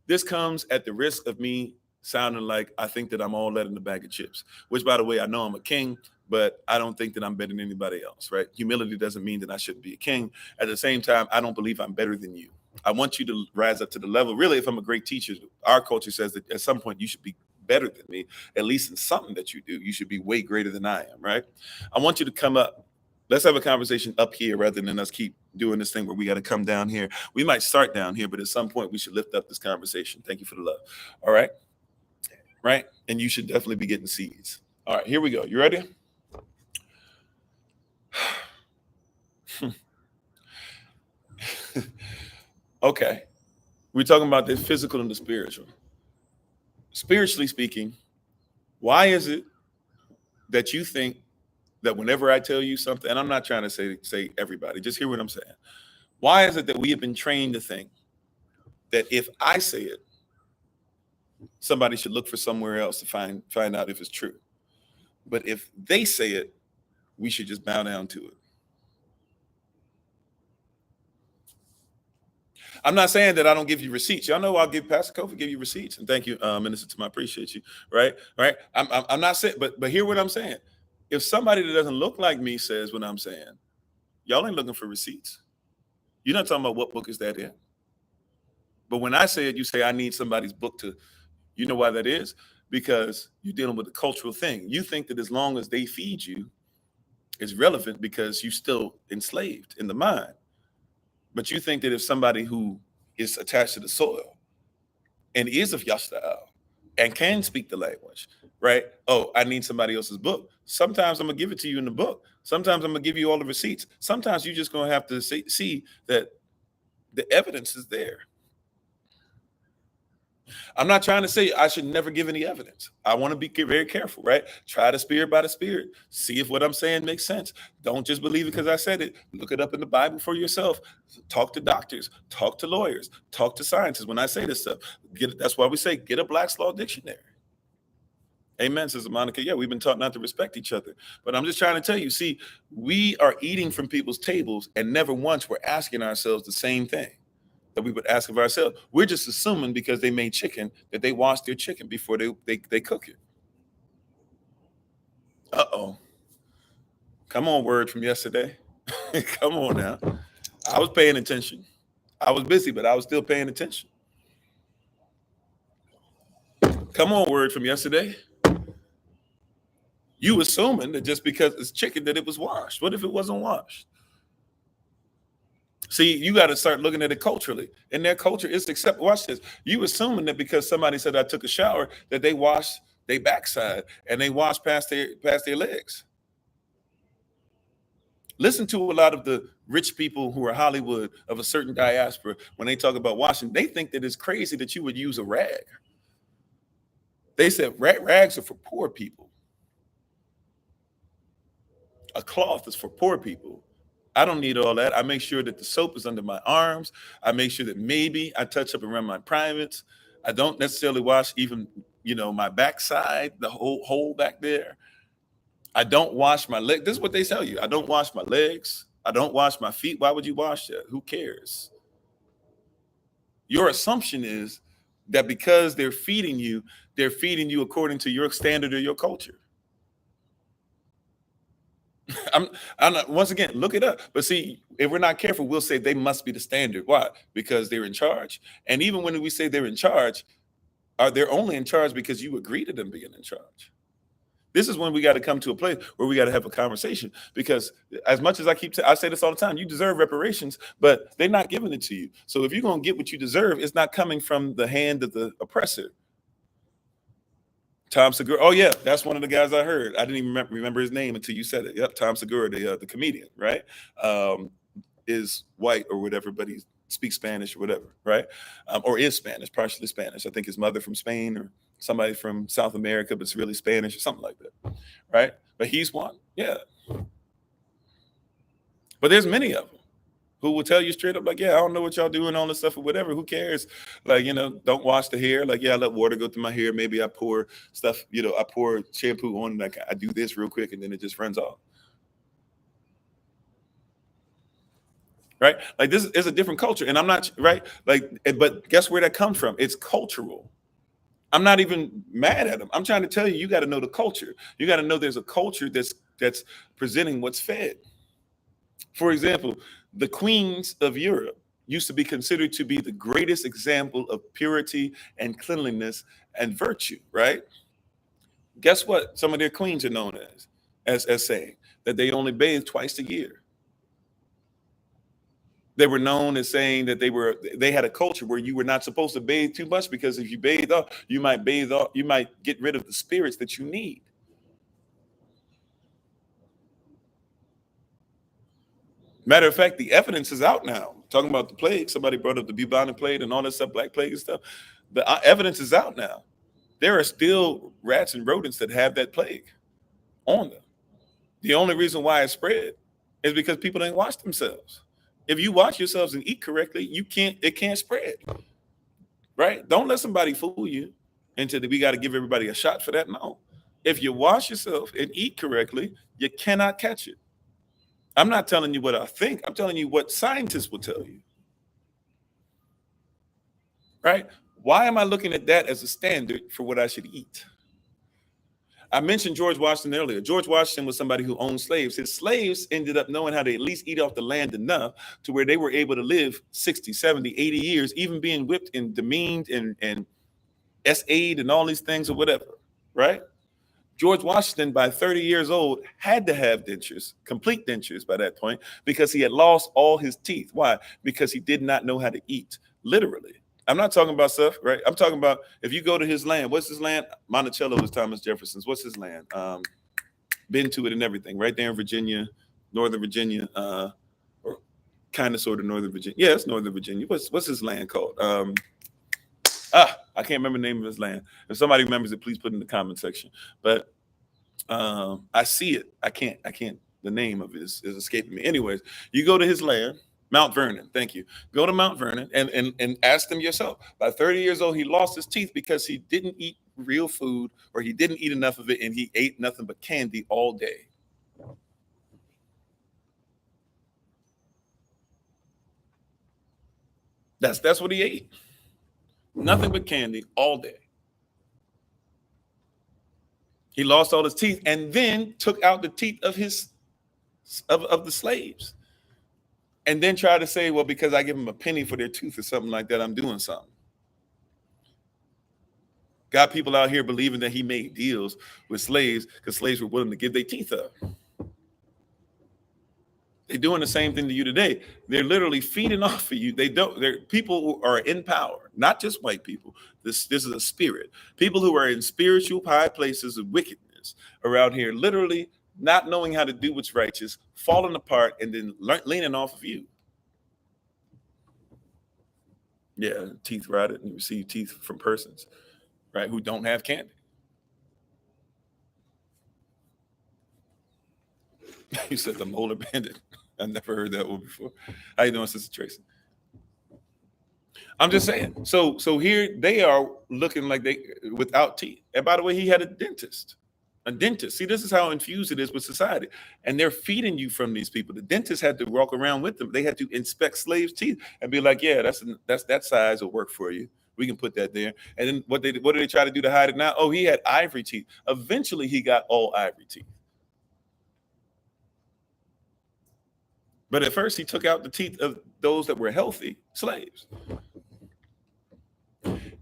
this comes at the risk of me sounding like I think that I'm all that in the bag of chips. Which, by the way, I know I'm a king, but I don't think that I'm better than anybody else. Right? Humility doesn't mean that I shouldn't be a king. At the same time, I don't believe I'm better than you. I want you to rise up to the level. Really, if I'm a great teacher, our culture says that at some point you should be better than me, at least in something that you do. You should be way greater than I am, right? I want you to come up. Let's have a conversation up here rather than us keep doing this thing where we got to come down here. We might start down here, but at some point we should lift up this conversation. Thank you for the love. All right. Right. And you should definitely be getting seeds. All right, here we go. You ready? Okay. We're talking about the physical and the spiritual. Spiritually speaking, why is it that you think that whenever I tell you something, and I'm not trying to say everybody, just hear what I'm saying. Why is it that we have been trained to think that if I say it, somebody should look for somewhere else to find out if it's true? But if they say it, we should just bow down to it. I'm not saying that I don't give you receipts. Y'all know I'll give Pastor Kofi give you receipts, and thank you, Minister Tim. I appreciate you. Right. I'm not saying, but hear what I'm saying. If somebody that doesn't look like me says what I'm saying, y'all ain't looking for receipts. You're not talking about what book is that in. But when I say it, you say I need somebody's book to. You know why that is? Because you're dealing with a cultural thing. You think that as long as they feed you, it's relevant because you're still enslaved in the mind. But you think that if somebody who is attached to the soil and is of Yashtael and can speak the language, right? Oh, I need somebody else's book. Sometimes I'm going to give it to you in the book. Sometimes I'm going to give you all the receipts. Sometimes you're just going to have to see that the evidence is there. I'm not trying to say I should never give any evidence. I want to be very careful, right? Try the spirit by the spirit. See if what I'm saying makes sense. Don't just believe it because I said it. Look it up in the Bible for yourself. Talk to doctors, talk to lawyers, talk to scientists. When I say this stuff, that's why we say get a Black's Law Dictionary. Amen, Sister Monica. Yeah, we've been taught not to respect each other. But I'm just trying to tell you, see, we are eating from people's tables and never once we're asking ourselves the same thing that we would ask of ourselves. We're just assuming because they made chicken that they washed their chicken before they cook it. Uh-oh. Come on, word from yesterday. Come on now. I was paying attention. I was busy, but I was still paying attention. Come on, word from yesterday. You assuming that just because it's chicken that it was washed. What if it wasn't washed? See, you got to start looking at it culturally. In their culture, it's accept. Watch this. You assuming that because somebody said I took a shower, that they washed their backside and they washed past their legs. Listen to a lot of the rich people who are Hollywood of a certain diaspora. When they talk about washing, they think that it's crazy that you would use a rag. They said rags are for poor people. A cloth is for poor people. I don't need all that. I make sure that the soap is under my arms. I make sure that maybe I touch up around my privates. I don't necessarily wash even, my backside, the whole hole back there. I don't wash my leg. This is what they tell you. I don't wash my legs. I don't wash my feet. Why would you wash that? Who cares? Your assumption is that because they're feeding you according to your standard or your culture. I'm not, once again, look it up. But see, if we're not careful, we'll say they must be the standard. Why? Because they're in charge. And even when we say they're in charge, they're only in charge because you agree to them being in charge. This is when we got to come to a place where we got to have a conversation, because as much as I say this all the time, you deserve reparations, but they're not giving it to you. So if you're going to get what you deserve, it's not coming from the hand of the oppressor. Tom Segura. Oh yeah, that's one of the guys I heard. I didn't even remember his name until you said it. Yep, Tom Segura, the comedian, right? Is white or whatever, but he speaks Spanish or whatever, right? Or is Spanish, partially Spanish. I think his mother from Spain or somebody from South America, but it's really Spanish or something like that, right? But he's one, yeah. But there's many of them who will tell you straight up, like, yeah, I don't know what y'all doing, all this stuff or whatever. Who cares? Like, don't wash the hair. Like, yeah, I let water go through my hair. Maybe I pour stuff, I pour shampoo on, and I do this real quick, and then it just runs off. Right? Like, this is a different culture, and I'm not, right? Like, but guess where that comes from? It's cultural. I'm not even mad at them. I'm trying to tell you, you got to know the culture. You got to know there's a culture that's presenting what's fed. For example, the queens of Europe used to be considered to be the greatest example of purity and cleanliness and virtue, right? Guess what? Some of their queens are known as saying that they only bathe twice a year. They were known as saying that they had a culture where you were not supposed to bathe too much, because if you bathe off, you might get rid of the spirits that you need. Matter of fact, the evidence is out now. Talking about the plague, somebody brought up the bubonic plague and all that stuff, Black Plague and stuff. The evidence is out now. There are still rats and rodents that have that plague on them. The only reason why it spread is because people didn't wash themselves. If you wash yourselves and eat correctly, it can't spread. Right? Don't let somebody fool you into that we got to give everybody a shot for that. No. If you wash yourself and eat correctly, you cannot catch it. I'm not telling you what I think. I'm telling you what scientists will tell you. Right? Why am I looking at that as a standard for what I should eat? I mentioned George Washington earlier. George Washington was somebody who owned slaves. His slaves ended up knowing how to at least eat off the land enough to where they were able to live 60, 70, 80 years, even being whipped and demeaned and SA'd and all these things or whatever, right? George Washington, by 30 years old, had to have dentures, complete dentures by that point, because he had lost all his teeth. Why? Because he did not know how to eat, literally. I'm not talking about stuff, right? I'm talking about if you go to his land. What's his land? Monticello was Thomas Jefferson's. What's his land? Been to it and everything, right there in Virginia, Northern Virginia, or kind of sort of Northern Virginia. Yeah, it's Northern Virginia. What's his land called? I can't remember the name of his land. If somebody remembers it, please put it in the comment section. But I see it. I can't. The name of it is escaping me. Anyways, you go to his land, Mount Vernon. Thank you. Go to Mount Vernon and ask them yourself. By 30 years old, he lost his teeth because he didn't eat real food, or he didn't eat enough of it, and he ate nothing but candy all day. That's what he ate. Nothing but candy all day. He lost all his teeth and then took out the teeth of the slaves. And then tried to say, well, because I give them a penny for their tooth or something like that, I'm doing something. Got people out here believing that he made deals with slaves because slaves were willing to give their teeth up. They're doing the same thing to you today. They're literally feeding off of you. They're people who are in power, not just white people. This is a spirit. People who are in spiritual high places of wickedness around here, literally not knowing how to do what's righteous, falling apart, and then leaning off of you. Yeah, teeth rotted, and you receive teeth from persons, right, who don't have candy. You said the molar bandit. I never heard that one before. How you doing, Sister Tracy? I'm just saying. So here they are looking like they without teeth. And by the way, he had a dentist. A dentist. See, this is how infused it is with society. And they're feeding you from these people. The dentist had to walk around with them. They had to inspect slaves' teeth and be like, yeah, that's that size will work for you. We can put that there. And then what do they try to do to hide it now? Oh, he had ivory teeth. Eventually, he got all ivory teeth. But at first, he took out the teeth of those that were healthy slaves.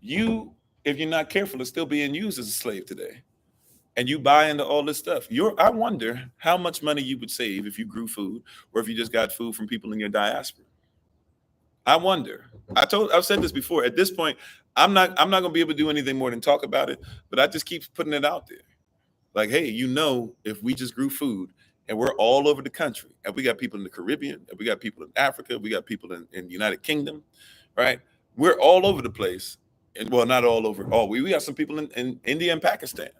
You, if you're not careful, are still being used as a slave today. And you buy into all this stuff. I wonder how much money you would save if you grew food, or if you just got food from people in your diaspora. I wonder. I've said this before. At this point, I'm not going to be able to do anything more than talk about it, but I just keep putting it out there. Like, hey, if we just grew food, and we're all over the country, and we got people in the Caribbean, and we got people in Africa, we got people in the United Kingdom, right? We're all over the place. And well, not all over. We got some people in India and Pakistan.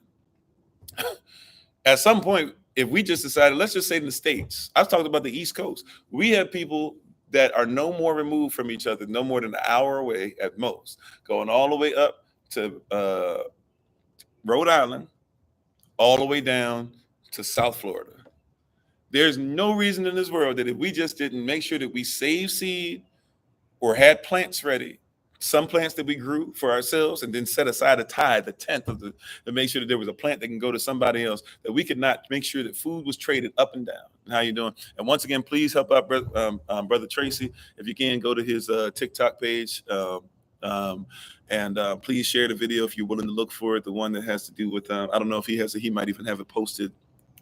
At some point, if we just decided, let's just say in the States, I've talked about the East Coast. We have people that are no more removed from each other, no more than an hour away at most, going all the way up to Rhode Island, all the way down to South Florida. There's no reason in this world that if we just didn't make sure that we saved seed or had plants ready, some plants that we grew for ourselves, and then set aside a tithe, the tenth of to make sure that there was a plant that can go to somebody else, that we could not make sure that food was traded up and down. How you doing? And once again, please help out Brother Tracy. If you can, go to his TikTok page. And please share the video if you're willing to look for it. The one that has to do with, I don't know if he might even have it posted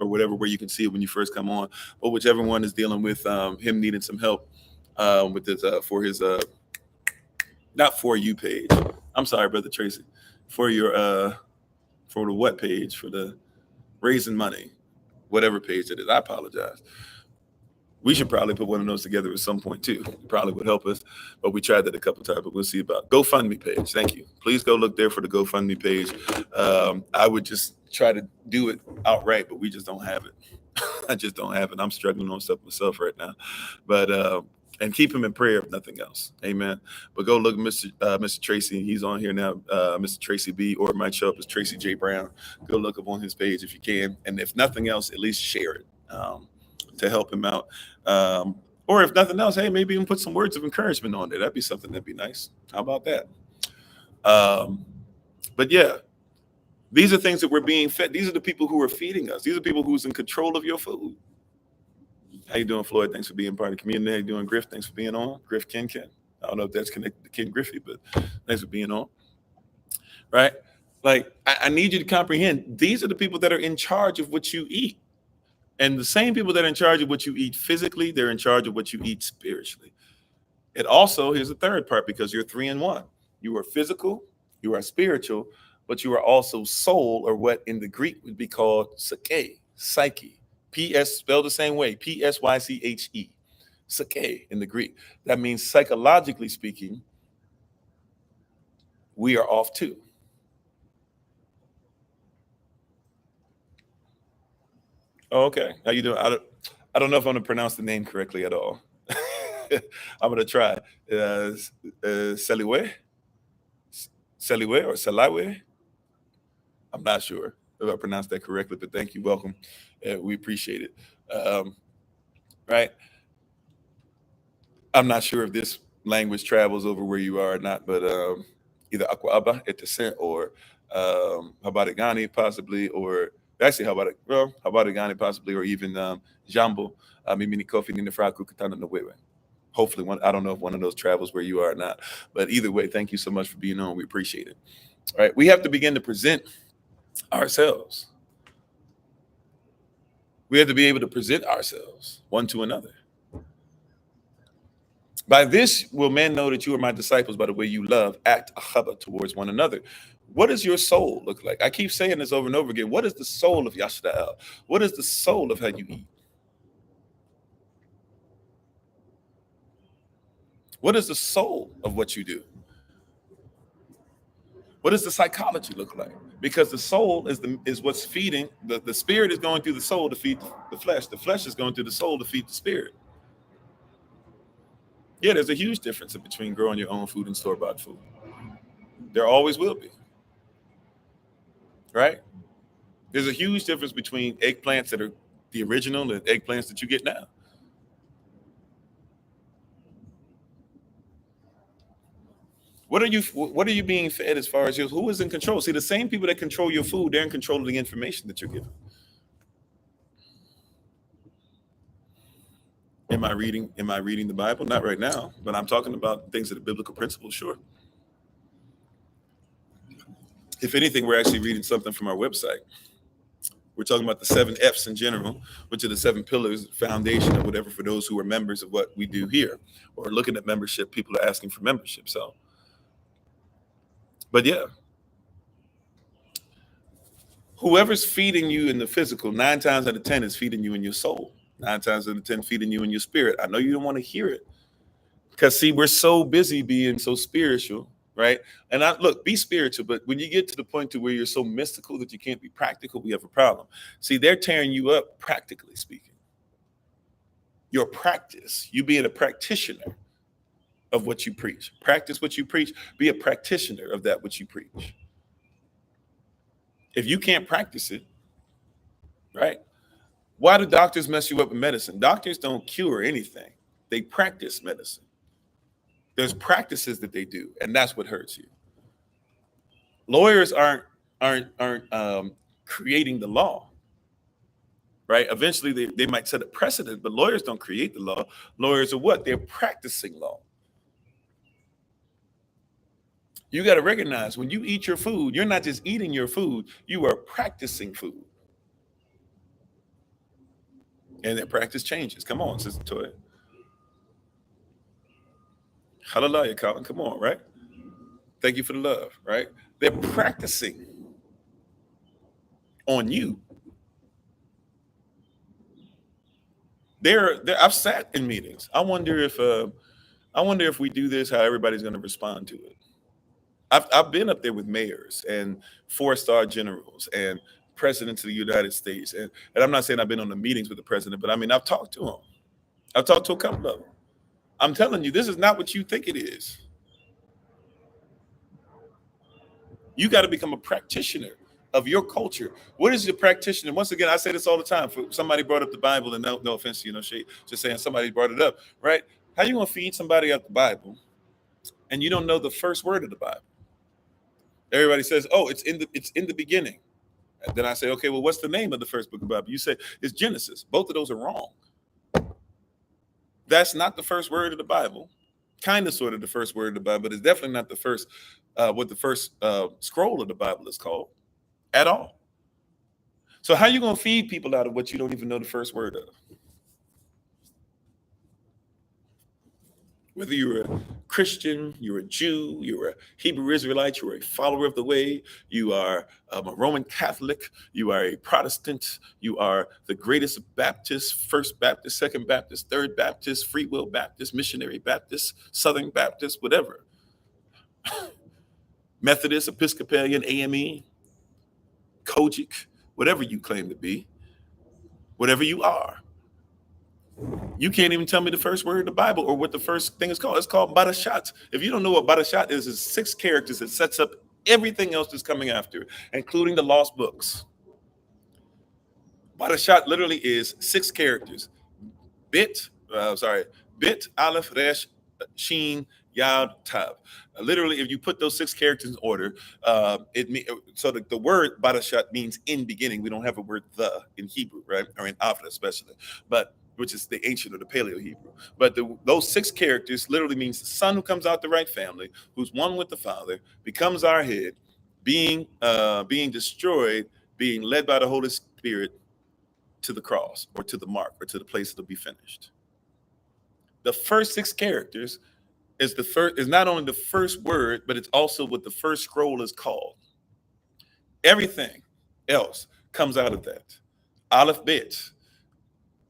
or whatever, where you can see it when you first come on, or whichever one is dealing with him needing some help with this for his not for you page. I'm sorry, Brother Tracy, for your for the what page, for the raising money, whatever page it is. I apologize. We should probably put one of those together at some point too. It probably would help us, but we tried that a couple times, but we'll see about GoFundMe page. Thank you. Please go look there for the GoFundMe page. I would just try to do it outright, but we just don't have it. I just don't have it. I'm struggling on stuff myself right now. But And keep him in prayer if nothing else. Amen. But go look at Mr. Tracy. He's on here now, Mr. Tracy B, or it might show up as Tracy J. Brown. Go look up on his page if you can. And if nothing else, at least share it to help him out. Or if nothing else, hey, maybe even put some words of encouragement on there. That'd be something that'd be nice. How about that? But yeah, these are things that we're being fed. These are the people who are feeding us. These are people who's in control of your food. How you doing, Floyd? Thanks for being part of the community. How you doing, Griff? Thanks for being on. Griff Ken. I don't know if that's connected to Ken Griffey, but thanks for being on. Right? Like, I need you to comprehend, these are the people that are in charge of what you eat. And the same people that are in charge of what you eat physically, they're in charge of what you eat spiritually. And also, here's the third part, because you're 3 in 1. You are physical, you are spiritual, but you are also soul, or what in the Greek would be called psyche. P-S spelled the same way, P-S-Y-C-H-E, psyche in the Greek. That means psychologically speaking, we are off too. Oh, okay, how you doing? I don't know if I'm gonna pronounce the name correctly at all. I'm gonna try. Seliwe or Seliwe? I'm not sure if I pronounced that correctly, but thank you. Welcome. We appreciate it. Right. I'm not sure if this language travels over where you are or not, but either Aquaba Etesent or Habadigani possibly, or actually Habadigani possibly, or even Jambo, Mimini Kofi Ninafraku Katana Nwewe. Hopefully I don't know if one of those travels where you are or not, but either way, thank you so much for being on. We appreciate it. All right. We have to begin to present ourselves. We have to be able to present ourselves one to another. By this will men know that you are my disciples, by the way you love, act ahaba towards one another. What does your soul look like? I keep saying this over and over again. What is the soul of Yashda'el? What is the soul of how you eat? What is the soul of what you do? What does the psychology look like? Because the soul is what's feeding, the spirit is going through the soul to feed the flesh. The flesh is going through the soul to feed the spirit. Yeah, there's a huge difference between growing your own food and store-bought food. There always will be. Right? There's a huge difference between eggplants that are the original and eggplants that you get now. What are you being fed as far as who is in control? See, the same people that control your food, they're in control of the information that you're given. Am I reading the Bible? Not right now, but I'm talking about things that are biblical principles, sure. If anything, we're actually reading something from our website. We're talking about the 7 F's in general, which are the 7 pillars, foundation, or whatever, for those who are members of what we do here, or looking at membership. People are asking for membership. So, but yeah, whoever's feeding you in the physical, 9 times out of 10 is feeding you in your soul. 9 times out of 10 feeding you in your spirit. I know you don't want to hear it, because see, we're so busy being so spiritual, right? And look, be spiritual, but when you get to the point to where you're so mystical that you can't be practical, we have a problem. See, they're tearing you up, practically speaking. Your practice, you being a practitioner of what you preach. Practice what you preach. Be a practitioner of that which you preach. If you can't practice it, right? Why do doctors mess you up with medicine? Doctors don't cure anything. They practice medicine. There's practices that they do, and that's what hurts you. Lawyers aren't creating the law, right? Eventually, they might set a precedent, but lawyers don't create the law. Lawyers are what? They're practicing law. You got to recognize, when you eat your food, you're not just eating your food, you are practicing food. And that practice changes. Come on, Sister Toya. Hallelujah, Colin. Come on, right? Thank you for the love, right? They're practicing on you. I've sat in meetings. I wonder if we do this, how everybody's going to respond to it. I've been up there with mayors and 4-star generals and presidents of the United States, and I'm not saying I've been on the meetings with the president, but I mean, I've talked to him. I've talked to a couple of them. I'm telling you, this is not what you think it is. You got to become a practitioner of your culture. What is your practitioner? Once again, I say this all the time. For somebody brought up the Bible, and no offense to you, no shade, just saying somebody brought it up, right? How you gonna feed somebody out the Bible and you don't know the first word of the Bible? Everybody says, "Oh, it's in the beginning." And then I say, "Okay, well, what's the name of the first book of the Bible?" You say it's Genesis. Both of those are wrong. That's not the first word of the Bible. Kind of, sort of the first word of the Bible, but it's definitely not the first. What the first scroll of the Bible is called at all. So how you gonna feed people out of what you don't even know the first word of? Whether you're a Christian, you're a Jew, you're a Hebrew Israelite, you're a follower of the way, you are a Roman Catholic, you are a Protestant, you are the greatest Baptist, First Baptist, Second Baptist, Third Baptist, Free Will Baptist, Missionary Baptist, Southern Baptist, whatever. Methodist, Episcopalian, AME, Kojic, whatever you claim to be, whatever you are. You can't even tell me the first word of the Bible or what the first thing is called. It's called Barashat. If you don't know what Barashat is, it's 6 characters that sets up everything else that's coming after, including the lost books. Barashat literally is 6 characters. Bit, Aleph, Resh, Sheen, Yad, Tav. Literally, if you put those 6 characters in order, so the word Barashat means in beginning. We don't have a word the in Hebrew, right? Or in Afra especially, but which is the ancient or the Paleo Hebrew. But those 6 characters literally means the son who comes out the right family, who's one with the Father, becomes our head, being destroyed, being led by the Holy Spirit to the cross or to the mark or to the place that'll be finished. The first 6 characters is not only the first word, but it's also what the first scroll is called. Everything else comes out of that. Aleph Bet.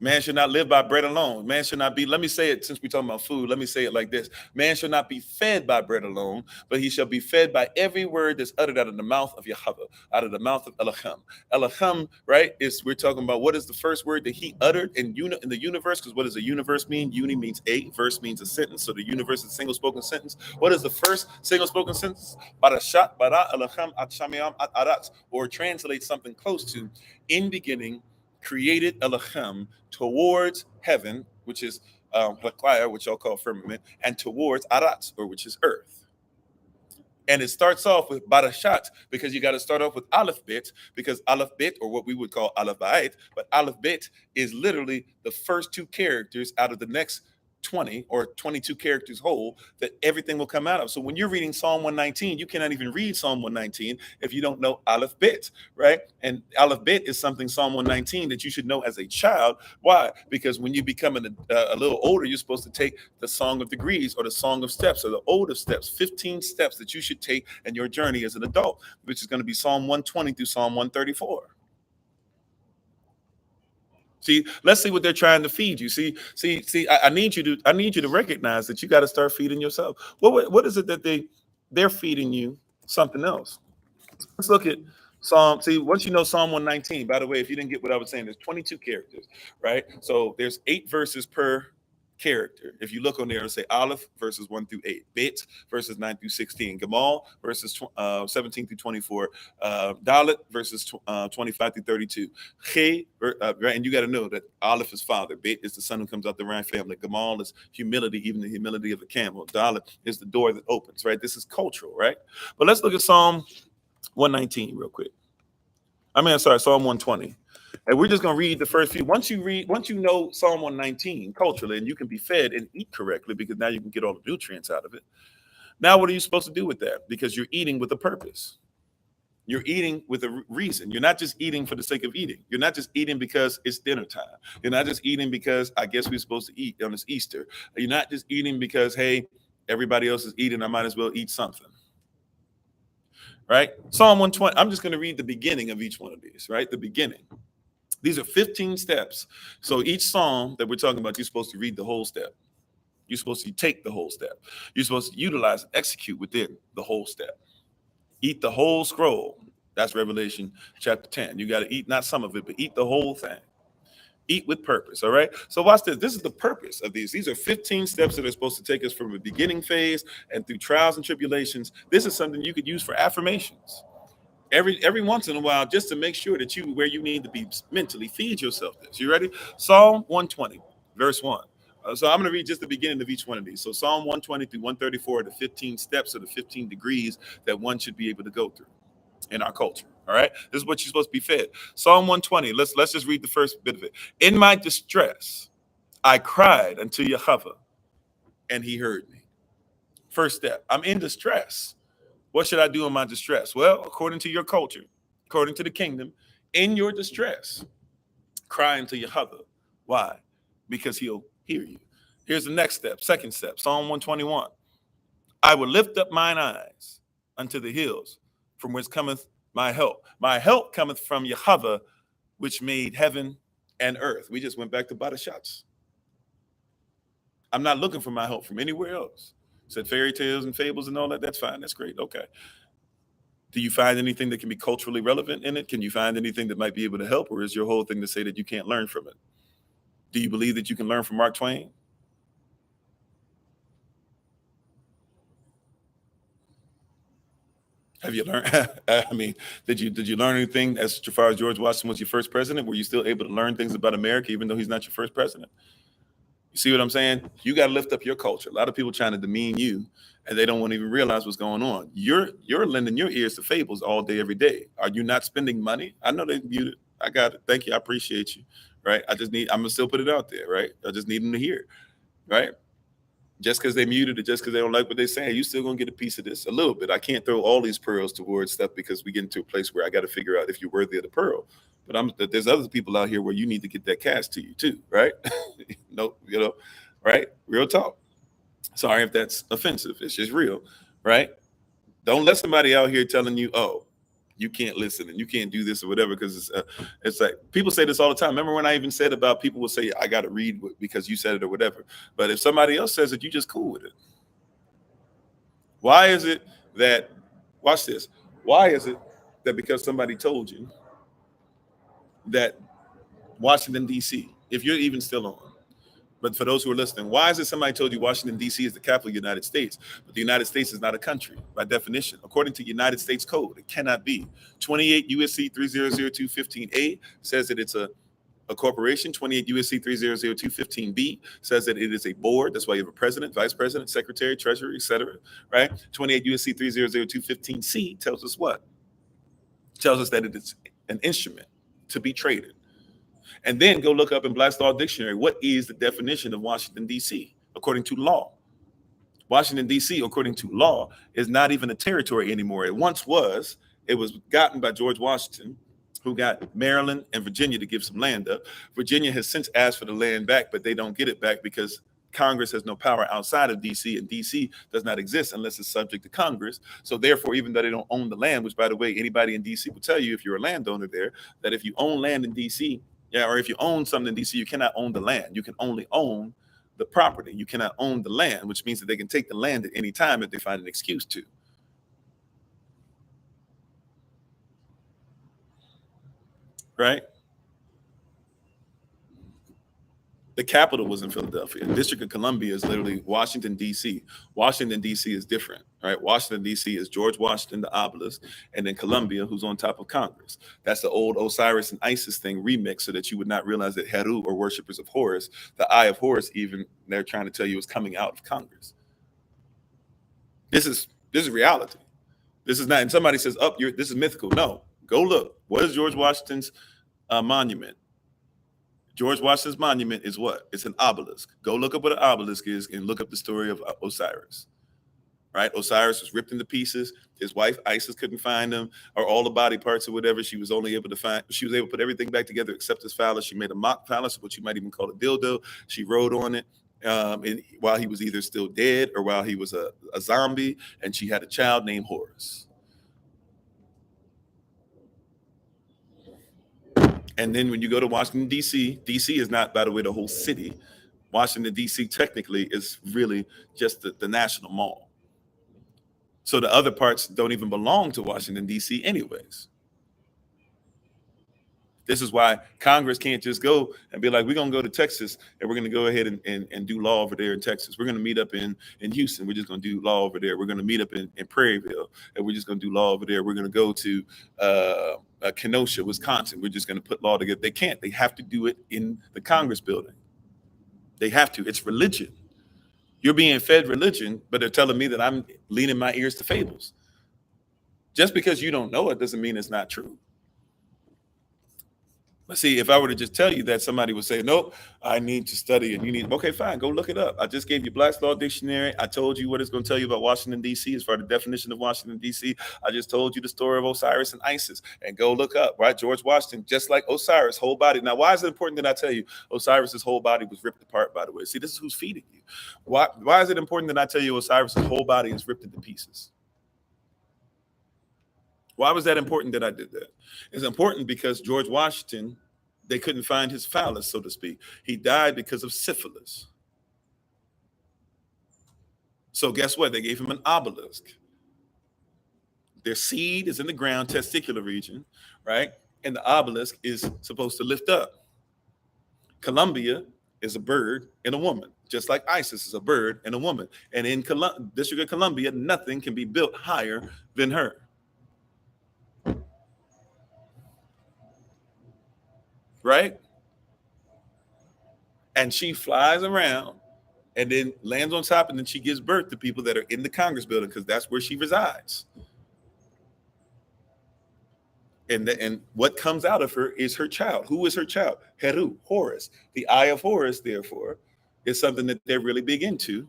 Man should not live by bread alone. Man should not be, let me say it since we're talking about food, let me say it like this. Man shall not be fed by bread alone, but he shall be fed by every word that's uttered out of the mouth of Yahweh, out of the mouth of Elohim. Elohim, right, we're talking about what is the first word that he uttered in the universe, because what does a universe mean? Uni means a, verse means a sentence, so the universe is a single spoken sentence. What is the first single spoken sentence? Barashat, bara, Elohim, at Shamiam, at Aratz, or translate something close to, in beginning, created Elohim towards heaven, which is which I'll call firmament, and towards Aratz, or which is earth. And it starts off with Barashat because you got to start off with Aleph Bet, because Aleph Bet, or what we would call Aleph Bait, but Aleph Bet is literally the first 2 characters out of the next 20 or 22 characters whole that everything will come out of. So when you're reading Psalm 119, you cannot even read Psalm 119 if you don't know Aleph Bet, right? And Aleph Bet is something, Psalm 119, that you should know as a child. Why? Because when you become a little older, you're supposed to take the Song of Degrees or the Song of Steps or the Ode of Steps, 15 steps that you should take in your journey as an adult, which is going to be Psalm 120 through Psalm 134. See, let's see what they're trying to feed you. See. I need you to recognize that you got to start feeding yourself. What is it that they're feeding you? Something else. Let's look at Psalm. See, once you know Psalm 119. By the way, if you didn't get what I was saying, there's 22 characters, right? So there's 8 verses per character. If you look on there, it'll say Aleph verses 1 through 8, Bet verses 9 through 16, Gamal verses 17 through 24, Dalet verses 25 through 32. He, right, and you got to know that Aleph is father, Bet is the son who comes out the right family, Gamal is humility, even the humility of the camel, Dalet is the door that opens, right? This is cultural, right? But let's look at Psalm 119 real quick. Psalm 120. And we're just going to read the first few. Once you know Psalm 119 culturally, and you can be fed and eat correctly, because now you can get all the nutrients out of it. Now, what are you supposed to do with that? Because you're eating with a purpose. You're eating with a reason. You're not just eating for the sake of eating. You're not just eating because it's dinner time. You're not just eating because I guess we're supposed to eat on this Easter. You're not just eating because, hey, everybody else is eating, I might as well eat something. Right? Psalm 120. I'm just going to read the beginning of each one of these, right? The beginning. These are 15 steps. So each psalm that we're talking about, you're supposed to read the whole step. You're supposed to take the whole step. You're supposed to utilize and execute within the whole step. Eat the whole scroll. That's Revelation chapter 10. You got to eat not some of it, but eat the whole thing. Eat with purpose. All right. So watch this. This is the purpose of these. These are 15 steps that are supposed to take us from a beginning phase and through trials and tribulations. This is something you could use for affirmations every once in a while, just to make sure that you where you need to be mentally. Feed yourself this. You ready? Psalm 120, verse 1. So I'm going to read just the beginning of each one of these. So Psalm 120 through 134 are the 15 steps or the 15 degrees that one should be able to go through in our culture. All right. This is what you're supposed to be fed. Psalm 120. Let's just read the first bit of it. In my distress, I cried unto Jehovah, and he heard me. First step. I'm in distress. What should I do in my distress? Well, according to your culture, according to the kingdom, in your distress, cry unto Jehovah. Why? Because he'll hear you. Here's the next step. Second step. Psalm 121. I will lift up mine eyes unto the hills, from whence cometh my help. My help cometh from Jehovah, which made heaven and earth. We just went back to bada shots. I'm not looking for my help from anywhere else. Said fairy tales and fables and all that. That's fine. That's great. Okay. Do you find anything that can be culturally relevant in it? Can you find anything that might be able to help? Or is your whole thing to say that you can't learn from it? Do you believe that you can learn from Mark Twain? Have you learned? I mean, did you learn anything as far as George Washington was your first president? Were you still able to learn things about America, even though he's not your first president? You see what I'm saying? You got to lift up your culture. A lot of people trying to demean you, and they don't want to even realize what's going on. You're lending your ears to fables all day, every day. Are you not spending money? I know they muted. I got it. Thank you. I appreciate you. Right. I'm gonna still put it out there. Right. I just need them to hear it. Right. Just because they muted it, just because they don't like what they're saying, you still gonna get a piece of this, a little bit. I can't throw all these pearls towards stuff because we get into a place where I got to figure out if you're worthy of the pearl. But there's other people out here where you need to get that cash to you too, right? No, right? Real talk. Sorry if that's offensive. It's just real, right? Don't let somebody out here telling you, oh, you can't listen and you can't do this or whatever, because it's like people say this all the time. Remember when I even said about people will say, I got to read because you said it or whatever. But if somebody else says it, you just cool with it. Why is it that, watch this, why is it that because somebody told you that Washington, D.C., if you're even still on, but for those who are listening, why is it somebody told you Washington, D.C. is the capital of the United States, but the United States is not a country by definition? According to United States Code, it cannot be. 28 U.S.C. 300215A says that it's a corporation. 28 U.S.C. 300215B says that it is a board. That's why you have a president, vice president, secretary, treasurer, etc. Right? 28 U.S.C. 300215C tells us what? Tells us that it is an instrument to be traded. And then go look up in Black's Law Dictionary, what is the definition of Washington, D.C., according to law? Washington, D.C., according to law, is not even a territory anymore. It once was. It was gotten by George Washington, who got Maryland and Virginia to give some land up. Virginia has since asked for the land back, but they don't get it back because Congress has no power outside of D.C., and D.C. does not exist unless it's subject to Congress. So therefore, even though they don't own the land, which, by the way, anybody in D.C. will tell you if you're a landowner there, that if you own land in D.C., or if you own something in D.C., you cannot own the land. You can only own the property. You cannot own the land, which means that they can take the land at any time if they find an excuse to. Right? The capital was in Philadelphia. District of Columbia is literally Washington, D.C. Washington, D.C. is different, right? Washington, D.C. is George Washington, the obelisk, and then Columbia, who's on top of Congress. That's the old Osiris and Isis thing remixed so that you would not realize that Heru, or worshippers of Horus, the eye of Horus, even they're trying to tell you is coming out of Congress. This is reality. This is not, and somebody says, oh, this is mythical. No, go look. What is George Washington's monument? George Washington's monument is what? It's an obelisk. Go look up what an obelisk is and look up the story of Osiris. Right? Osiris was ripped into pieces. His wife Isis couldn't find him, or all the body parts or whatever. She was able to put everything back together except his phallus. She made a mock phallus, what you might even call a dildo. She rode on it while he was either still dead or while he was a zombie, and she had a child named Horus. And then when you go to Washington, D.C., D.C. is not, by the way, the whole city. Washington, D.C. technically is really just the National Mall. So the other parts don't even belong to Washington, D.C. anyways. This is why Congress can't just go and be like, we're going to go to Texas and we're going to go ahead and do law over there in Texas. We're going to meet up in Houston. We're just going to do law over there. We're going to meet up in Prairieville and we're just going to do law over there. We're going to go to Kenosha, Wisconsin. We're just going to put law together. They can't. They have to do it in the Congress building. They have to. It's religion. You're being fed religion, but they're telling me that I'm leaning my ears to fables. Just because you don't know it doesn't mean it's not true. But see, if I were to just tell you that, somebody would say, nope, I need to study and you need, okay, fine, go look it up. I just gave you Black's Law Dictionary. I told you what it's going to tell you about Washington, D.C. as far as the definition of Washington, D.C. I just told you the story of Osiris and Isis, and go look up, right? George Washington, just like Osiris, whole body. Now, why is it important that I tell you Osiris's whole body was ripped apart, by the way? See, this is who's feeding you. Why is it important that I tell you Osiris's whole body is ripped into pieces? Why was that important that I did that? It's important because George Washington, they couldn't find his phallus, so to speak. He died because of syphilis. So guess what? They gave him an obelisk. Their seed is in the ground, testicular region, right? And the obelisk is supposed to lift up. Columbia is a bird and a woman, just like Isis is a bird and a woman. And in District of Columbia, nothing can be built higher than her. Right? And she flies around and then lands on top, and then she gives birth to people that are in the Congress building because that's where she resides. And what comes out of her is her child. Who is her child? Heru, Horus. The eye of Horus, therefore, is something that they're really big into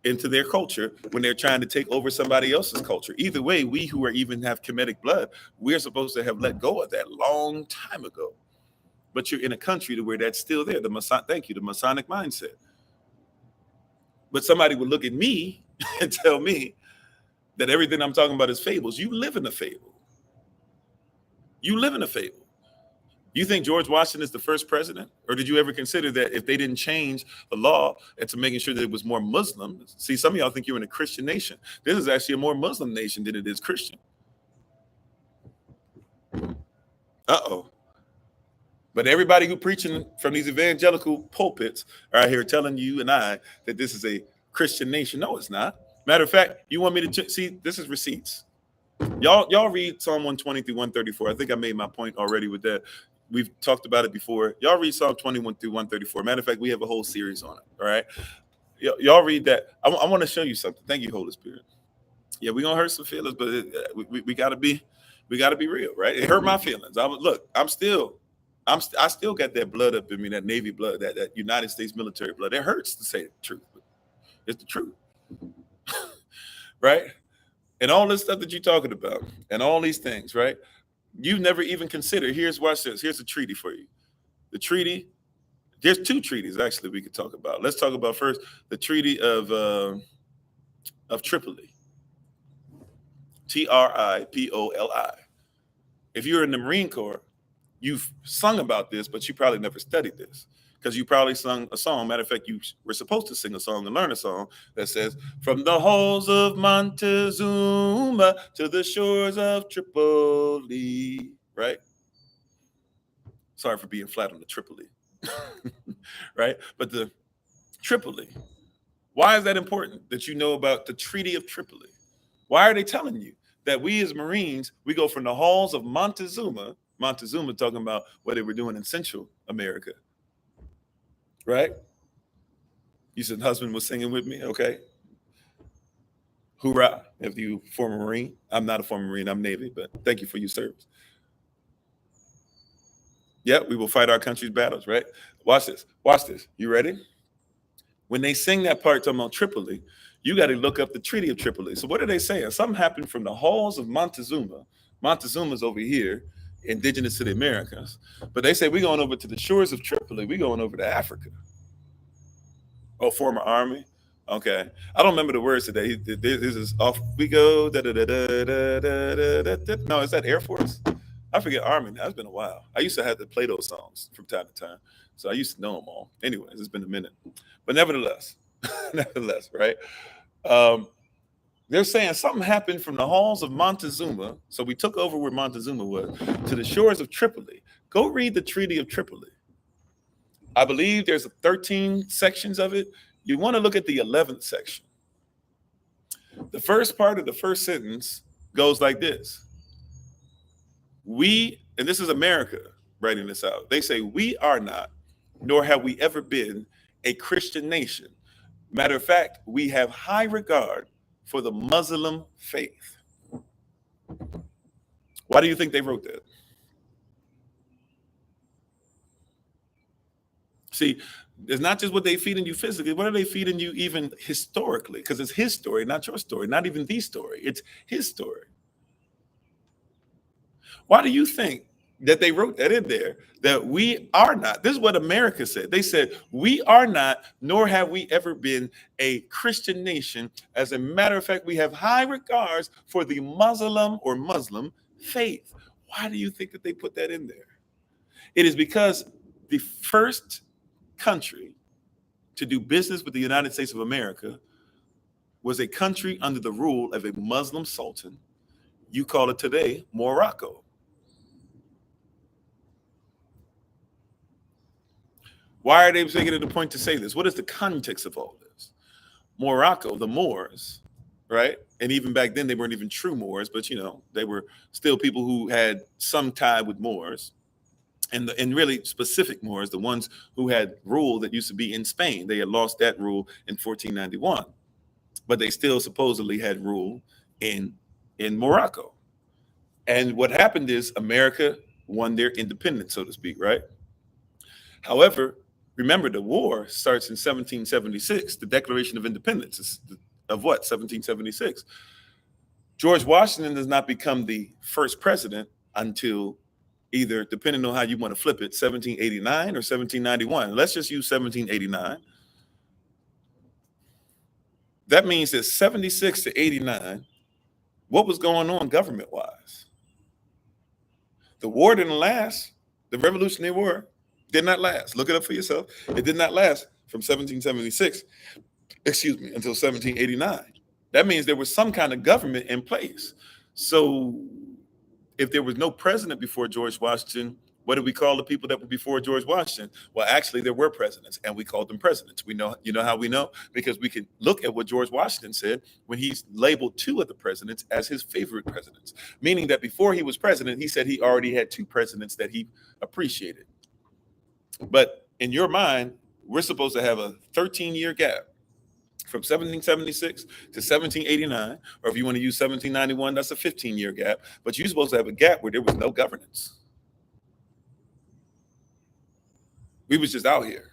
their culture when they're trying to take over somebody else's culture. Either way, we who are even have Kemetic blood, we're supposed to have let go of that long time ago. But you're in a country to where that's still there. The Masonic mindset. But somebody would look at me and tell me that everything I'm talking about is fables. You live in a fable. You live in a fable. You think George Washington is the first president? Or did you ever consider that if they didn't change the law and to making sure that it was more Muslim? See, some of y'all think you're in a Christian nation. This is actually a more Muslim nation than it is Christian. Uh-oh. But everybody who preaching from these evangelical pulpits are out here telling you and I that this is a Christian nation. No, it's not. Matter of fact, you want me to see, this is receipts. Y'all read Psalm 120 through 134. I think I made my point already with that. We've talked about it before. Y'all read Psalm 21 through 134. Matter of fact, we have a whole series on it. All right. Y'all read that. I want to show you something. Thank you, Holy Spirit. Yeah, we're going to hurt some feelings, but we got to be real, right? It hurt my feelings. I still got that blood up in me, that Navy blood, that United States military blood. It hurts to say the truth, but it's the truth. Right? And all this stuff that you're talking about and all these things, right? You've never even considered. Watch this. Here's a treaty for you. The treaty, there's two treaties actually we could talk about. Let's talk about first the Treaty of Tripoli. Tripoli. If you're in the Marine Corps, you've sung about this, but you probably never studied this because you probably sung a song. Matter of fact, you were supposed to sing a song and learn a song that says, from the halls of Montezuma to the shores of Tripoli, right? Sorry for being flat on the Tripoli, right? But the Tripoli, why is that important that you know about the Treaty of Tripoli? Why are they telling you that we as Marines, we go from the halls of Montezuma talking about what they were doing in Central America, right? You said husband was singing with me, okay? Hoorah, if you former Marine. I'm not a former Marine, I'm Navy, but thank you for your service. Yeah, we will fight our country's battles, right? Watch this. You ready? When they sing that part talking about Tripoli, you got to look up the Treaty of Tripoli. So what are they saying? Something happened from the halls of Montezuma. Montezuma's over here, indigenous to the Americas. But they say we're going over to the shores of Tripoli. We're going over to Africa. Oh, former Army? Okay. I don't remember the words today. This is off we go. No, is that Air Force? I forget Army. That's been a while. I used to have to play those songs from time to time. So I used to know them all. Anyways, it's been a minute. But nevertheless, right? They're saying something happened from the halls of Montezuma. So we took over where Montezuma was to the shores of Tripoli. Go read the Treaty of Tripoli. I believe there's 13 sections of it. You want to look at the 11th section. The first part of the first sentence goes like this. We, and this is America writing this out. They say, we are not, nor have we ever been, a Christian nation. Matter of fact, we have high regard for the Muslim faith. Why do you think they wrote that? See, it's not just what they feeding you physically. What are they feeding you even historically? Because it's his story, not your story, not even the story. It's his story. Why do you think that they wrote that in there? That we are not. This is what America said. They said, we are not, nor have we ever been, a Christian nation. As a matter of fact, we have high regards for the Muslim faith. Why do you think that they put that in there? It is because the first country to do business with the United States of America was a country under the rule of a Muslim sultan. You call it today Morocco. Why are they making it a point to say this? What is the context of all this? Morocco, the Moors, right? And even back then, they weren't even true Moors, but they were still people who had some tie with Moors. And really specific Moors, the ones who had rule that used to be in Spain. They had lost that rule in 1491, but they still supposedly had rule in Morocco. And what happened is America won their independence, so to speak, right? However, remember, the war starts in 1776. The Declaration of Independence is of what? 1776. George Washington does not become the first president until either, depending on how you want to flip it, 1789 or 1791. Let's just use 1789. That means that 76 to 89, what was going on government-wise? The war didn't last. The Revolutionary War did not last. Look it up for yourself. It did not last from 1776, until 1789. That means there was some kind of government in place. So if there was no president before George Washington, what did we call the people that were before George Washington? Well, actually, there were presidents, and we called them presidents. We know, how we know? Because we can look at what George Washington said when he's labeled two of the presidents as his favorite presidents, meaning that before he was president, he said he already had two presidents that he appreciated. But in your mind, we're supposed to have a 13-year gap from 1776 to 1789, or if you want to use 1791, that's a 15-year gap. But you're supposed to have a gap where there was no governance. We was just out here.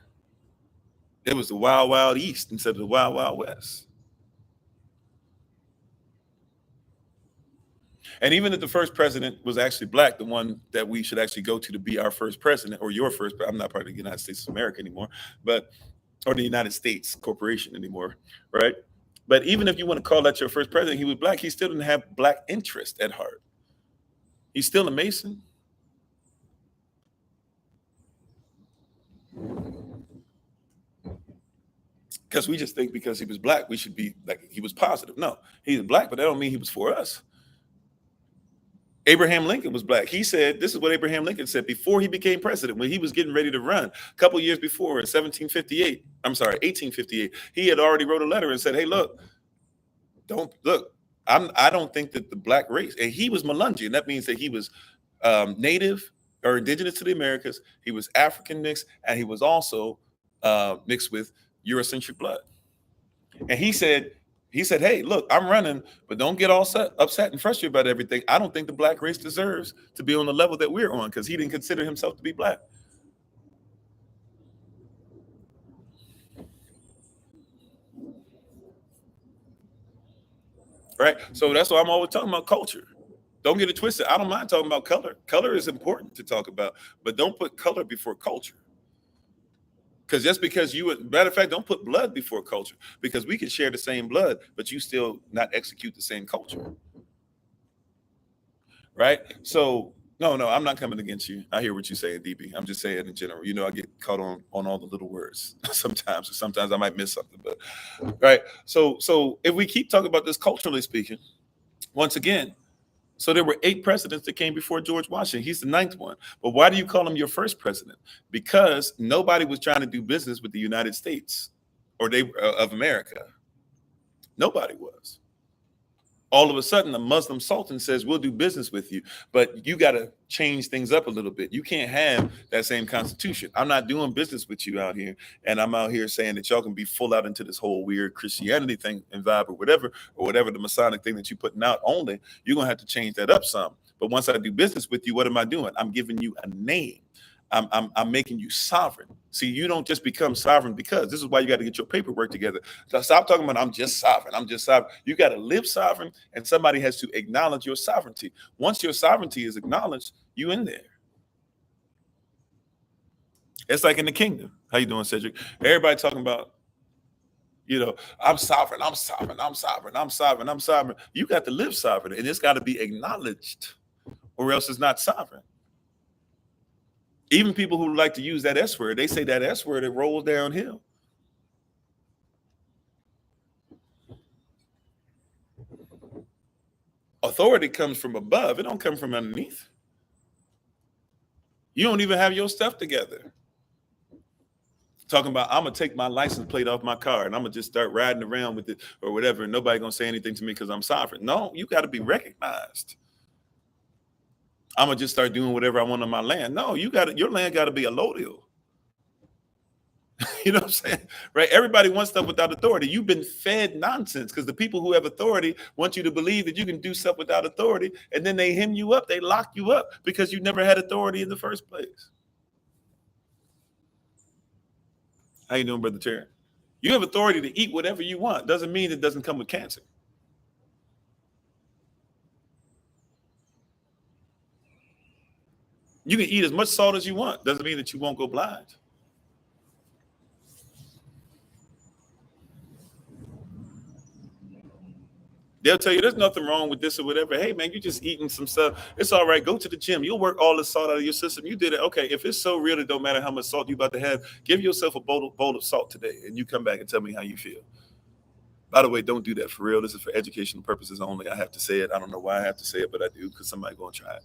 It was the wild, wild east instead of the wild, wild west. And even if the first president was actually black, the one that we should actually go to be our first president, or your first, I'm not part of the United States of America anymore, or the United States Corporation anymore, right? But even if you want to call that your first president, he was black, he still didn't have black interest at heart. He's still a Mason. Because we just think because he was black, we should be like, he was positive. No, he's black, but that don't mean he was for us. Abraham Lincoln was black. He said, this is what Abraham Lincoln said before he became president, when he was getting ready to run a couple years before in 1858, he had already wrote a letter and said, hey, look, I don't think that the black race, and he was Melungeon. That means that he was native or indigenous to the Americas. He was African mixed, and he was also mixed with Eurocentric blood. And he said, hey, look, I'm running, but don't get all upset and frustrated about everything. I don't think the black race deserves to be on the level that we're on, because he didn't consider himself to be black. Right? So that's why I'm always talking about culture. Don't get it twisted. I don't mind talking about color. Color is important to talk about, but don't put color before culture. Because just because matter of fact, don't put blood before culture, because we can share the same blood, but you still not execute the same culture. Right? So No, I'm not coming against you. I hear what you're saying, DB. I'm just saying in general. I get caught on all the little words sometimes. Sometimes I might miss something, but right. So if we keep talking about this culturally speaking, once again, so there were 8 presidents that came before George Washington. He's the 9th one. But why do you call him your first president? Because nobody was trying to do business with the United States or they of America. Nobody was. All of a sudden, a Muslim sultan says, we'll do business with you, but you got to change things up a little bit. You can't have that same constitution. I'm not doing business with you out here. And I'm out here saying that y'all can be full out into this whole weird Christianity thing and vibe or whatever the Masonic thing that you're putting out only. You're going to have to change that up some. But once I do business with you, what am I doing? I'm giving you a name. I'm making you sovereign. See, you don't just become sovereign because this is why you got to get your paperwork together. So stop talking about I'm just sovereign. I'm just sovereign. You got to live sovereign, and somebody has to acknowledge your sovereignty. Once your sovereignty is acknowledged, you in there. It's like in the kingdom. How you doing, Cedric? Everybody talking about, I'm sovereign. I'm sovereign. I'm sovereign. I'm sovereign. I'm sovereign. You got to live sovereign, and it's got to be acknowledged, or else it's not sovereign. Even people who like to use that S word, they say that S word, it rolls downhill. Authority comes from above. It don't come from underneath. You don't even have your stuff together. Talking about, I'm going to take my license plate off my car and I'm going to just start riding around with it or whatever. And nobody going to say anything to me because I'm sovereign. No, you got to be recognized. I'm gonna just start doing whatever I want on my land. No, your land got to be allodial. You know what I'm saying? Right? Everybody wants stuff without authority. You've been fed nonsense because the people who have authority want you to believe that you can do stuff without authority, and then they hem you up, they lock you up because you never had authority in the first place. How you doing, Brother Terry? You have authority to eat whatever you want. Doesn't mean it doesn't come with cancer. You can eat as much salt as you want. Doesn't mean that you won't go blind. They'll tell you there's nothing wrong with this or whatever. Hey, man, you're just eating some stuff. It's all right. Go to the gym. You'll work all the salt out of your system. You did it. Okay, if it's so real, it don't matter how much salt you're about to have. Give yourself a bowl of salt today, and you come back and tell me how you feel. By the way, don't do that for real. This is for educational purposes only. I have to say it. I don't know why I have to say it, but I do because somebody's going to try it.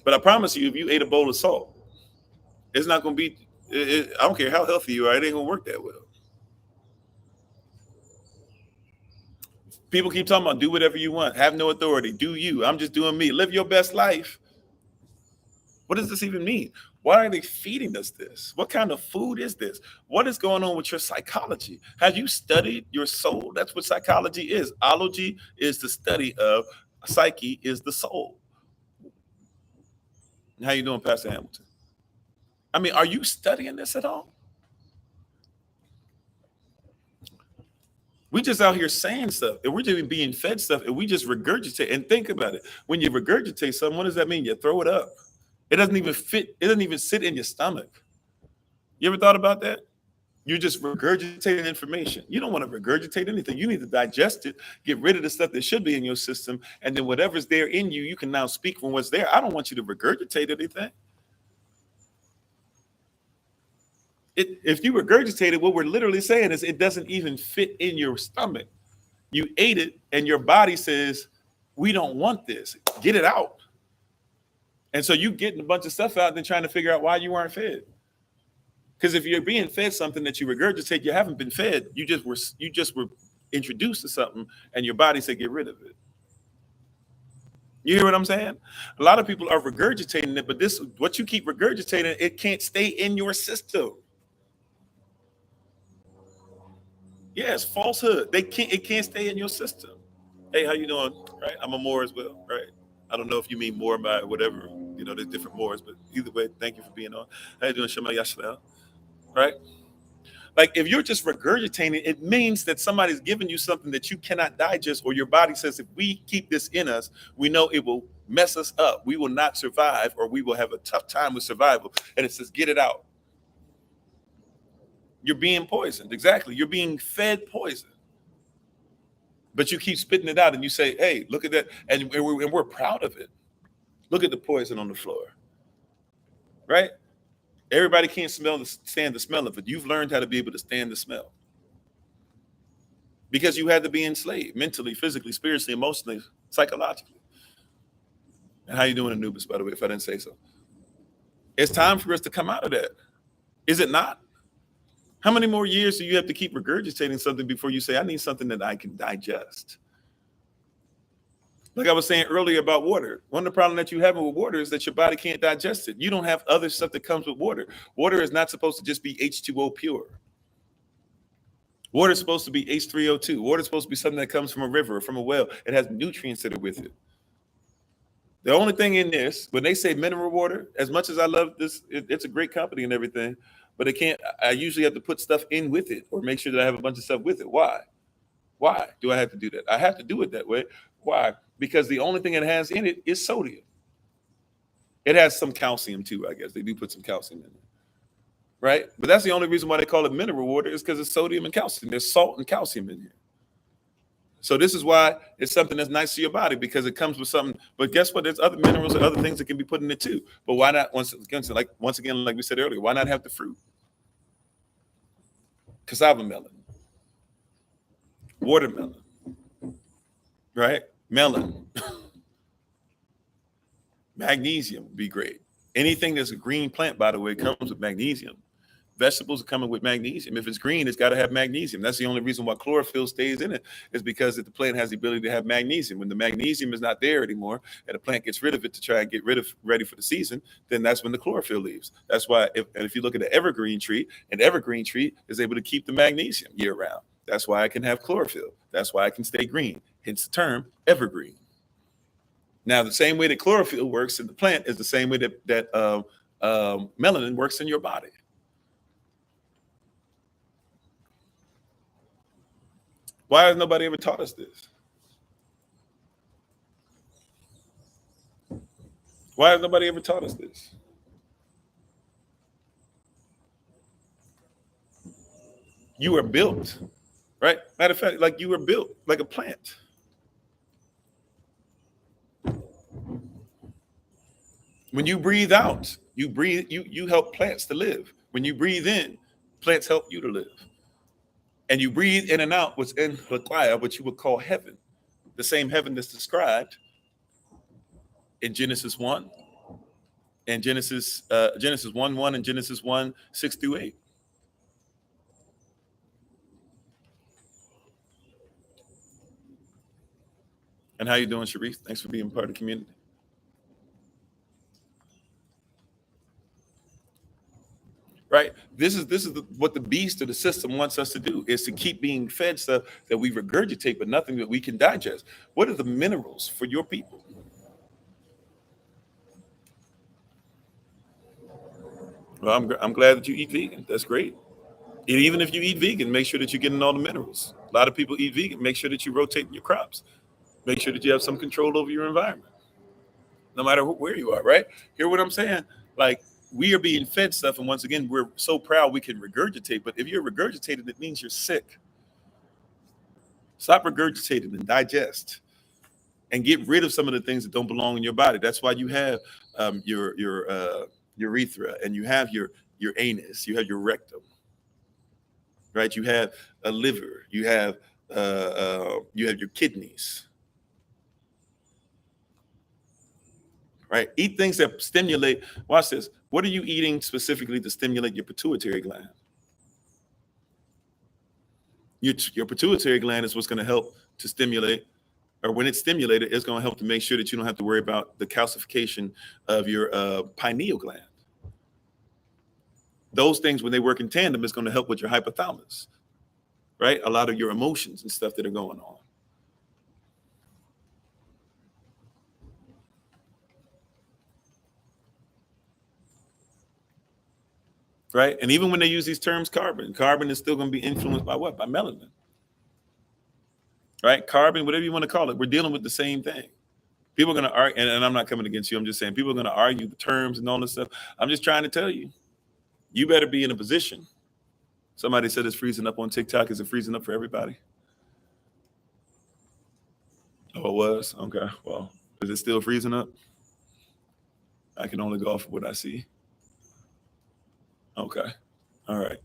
But I promise you, if you ate a bowl of salt, it's not going to be, I don't care how healthy you are, it ain't going to work that well. People keep talking about do whatever you want, have no authority, do you. I'm just doing me. Live your best life. What does this even mean? Why are they feeding us this? What kind of food is this? What is going on with your psychology? Have you studied your soul? That's what psychology is. Ology is the study of, psyche is the soul. How you doing, Pastor Hamilton? I mean, are you studying this at all? We just out here saying stuff, and we're just being fed stuff, and we just regurgitate. And think about it. When you regurgitate something, what does that mean? You throw it up. It doesn't even fit. It doesn't even sit in your stomach. You ever thought about that? You're just regurgitating information. You don't want to regurgitate anything. You need to digest it, get rid of the stuff that should be in your system, and then whatever's there in you, you can now speak from what's there. I don't want you to regurgitate anything. If you regurgitate it, what we're literally saying is it doesn't even fit in your stomach. You ate it, and your body says, we don't want this. Get it out. And so you getting a bunch of stuff out and then trying to figure out why you weren't fed. Because if you're being fed something that you regurgitate, you haven't been fed. You just were introduced to something, and your body said, get rid of it. You hear what I'm saying? A lot of people are regurgitating it, but what you keep regurgitating, it can't stay in your system. Yes, falsehood. It can't stay in your system. Hey, how you doing? Right? I'm a Moor as well, right? I don't know if you mean more by whatever, there's different Moors, but either way, thank you for being on. How you doing, Shema Yashla? Right? Like if you're just regurgitating, it means that somebody's giving you something that you cannot digest, or your body says, if we keep this in us, we know it will mess us up. We will not survive, or we will have a tough time with survival. And it says, get it out. You're being poisoned. Exactly. You're being fed poison. But you keep spitting it out and you say, hey, look at that. And we're proud of it. Look at the poison on the floor, right? Everybody can't stand the smell of it. You've learned how to be able to stand the smell because you had to be enslaved mentally, physically, spiritually, emotionally, psychologically. And how you doing, Anubis, by the way, if I didn't say so? It's time for us to come out of that. Is it not? How many more years do you have to keep regurgitating something before you say, I need something that I can digest? Like I was saying earlier about water. One of the problems that you have with water is that your body can't digest it. You don't have other stuff that comes with water. Water is not supposed to just be H2O pure. Water is supposed to be H3O2. Water is supposed to be something that comes from a river or from a well. It has nutrients that are with it. The only thing in this, when they say mineral water, as much as I love this, it's a great company and everything, but I usually have to put stuff in with it or make sure that I have a bunch of stuff with it. Why? Why do I have to do that? I have to do it that way. Why? Because the only thing it has in it is sodium. It has some calcium too, I guess. They do put some calcium in it, right? But that's the only reason why they call it mineral water is because it's sodium and calcium. There's salt and calcium in here. So this is why it's something that's nice to your body because it comes with something. But guess what? There's other minerals or other things that can be put in it too. But why not, once again, like we said earlier, why not have the fruit? Cassava melon, watermelon, right? Melon. Magnesium would be great. Anything that's a green plant, by the way, comes with magnesium. Vegetables are coming with magnesium. If it's green, it's got to have magnesium. That's the only reason why chlorophyll stays in it is because the plant has the ability to have magnesium. When the magnesium is not there anymore and the plant gets rid of it to try and get ready for the season, then that's when the chlorophyll leaves. That's why if you look at an evergreen tree, an evergreen tree is able to keep the magnesium year round. That's why I can have chlorophyll. That's why I can stay green. Hence the term evergreen. Now, the same way that chlorophyll works in the plant is the same way that melanin works in your body. Why has nobody ever taught us this? Why has nobody ever taught us this? You are built, right? Matter of fact, like you were built like a plant. When you breathe out, you help plants to live. When you breathe in, plants help you to live. And you breathe in and out what's in Lakaya, what you would call heaven. The same heaven that's described in Genesis 1 and Genesis 1:1 and Genesis 1:6-8. And how you doing, Sharice? Thanks for being part of the community. Right? This is what the beast or the system wants us to do is to keep being fed stuff that we regurgitate, but nothing that we can digest. What are the minerals for your people? Well, I'm glad that you eat vegan. That's great. And even if you eat vegan, make sure that you're getting all the minerals. A lot of people eat vegan. Make sure that you rotate your crops. Make sure that you have some control over your environment, no matter where you are, right? Hear what I'm saying? Like, we are being fed stuff, and once again, we're so proud we can regurgitate. But if you're regurgitating, it means you're sick. Stop regurgitating and digest, and get rid of some of the things that don't belong in your body. That's why you have your urethra, and you have your anus, you have your rectum, right? You have a liver, you have your kidneys. Right? Eat things that stimulate. Watch this. What are you eating specifically to stimulate your pituitary gland? Your pituitary gland is what's going to help to stimulate, or when it's stimulated, it's going to help to make sure that you don't have to worry about the calcification of your pineal gland. Those things, when they work in tandem, is going to help with your hypothalamus, right? A lot of your emotions and stuff that are going on. Right? And even when they use these terms, carbon is still going to be influenced by what? By melanin. Right? Carbon, whatever you want to call it, we're dealing with the same thing. People are going to argue, and I'm not coming against you. I'm just saying people are going to argue the terms and all this stuff. I'm just trying to tell you, you better be in a position. Somebody said it's freezing up on TikTok. Is it freezing up for everybody? Oh, it was? Okay. Well, is it still freezing up? I can only go off of what I see. Okay. All right.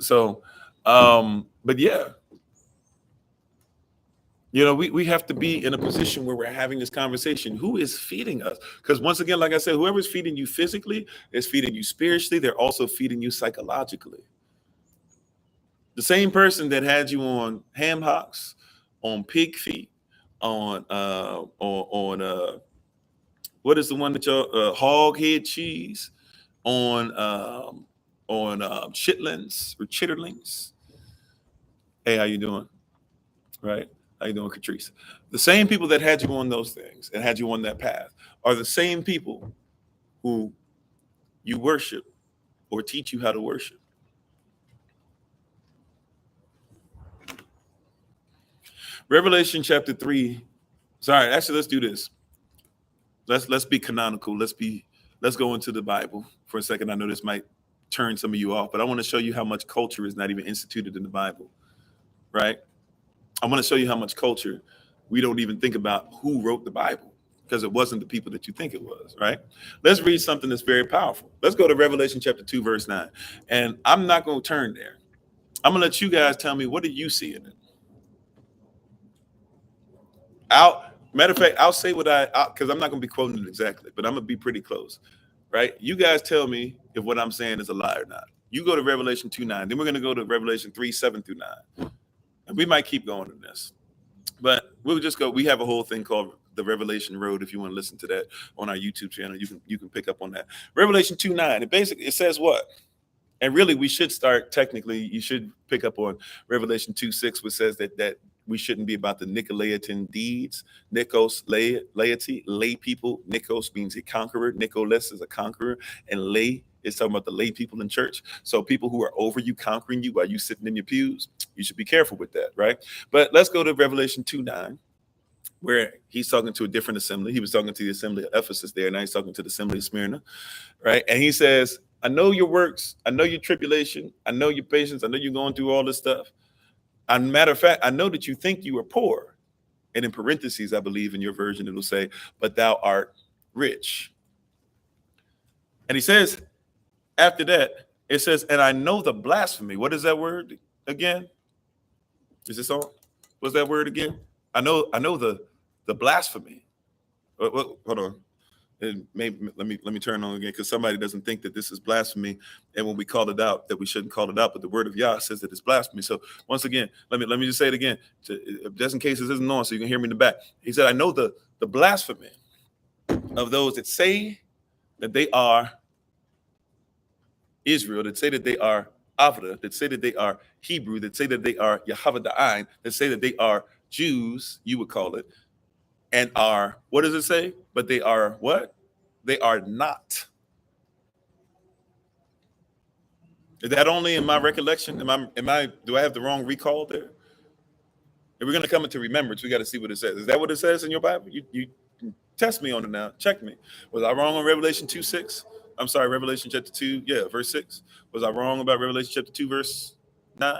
So, but yeah, we have to be in a position where we're having this conversation. Who is feeding us? Because once again, like I said, whoever's feeding you physically is feeding you spiritually. They're also feeding you psychologically. The same person that had you on ham hocks, on pig feet, on what is the one that y'all hog head cheese, on chitlins or chitterlings. Hey, how you doing? Right? How you doing, Catrice? The same people that had you on those things and had you on that path are the same people who you worship or teach you how to worship. Revelation chapter 3. Sorry, actually, let's do this. Let's be canonical. Let's go into the Bible for a second. I know this might turn some of you off, but I want to show you how much culture is not even instituted in the Bible, right? I want to show you how much culture we don't even think about who wrote the Bible, because it wasn't the people that you think it was, right? Let's read something that's very powerful. Let's go to Revelation chapter 2, verse 9. And I'm not going to turn there. I'm going to let you guys tell me, what do you see in it? Matter of fact, I'll say what because I'm not going to be quoting it exactly, but I'm going to be pretty close, right? You guys tell me if what I'm saying is a lie or not. You go to Revelation 2:9. Then we're going to go to Revelation 3:7 through 9. And we might keep going in this, but we'll just go. We have a whole thing called the Revelation Road. If you want to listen to that on our YouTube channel, you can pick up on that. Revelation 2:9. It says what? And really, we should start technically. You should pick up on Revelation 2:6, which says that we shouldn't be about the Nicolaitan deeds. Nikos, laity, lay people. Nikos means a conqueror. Nicholas is a conqueror, and lay is talking about the lay people in church. So people who are over you, conquering you while you sitting in your pews, you should be careful with that, right? But let's go to Revelation 2:9, where he's talking to a different assembly. He was talking to the assembly of Ephesus there. Now he's talking to the assembly of Smyrna, right? And he says, I know your works. I know your tribulation. I know your patience. I know you're going through all this stuff. As a matter of fact, I know that you think you are poor. And in parentheses, I believe in your version, it'll say, but thou art rich. And he says, after that, it says, and I know the blasphemy. What is that word again? Is this on? What's that word again? I know the blasphemy. Hold on. And maybe let me turn on again, because somebody doesn't think that this is blasphemy, and when we call it out, that we shouldn't call it out. But the word of Yah says that it's blasphemy. So once again, let me just say it again, just in case this isn't on, so you can hear me in the back. He said, I know the blasphemy of those that say that they are Israel, that say that they are Avda, that say that they are Hebrew, that say that they are Yahavada'ain, that say that they are Jews, you would call it, and are, what does it say? But they are what? They are not. Is that only in my recollection? Do I have the wrong recall there? If we're going to come into remembrance, we got to see what it says. Is that what it says in your Bible? You test me on it now. Check me. Was I wrong on Revelation 2:6? I'm sorry, Revelation chapter 2, verse 6. Was I wrong about Revelation chapter 2, verse 9?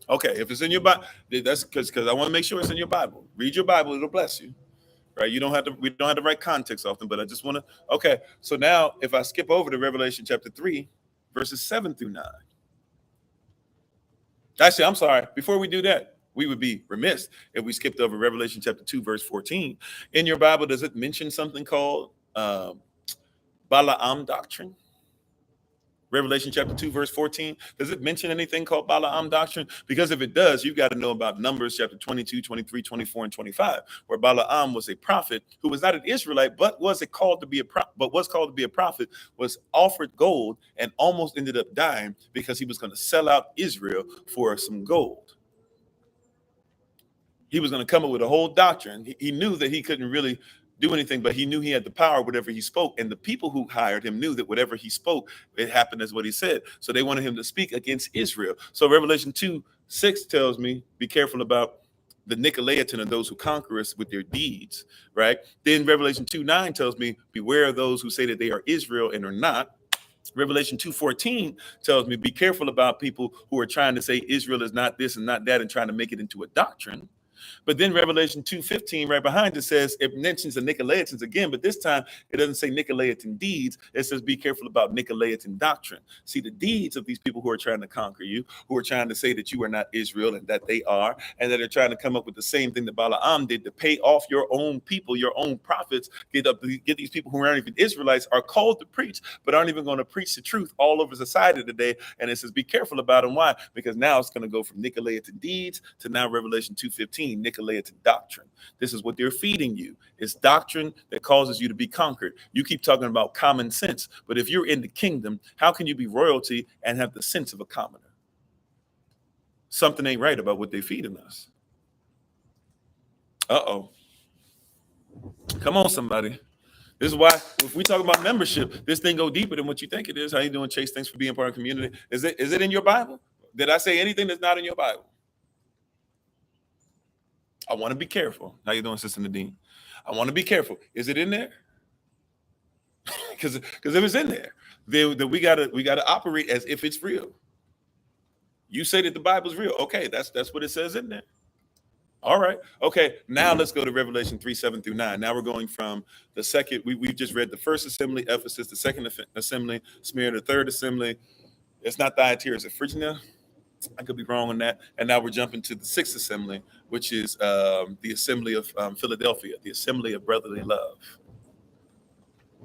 Okay, if it's in your Bible, that's because I want to make sure it's in your Bible. Read your Bible, it'll bless you. Right? We don't have to write context often, but I just want to. Okay, so now if I skip over to Revelation chapter 3, verses 7 through 9. Actually, I'm sorry. Before we do that, we would be remiss if we skipped over Revelation chapter 2, verse 14. In your Bible, does it mention something called Balaam doctrine? Revelation chapter 2, verse 14. Does it mention anything called Balaam doctrine? Because if it does, you've got to know about Numbers chapter 22, 23, 24, and 25, where Balaam was a prophet who was not an Israelite, but was called to be a prophet, was offered gold and almost ended up dying because he was going to sell out Israel for some gold. He was going to come up with a whole doctrine. He knew that he couldn't really do anything, but he knew he had the power, whatever he spoke. And the people who hired him knew that whatever he spoke, it happened as what he said. So they wanted him to speak against Israel. So Revelation 2:6 tells me, be careful about the Nicolaitan and those who conquer us with their deeds, right? Then Revelation 2:9 tells me, beware of those who say that they are Israel and are not. Revelation 2:14 tells me, be careful about people who are trying to say Israel is not this and not that and trying to make it into a doctrine. But then Revelation 2:15 right behind it says, it mentions the Nicolaitans again, but this time it doesn't say Nicolaitan deeds. It says be careful about Nicolaitan doctrine. See, the deeds of these people who are trying to conquer you, who are trying to say that you are not Israel and that they are, and that are trying to come up with the same thing that Balaam did to pay off your own people, your own prophets, get these people who aren't even Israelites, are called to preach, but aren't even going to preach the truth all over society today. And it says be careful about them. Why? Because now it's going to go from Nicolaitan deeds to now Revelation 2:15, Nicolaitan doctrine. This is what they're feeding you. It's doctrine that causes you to be conquered. You keep talking about common sense, but if you're in the kingdom, how can you be royalty and have the sense of a commoner? Something ain't right about what they're feeding us. Uh-oh. Come on, somebody. This is why if we talk about membership, this thing go deeper than what you think it is. How you doing, Chase? Thanks for being part of the community. Is it in your Bible? Did I say anything that's not in your Bible? I want to be careful. How you doing, Sister Nadine? I want to be careful. Is it in there? Because if it's in there, then we gotta operate as if it's real. You say that the Bible's real. Okay, that's what it says in there. All right. Okay. Now let's go to Revelation 3:7-9. Now we're going from the second. We've just read the first assembly, Ephesus, the second assembly, Smyrna, the third assembly. It's not Thyatira, it's Phrygia. I could be wrong on that. And now we're jumping to the sixth assembly, which is the assembly of Philadelphia, the assembly of brotherly love.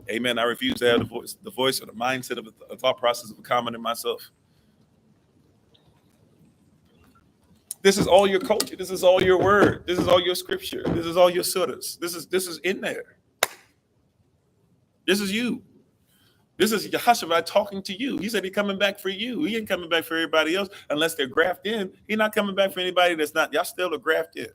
Amen. I refuse to have the voice or the mindset of a thought process of a comment in myself. This is all your culture. This is all your word. This is all your scripture. This is all your surahs. This is in there. This is you. This is Yahashua talking to you. He said he's coming back for you. He ain't coming back for everybody else unless they're grafted in. He's not coming back for anybody that's not. Y'all still are grafted in.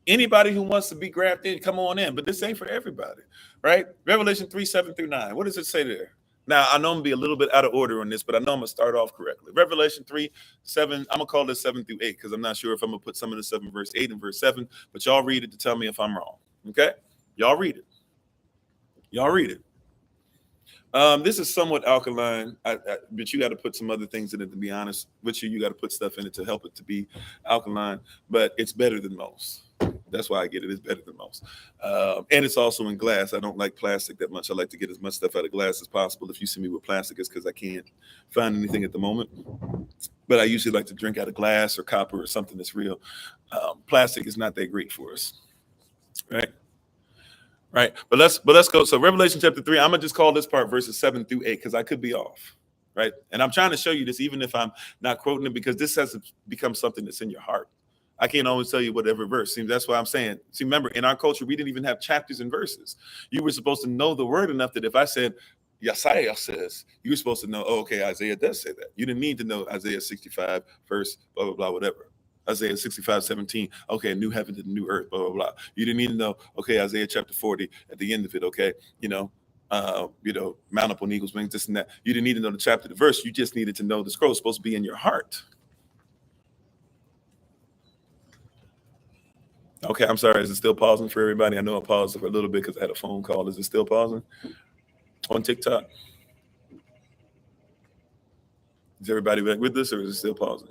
Anybody who wants to be grafted in, come on in. But this ain't for everybody, right? Revelation 3:7-9. What does it say there? Now, I know I'm going to be a little bit out of order on this, but I know I'm going to start off correctly. Revelation 3:7, I'm going to call this 7-8 because I'm not sure if I'm going to put some of this up in verse 8 and verse 7, but y'all read it to tell me if I'm wrong, okay? Y'all read it. Y'all read it. This is somewhat alkaline, but you got to put some other things in it, to be honest with you. You got to put stuff in it to help it to be alkaline, but it's better than most. That's why I get it. It's better than most. And it's also in glass. I don't like plastic that much. I like to get as much stuff out of glass as possible. If you see me with plastic, it's because I can't find anything at the moment. But I usually like to drink out of glass or copper or something that's real. Plastic is not that great for us, right? Right. But let's go. So Revelation chapter 3, I'm going to just call this part verses 7-8 because I could be off. Right. And I'm trying to show you this, even if I'm not quoting it, because this has to become something that's in your heart. I can't always tell you whatever verse. See, that's why I'm saying. See, remember, in our culture, we didn't even have chapters and verses. You were supposed to know the word enough that if I said, Yesaiah says, you were supposed to know, oh, okay, Isaiah does say that. You didn't need to know Isaiah 65, verse, blah, blah, blah, whatever. Isaiah 65:17, okay, new heaven to the new earth, blah, blah, blah. You didn't need to know, okay, Isaiah chapter 40, at the end of it, okay, mount up on eagle's wings, this and that. You didn't need to know the chapter, the verse. You just needed to know the scroll is supposed to be in your heart. Okay, I'm sorry. Is it still pausing for everybody? I know I paused for a little bit because I had a phone call. Is it still pausing on TikTok? Is everybody back with us, or is it still pausing?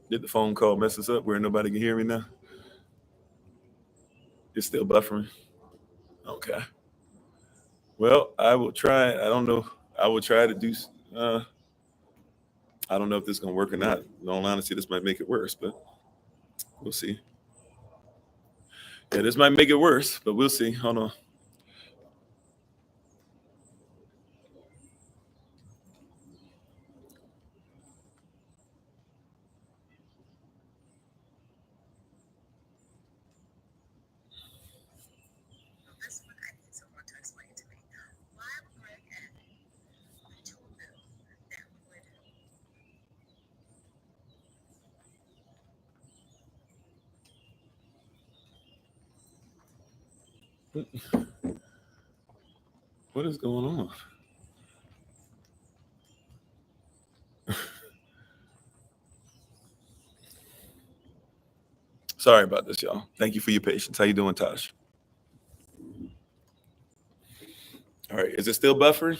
Did the phone call mess us up where nobody can hear me now? It's still buffering. Okay. Well, I will try. I don't know. I will try to do. I don't know if this is going to work or not. In all honesty, this might make it worse, but we'll see. Yeah, this might make it worse, but we'll see. Hold on. What is going on? Sorry about this, y'all. Thank you for your patience. How you doing, Tosh? All right. Is it still buffering?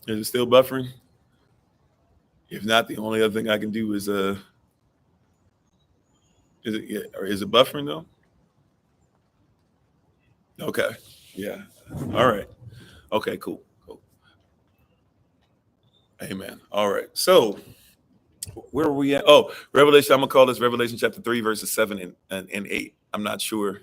Is it still buffering? If not, the only other thing I can do is is it buffering though? Okay. Yeah. All right. Okay, cool. Cool. Amen. All right. So where are we at? Oh, Revelation. I'm gonna call this Revelation chapter 3, verses 7 and 8. I'm not sure.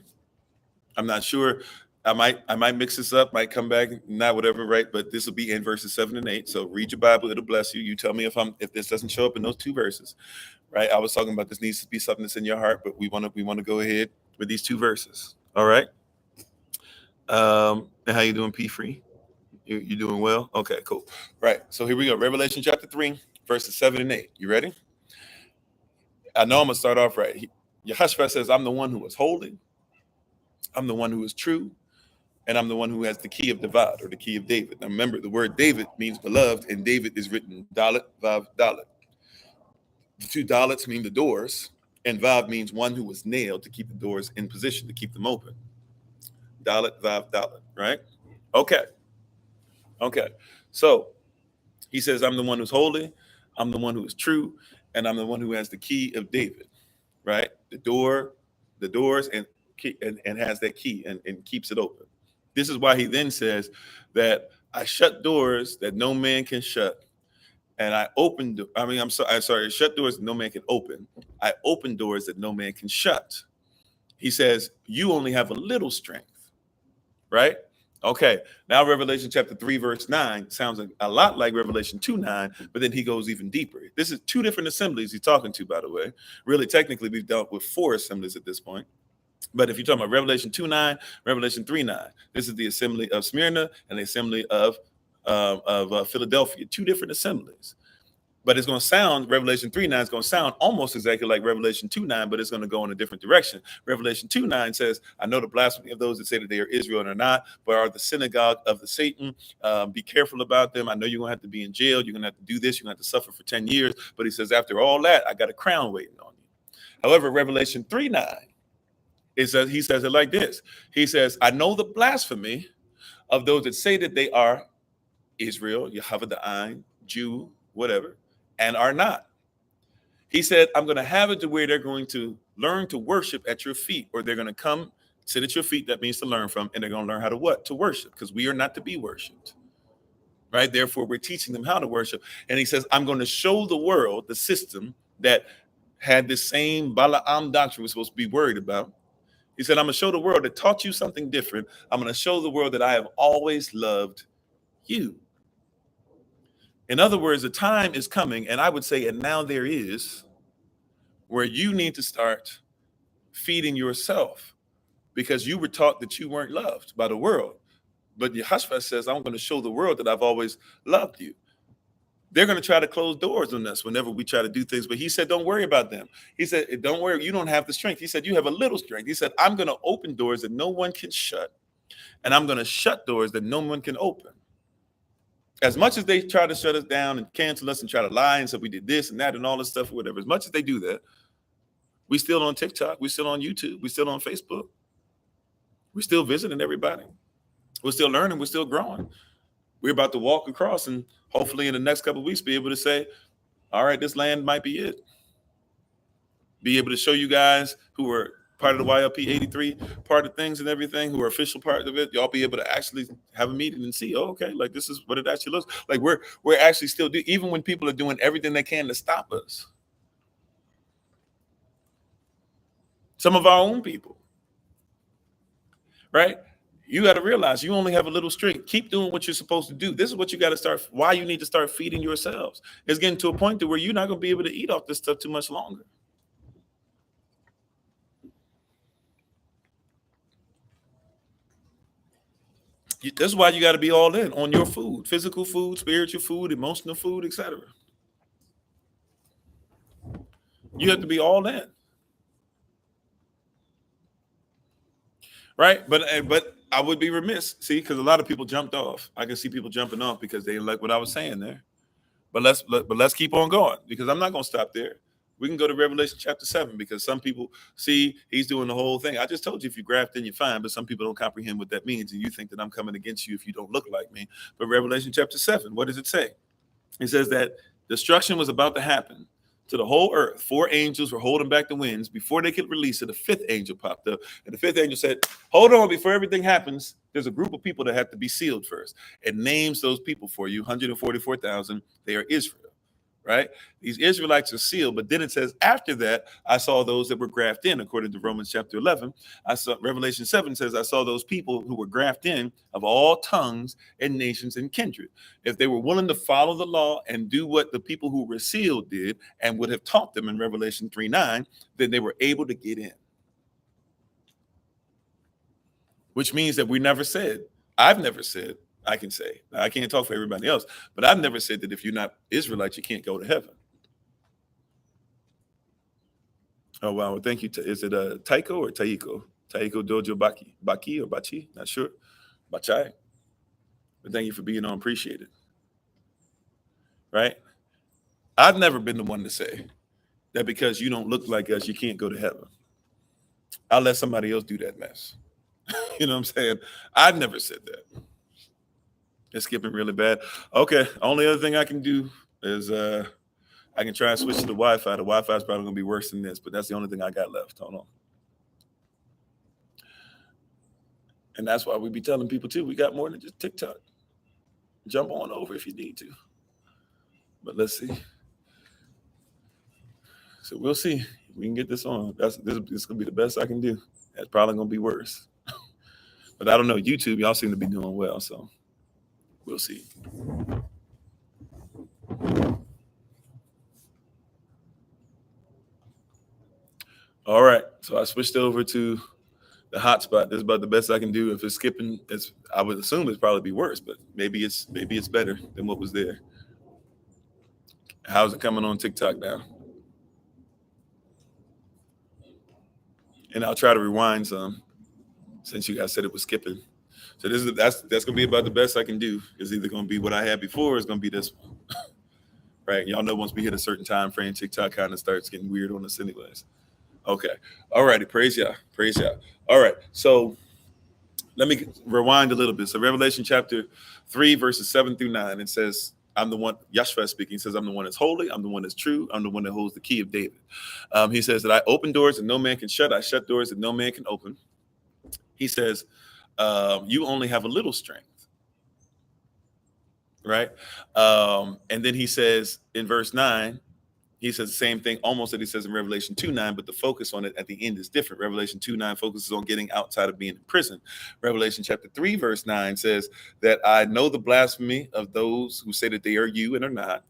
I'm not sure. I might mix this up, might come back, not whatever, right? But this will be in verses 7 and 8. So read your Bible, it'll bless you. You tell me if this doesn't show up in those two verses, right? I was talking about this needs to be something that's in your heart, but we want to go ahead with these two verses. All right. And how you doing, P Free? You doing well? Okay, cool. Right. So here we go. Revelation chapter 3, verses 7 and 8. You ready? I know I'm gonna start off right. Yehoshua says, I'm the one who is holy, I'm the one who is true, and I'm the one who has the key of David, or the key of David. Now remember, the word David means beloved, and David is written Dalet, Vav, Dalet. The two Dalets mean the doors, and Vav means one who was nailed to keep the doors in position, to keep them open. Dalet, Vav, Dalet, right? Okay. Okay. So he says, I'm the one who's holy, I'm the one who is true, and I'm the one who has the key of David, right? The doors, and has that key and keeps it open. This is why he then says that I shut doors that no man can shut, and I open. I'm sorry. Shut doors that no man can open. I open doors that no man can shut. He says you only have a little strength, right? Okay. Now Revelation chapter 3 verse 9 sounds a lot like Revelation 2:9, but then he goes even deeper. This is two different assemblies he's talking to, by the way. Really, technically, we've dealt with 4 assemblies at this point. But if you're talking about Revelation 2:9, Revelation 3:9, this is the assembly of Smyrna and the assembly of Philadelphia, 2 different assemblies. But it's going to sound, Revelation 3:9 is going to sound almost exactly like Revelation 2:9, but it's going to go in a different direction. Revelation 2:9 says, I know the blasphemy of those that say that they are Israel and are not, but are the synagogue of the Satan. Be careful about them. I know you're going to have to be in jail. You're going to have to do this. You're going to have to suffer for 10 years. But he says, after all that, I got a crown waiting on you. However, Revelation 3:9, he says it like this. He says, I know the blasphemy of those that say that they are Israel, Yahweh the Ain, Jew, whatever, and are not. He said, I'm going to have it to where they're going to learn to worship at your feet, or they're going to come sit at your feet. That means to learn from, and they're going to learn how to what? To worship, because we are not to be worshiped, right? Therefore, we're teaching them how to worship. And he says, I'm going to show the world the system that had the same Balaam doctrine we're supposed to be worried about. He said, I'm going to show the world that taught you something different. I'm going to show the world that I have always loved you. In other words, the time is coming, and I would say, and now there is, where you need to start feeding yourself, because you were taught that you weren't loved by the world. But Yehoshua says, I'm going to show the world that I've always loved you. They're going to try to close doors on us whenever we try to do things. But he said, don't worry about them. He said, don't worry. You don't have the strength. He said, you have a little strength. He said, I'm going to open doors that no one can shut, and I'm going to shut doors that no one can open. As much as they try to shut us down and cancel us and try to lie and say we did this and that and all this stuff or whatever, as much as they do that, we still on TikTok, we still on YouTube, we still on Facebook. We're still visiting everybody. We're still learning, we're still growing. We're about to walk across and hopefully in the next couple of weeks be able to say, all right, this land might be it. Be able to show you guys who are part of the YLP 83 part of things and everything, who are official part of it. Y'all be able to actually have a meeting and see, oh, okay, like this is what it actually looks like. We're actually still even when people are doing everything they can to stop us. Some of our own people, right? You got to realize you only have a little strength. Keep doing what you're supposed to do. This is what you got to start. Why you need to start feeding yourselves. It's getting to a point to where you're not going to be able to eat off this stuff too much longer. That's why you got to be all in on your food, physical food, spiritual food, emotional food, etc. You have to be all in. Right? But I would be remiss, see, because a lot of people jumped off. I can see people jumping off because they like what I was saying there. But let's keep on going, because I'm not going to stop there. We can go to Revelation chapter 7 because some people see he's doing the whole thing. I just told you if you graft in, you're fine, but some people don't comprehend what that means. And you think that I'm coming against you if you don't look like me. But Revelation chapter 7, what does it say? It says that destruction was about to happen to the whole earth. 4 angels were holding back the winds. Before they could release it, the 5th angel popped up. And the 5th angel said, hold on, before everything happens, there's a group of people that have to be sealed first. It names those people for you, 144,000. They are Israel. Right? These Israelites are sealed, but then it says after that, I saw those that were grafted in, according to Romans chapter 11. I saw Revelation 7 says, I saw those people who were grafted in of all tongues and nations and kindred. If they were willing to follow the law and do what the people who were sealed did and would have taught them in Revelation 3:9, then they were able to get in. Which means that I've never said, I can say, I can't talk for everybody else, but I've never said that if you're not Israelite, you can't go to heaven. Oh, wow. Well, thank you. Is it Taiko or Taiko? Taiko Dojo Baki or Bachi? Not sure. Bachai. But thank you for being on. Appreciate it. Right? I've never been the one to say that because you don't look like us, you can't go to heaven. I'll let somebody else do that mess. You know what I'm saying? I've never said that. It's skipping really bad. Okay. Only other thing I can do is I can try and switch to the Wi-Fi. The Wi-Fi is probably going to be worse than this, but that's the only thing I got left. Hold on. And that's why we be telling people, too, we got more than just TikTok. Jump on over if you need to. But let's see. So we'll see if we can get this on. This is going to be the best I can do. That's probably going to be worse. But I don't know. YouTube, y'all seem to be doing well, so we'll see. All right. So I switched over to the hotspot. This is about the best I can do. If it's skipping, I would assume it's probably be worse, but maybe it's better than what was there. How's it coming on TikTok now? And I'll try to rewind some since you guys said it was skipping. So that's gonna be about the best I can do. It's either gonna be what I had before, or it's gonna be this one. Right? Y'all know once we hit a certain time frame, TikTok kind of starts getting weird on us anyways. Okay. All righty. Praise y'all. Praise y'all. All right. So let me rewind a little bit. So Revelation chapter 3, verses 7 through 9, it says, I'm the one, Yahshua speaking, says, I'm the one that's holy. I'm the one that's true. I'm the one that holds the key of David. He says that I open doors that no man can shut. I shut doors that no man can open. He says, you only have a little strength. Right. And then he says in verse 9, he says the same thing almost that he says in Revelation 2:9, but the focus on it at the end is different. Revelation 2:9 focuses on getting outside of being in prison. Revelation chapter 3, verse 9 says that I know the blasphemy of those who say that they are you and are not.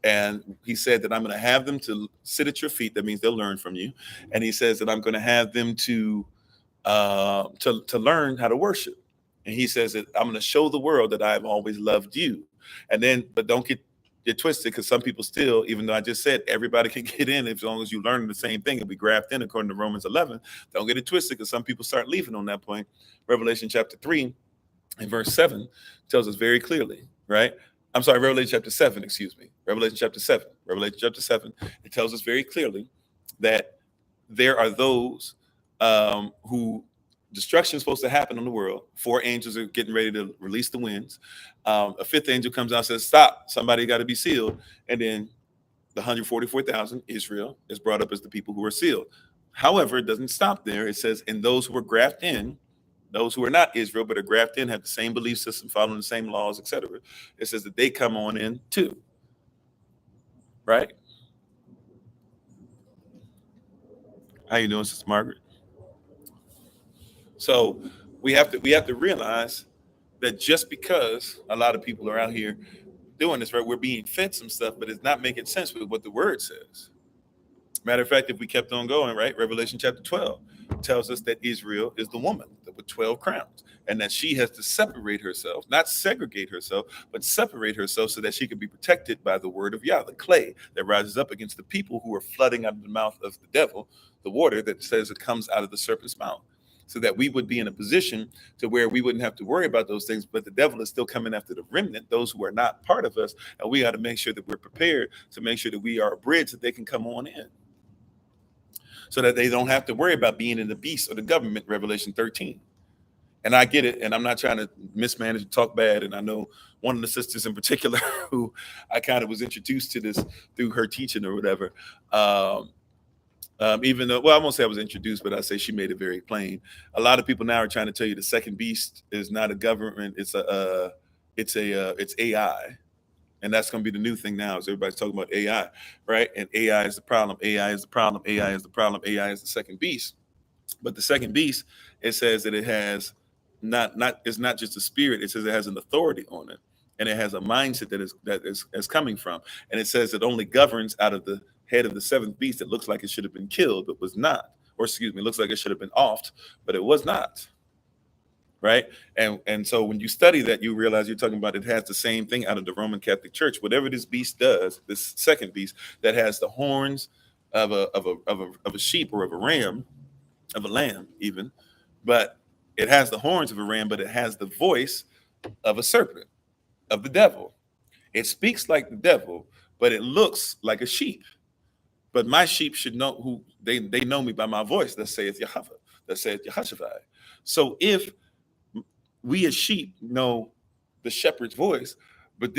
And he said that I'm going to have them to sit at your feet. That means they'll learn from you. And he says that I'm going to have them to learn how to worship. And he says that I'm going to show the world that I have always loved you. And then, but don't get twisted, because some people still, even though I just said everybody can get in as long as you learn the same thing and be grafted in according to Romans 11, don't get it twisted, because some people start leaving on that point. Revelation chapter 3 and verse 7 tells us very clearly, right? I'm sorry, Revelation chapter 7, excuse me. Revelation chapter 7, it tells us very clearly that there are those who destruction is supposed to happen on the world. 4 angels are getting ready to release the winds. A 5th angel comes out and says, stop, somebody got to be sealed. And then the 144,000, Israel, is brought up as the people who are sealed. However, it doesn't stop there. It says, and those who were grafted in, those who are not Israel, but are grafted in, have the same belief system, following the same laws, etc. It says that they come on in too. Right? How you doing, Sister Margaret? So we have to realize that just because a lot of people are out here doing this, right, we're being fed some stuff, but it's not making sense with what the word says. Matter of fact, if we kept on going, right, Revelation chapter 12 tells us that Israel is the woman with 12 crowns, and that she has to separate herself, not segregate herself, but separate herself so that she can be protected by the word of Yah, the clay that rises up against the people who are flooding out of the mouth of the devil, the water that says it comes out of the serpent's mouth. so that we would be in a position to where we wouldn't have to worry about those things. But the devil is still coming after the remnant, those who are not part of us. And we got to make sure that we're prepared to make sure that we are a bridge that they can come on in, so that they don't have to worry about being in the beast or the government, Revelation 13. And I get it, and I'm not trying to mismanage and talk bad. And I know one of the sisters in particular who I kind of was introduced to this through her teaching or whatever. Even though, well, I won't say I was introduced, but I say she made it very plain. A lot of people now are trying to tell you the second beast is not a government; it's AI, and that's going to be the new thing now. Is everybody's talking about AI, right? And AI is the problem. AI is the problem. AI is the problem. AI is the second beast. But the second beast, it says that it has it's not just a spirit. It says it has an authority on it, and it has a mindset that is coming from. And it says it only governs out of the head of the seventh beast. It looks like it should have been killed, but was not. Or excuse me, it looks like it should have been offed, but it was not. Right? And so when you study that, you realize you're talking about it has the same thing out of the Roman Catholic Church. Whatever this beast does, this second beast that has the horns of a sheep or of a ram, of a lamb even, but it has the horns of a ram, but it has the voice of a serpent, of the devil. It speaks like the devil, but it looks like a sheep. But my sheep should know who they know me by my voice. That saith Yahweh, that saith Yehoshaphat. So if we as sheep know the shepherd's voice, but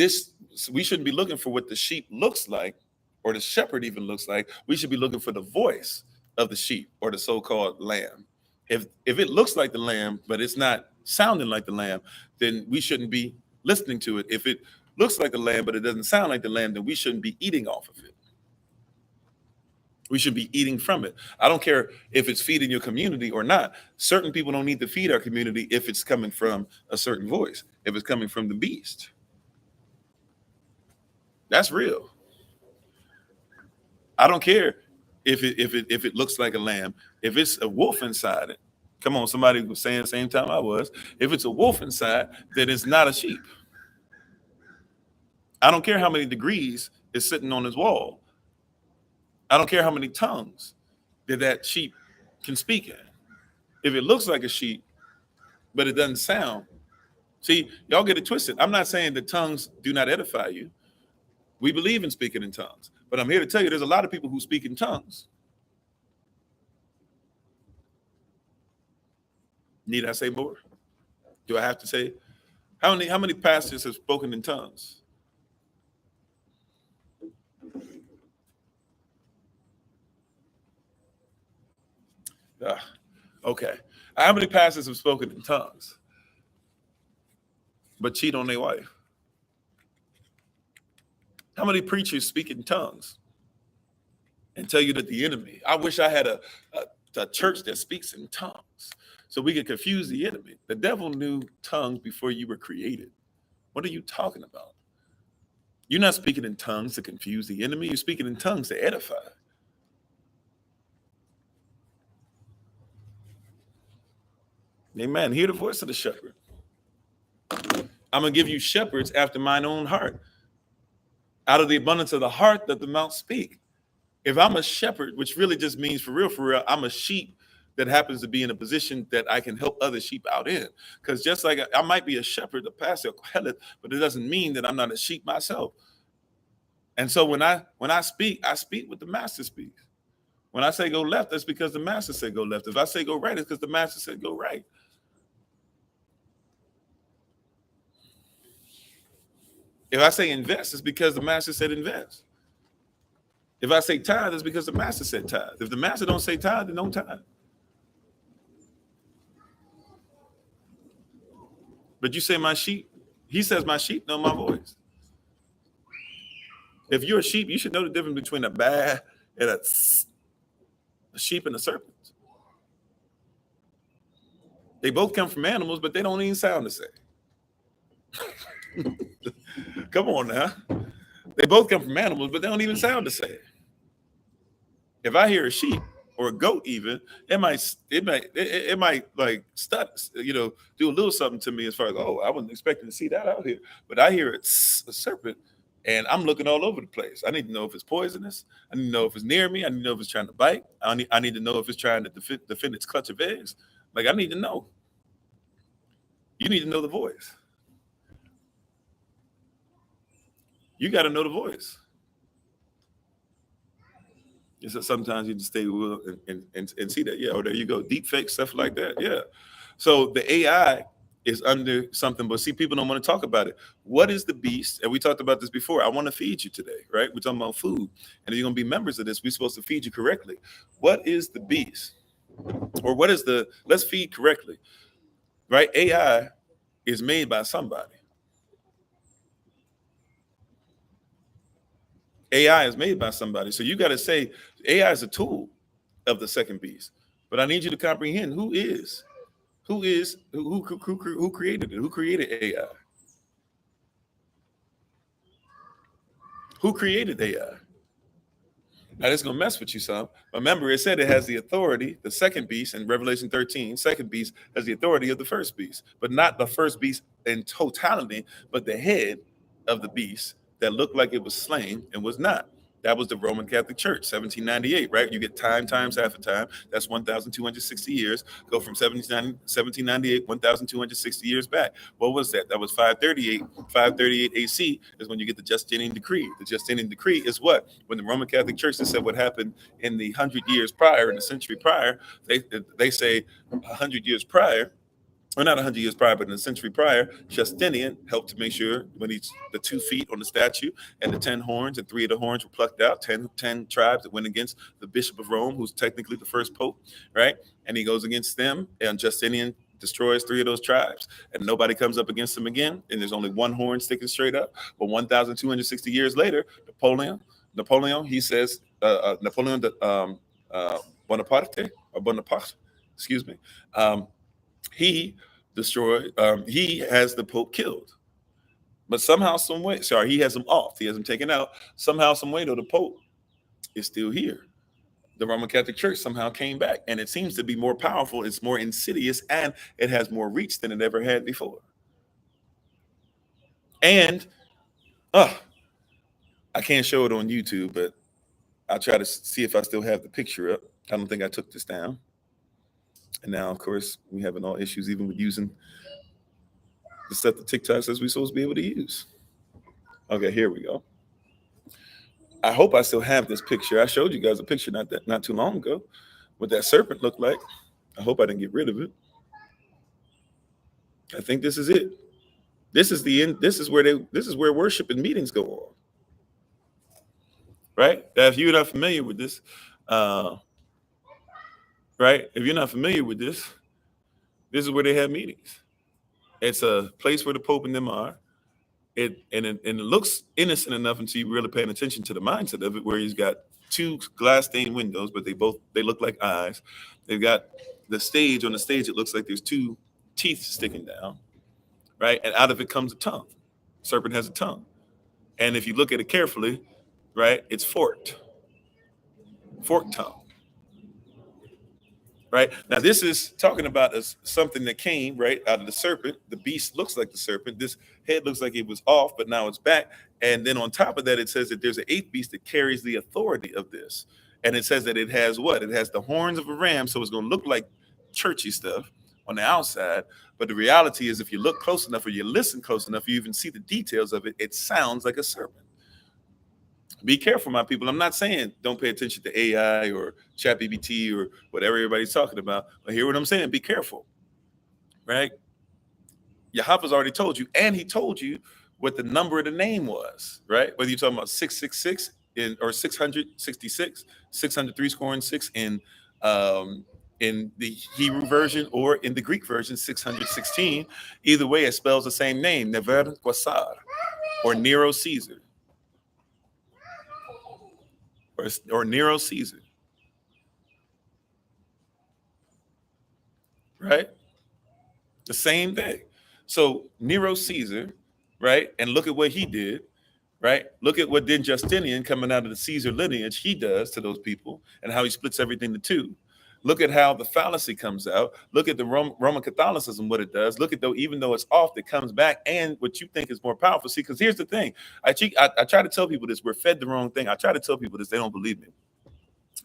we shouldn't be looking for what the sheep looks like or the shepherd even looks like. We should be looking for the voice of the sheep or the so-called lamb. If it looks like the lamb, but it's not sounding like the lamb, then we shouldn't be listening to it. If it looks like the lamb, but it doesn't sound like the lamb, then we shouldn't be eating off of it. We should be eating from it. I don't care if it's feeding your community or not. Certain people don't need to feed our community if it's coming from a certain voice, if it's coming from the beast. That's real. I don't care if it looks like a lamb. If it's a wolf inside it, come on, somebody was saying the same time I was. If it's a wolf inside, then it's not a sheep. I don't care how many degrees is sitting on his wall. I don't care how many tongues that sheep can speak in. If it looks like a sheep, but it doesn't sound. See, y'all get it twisted. I'm not saying that tongues do not edify you. We believe in speaking in tongues. But I'm here to tell you there's a lot of people who speak in tongues. Need I say more? Do I have to say? How many pastors have spoken in tongues? Okay. How many pastors have spoken in tongues but cheat on their wife? How many preachers speak in tongues and tell you that the enemy? I wish I had a church that speaks in tongues so we could confuse the enemy. The devil knew tongues before you were created. What are you talking about? You're not speaking in tongues to confuse the enemy. You're speaking in tongues to edify. Amen. Hear the voice of the shepherd. I'm going to give you shepherds after mine own heart. Out of the abundance of the heart that the mouth speak. If I'm a shepherd, which really just means for real, I'm a sheep that happens to be in a position that I can help other sheep out in. Because just like I might be a shepherd, a pastor, but it doesn't mean that I'm not a sheep myself. And so when I speak what the master speaks. When I say go left, that's because the master said go left. If I say go right, it's because the master said go right. If I say invest, it's because the master said invest. If I say tithe, it's because the master said tithe. If the master don't say tithe, then don't tithe. But you say my sheep, he says my sheep know my voice. If you're a sheep, you should know the difference between a baa and a sheep and a serpent. They both come from animals, but they don't even sound the same. Come on now. They both come from animals, but they don't even sound the same. If I hear a sheep or a goat, even it might like do a little something to me as far as I wasn't expecting to see that out here. But I hear it's a serpent, and I'm looking all over the place. I need to know if it's poisonous. I need to know if it's near me. I need to know if it's trying to bite. I need to know if it's trying to defend its clutch of eggs. Like, I need to know. You need to know the voice. You got to know the voice. So sometimes you just stay with and see that. Yeah, oh, there you go. Deep fake stuff like that. Yeah. So the AI is under something, but see, people don't want to talk about it. What is the beast? And we talked about this before. I want to feed you today, right? We're talking about food. And if you're going to be members of this, we're supposed to feed you correctly. What is the beast? Or what is let's feed correctly, right? AI is made by somebody. AI is made by somebody. So you got to say AI is a tool of the second beast. But I need you to comprehend who created it? Who created AI? Who created AI? Now, this is going to mess with you some. Remember, it said it has the authority, the second beast in Revelation 13, second beast has the authority of the first beast, but not the first beast in totality, but the head of the beast that looked like it was slain and was not. That was the Roman Catholic Church, 1798, right? You get time times half a time. That's 1,260 years. Go from 1798, 1,260 years back. What was that? That was 538. 538 AC is when you get the Justinian decree. The Justinian decree is what? When the Roman Catholic Church said what happened in the 100 years prior, in the century prior, they say 100 years prior, or not 100 years prior, but in a century prior, Justinian helped to make sure when the 2 feet on the statue and the 10 horns, and 3 of the horns were plucked out, 10 tribes that went against the Bishop of Rome, who's technically the first pope, right? And he goes against them, and Justinian destroys 3 of those tribes, and nobody comes up against them again, and there's only 1 horn sticking straight up. But 1,260 years later, Napoleon, he says, Napoleon Bonaparte, excuse me, he destroyed, he has the Pope killed. But somehow, some way, he has him off. He has him taken out. Somehow, some way, though, the Pope is still here. The Roman Catholic Church somehow came back, and it seems to be more powerful. It's more insidious, and it has more reach than it ever had before. And I can't show it on YouTube, but I'll try to see if I still have the picture up. I don't think I took this down. And now, of course, we having all issues even with using the stuff the TikTok says we're supposed to be able to use. Okay, here we go. I hope I still have this picture. I showed you guys a picture not too long ago, what that serpent looked like. I hope I didn't get rid of it. I think this is it. This is the end. This is where worship and meetings go on. Right? Now, if you're not familiar with this, right? If you're not familiar with this is where they have meetings. It's a place where the Pope and them are. It looks innocent enough until you really paying attention to the mindset of it, where he's got 2 glass stained windows, but they look like eyes. They've got the stage. On the stage, it looks like there's 2 teeth sticking down, right? And out of it comes a tongue. Serpent has a tongue. And if you look at it carefully, right, it's forked tongue. Right now, this is talking about something that came right out of the serpent. The beast looks like the serpent. This head looks like it was off, but now it's back. And then on top of that, it says that there's an 8th beast that carries the authority of this. And it says that it has what? It has the horns of a ram, so it's going to look like churchy stuff on the outside. But the reality is, if you look close enough or you listen close enough, you even see the details of it. It sounds like a serpent. Be careful, my people. I'm not saying don't pay attention to AI or ChatGPT or whatever everybody's talking about. But hear what I'm saying. Be careful, right? Yahweh's already told you, and he told you what the number of the name was, right? Whether you're talking about 666 or 666, 603 scoring 6 in the Hebrew version or in the Greek version, 616. Either way, it spells the same name, Never Quasar, or Nero Caesar. Or Nero Caesar, right? The same thing. So Nero Caesar, right? And look at what he did, right? Look at what then Justinian, coming out of the Caesar lineage, he does to those people, and how he splits everything to 2. Look at how the fallacy comes out. Look at the Roman Catholicism, what it does. Look at even though it's off, it comes back, and what you think is more powerful. See, because here's the thing. I try to tell people this. We're fed the wrong thing. I try to tell people this. They don't believe me.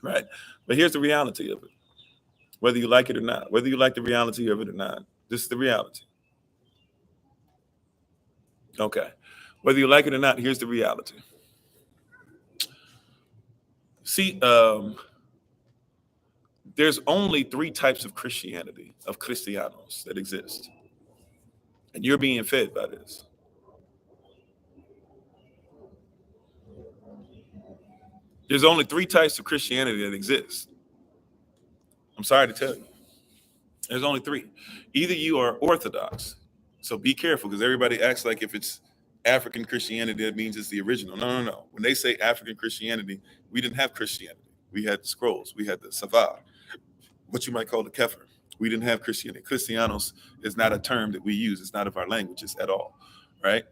Right. But here's the reality of it. whether you like it or not, whether you like the reality of it or not. This is the reality. Okay. Whether you like it or not, here's the reality. See, there's only three types of Christianity, of Cristianos that exist. And you're being fed by this. There's only three types of Christianity that exist. I'm sorry to tell you. There's only three. Either you are Orthodox, so be careful because everybody acts like if it's African Christianity, that means it's the original. No, no, no. When they say African Christianity, we didn't have Christianity. We had the scrolls. We had the Savah, what you might call the Kefir. We didn't have Christianity. Christianos is not a term that we use. It's not of our languages at all, right?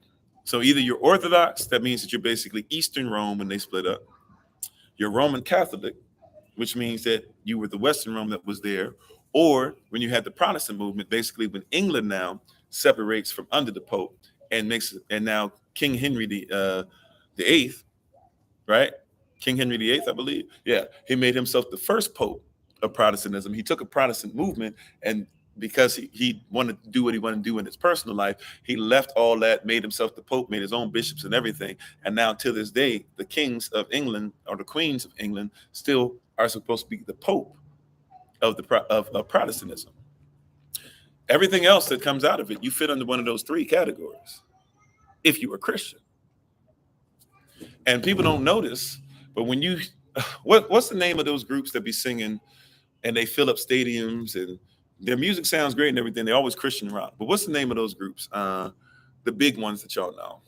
So either you're Orthodox, that means that you're basically Eastern Rome when they split up. You're Roman Catholic, which means that you were the Western Rome that was there. Or when you had the Protestant movement, basically when England now separates from under the Pope and now King Henry the Eighth, right? King Henry the Eighth, I believe. Yeah, he made himself the first Pope of Protestantism. He took a Protestant movement, and because he wanted to do what he wanted to do in his personal life, he left all that, made himself the Pope, made his own bishops and everything. And now to this day, the kings of England or the queens of England still are supposed to be the Pope of Protestantism. Everything else that comes out of it, you fit under one of those three categories if you are Christian. And people don't notice, but when you, what's the name of those groups that be singing and they fill up stadiums and their music sounds great and everything? They're always Christian rock. But what's the name of those groups? The big ones that y'all know.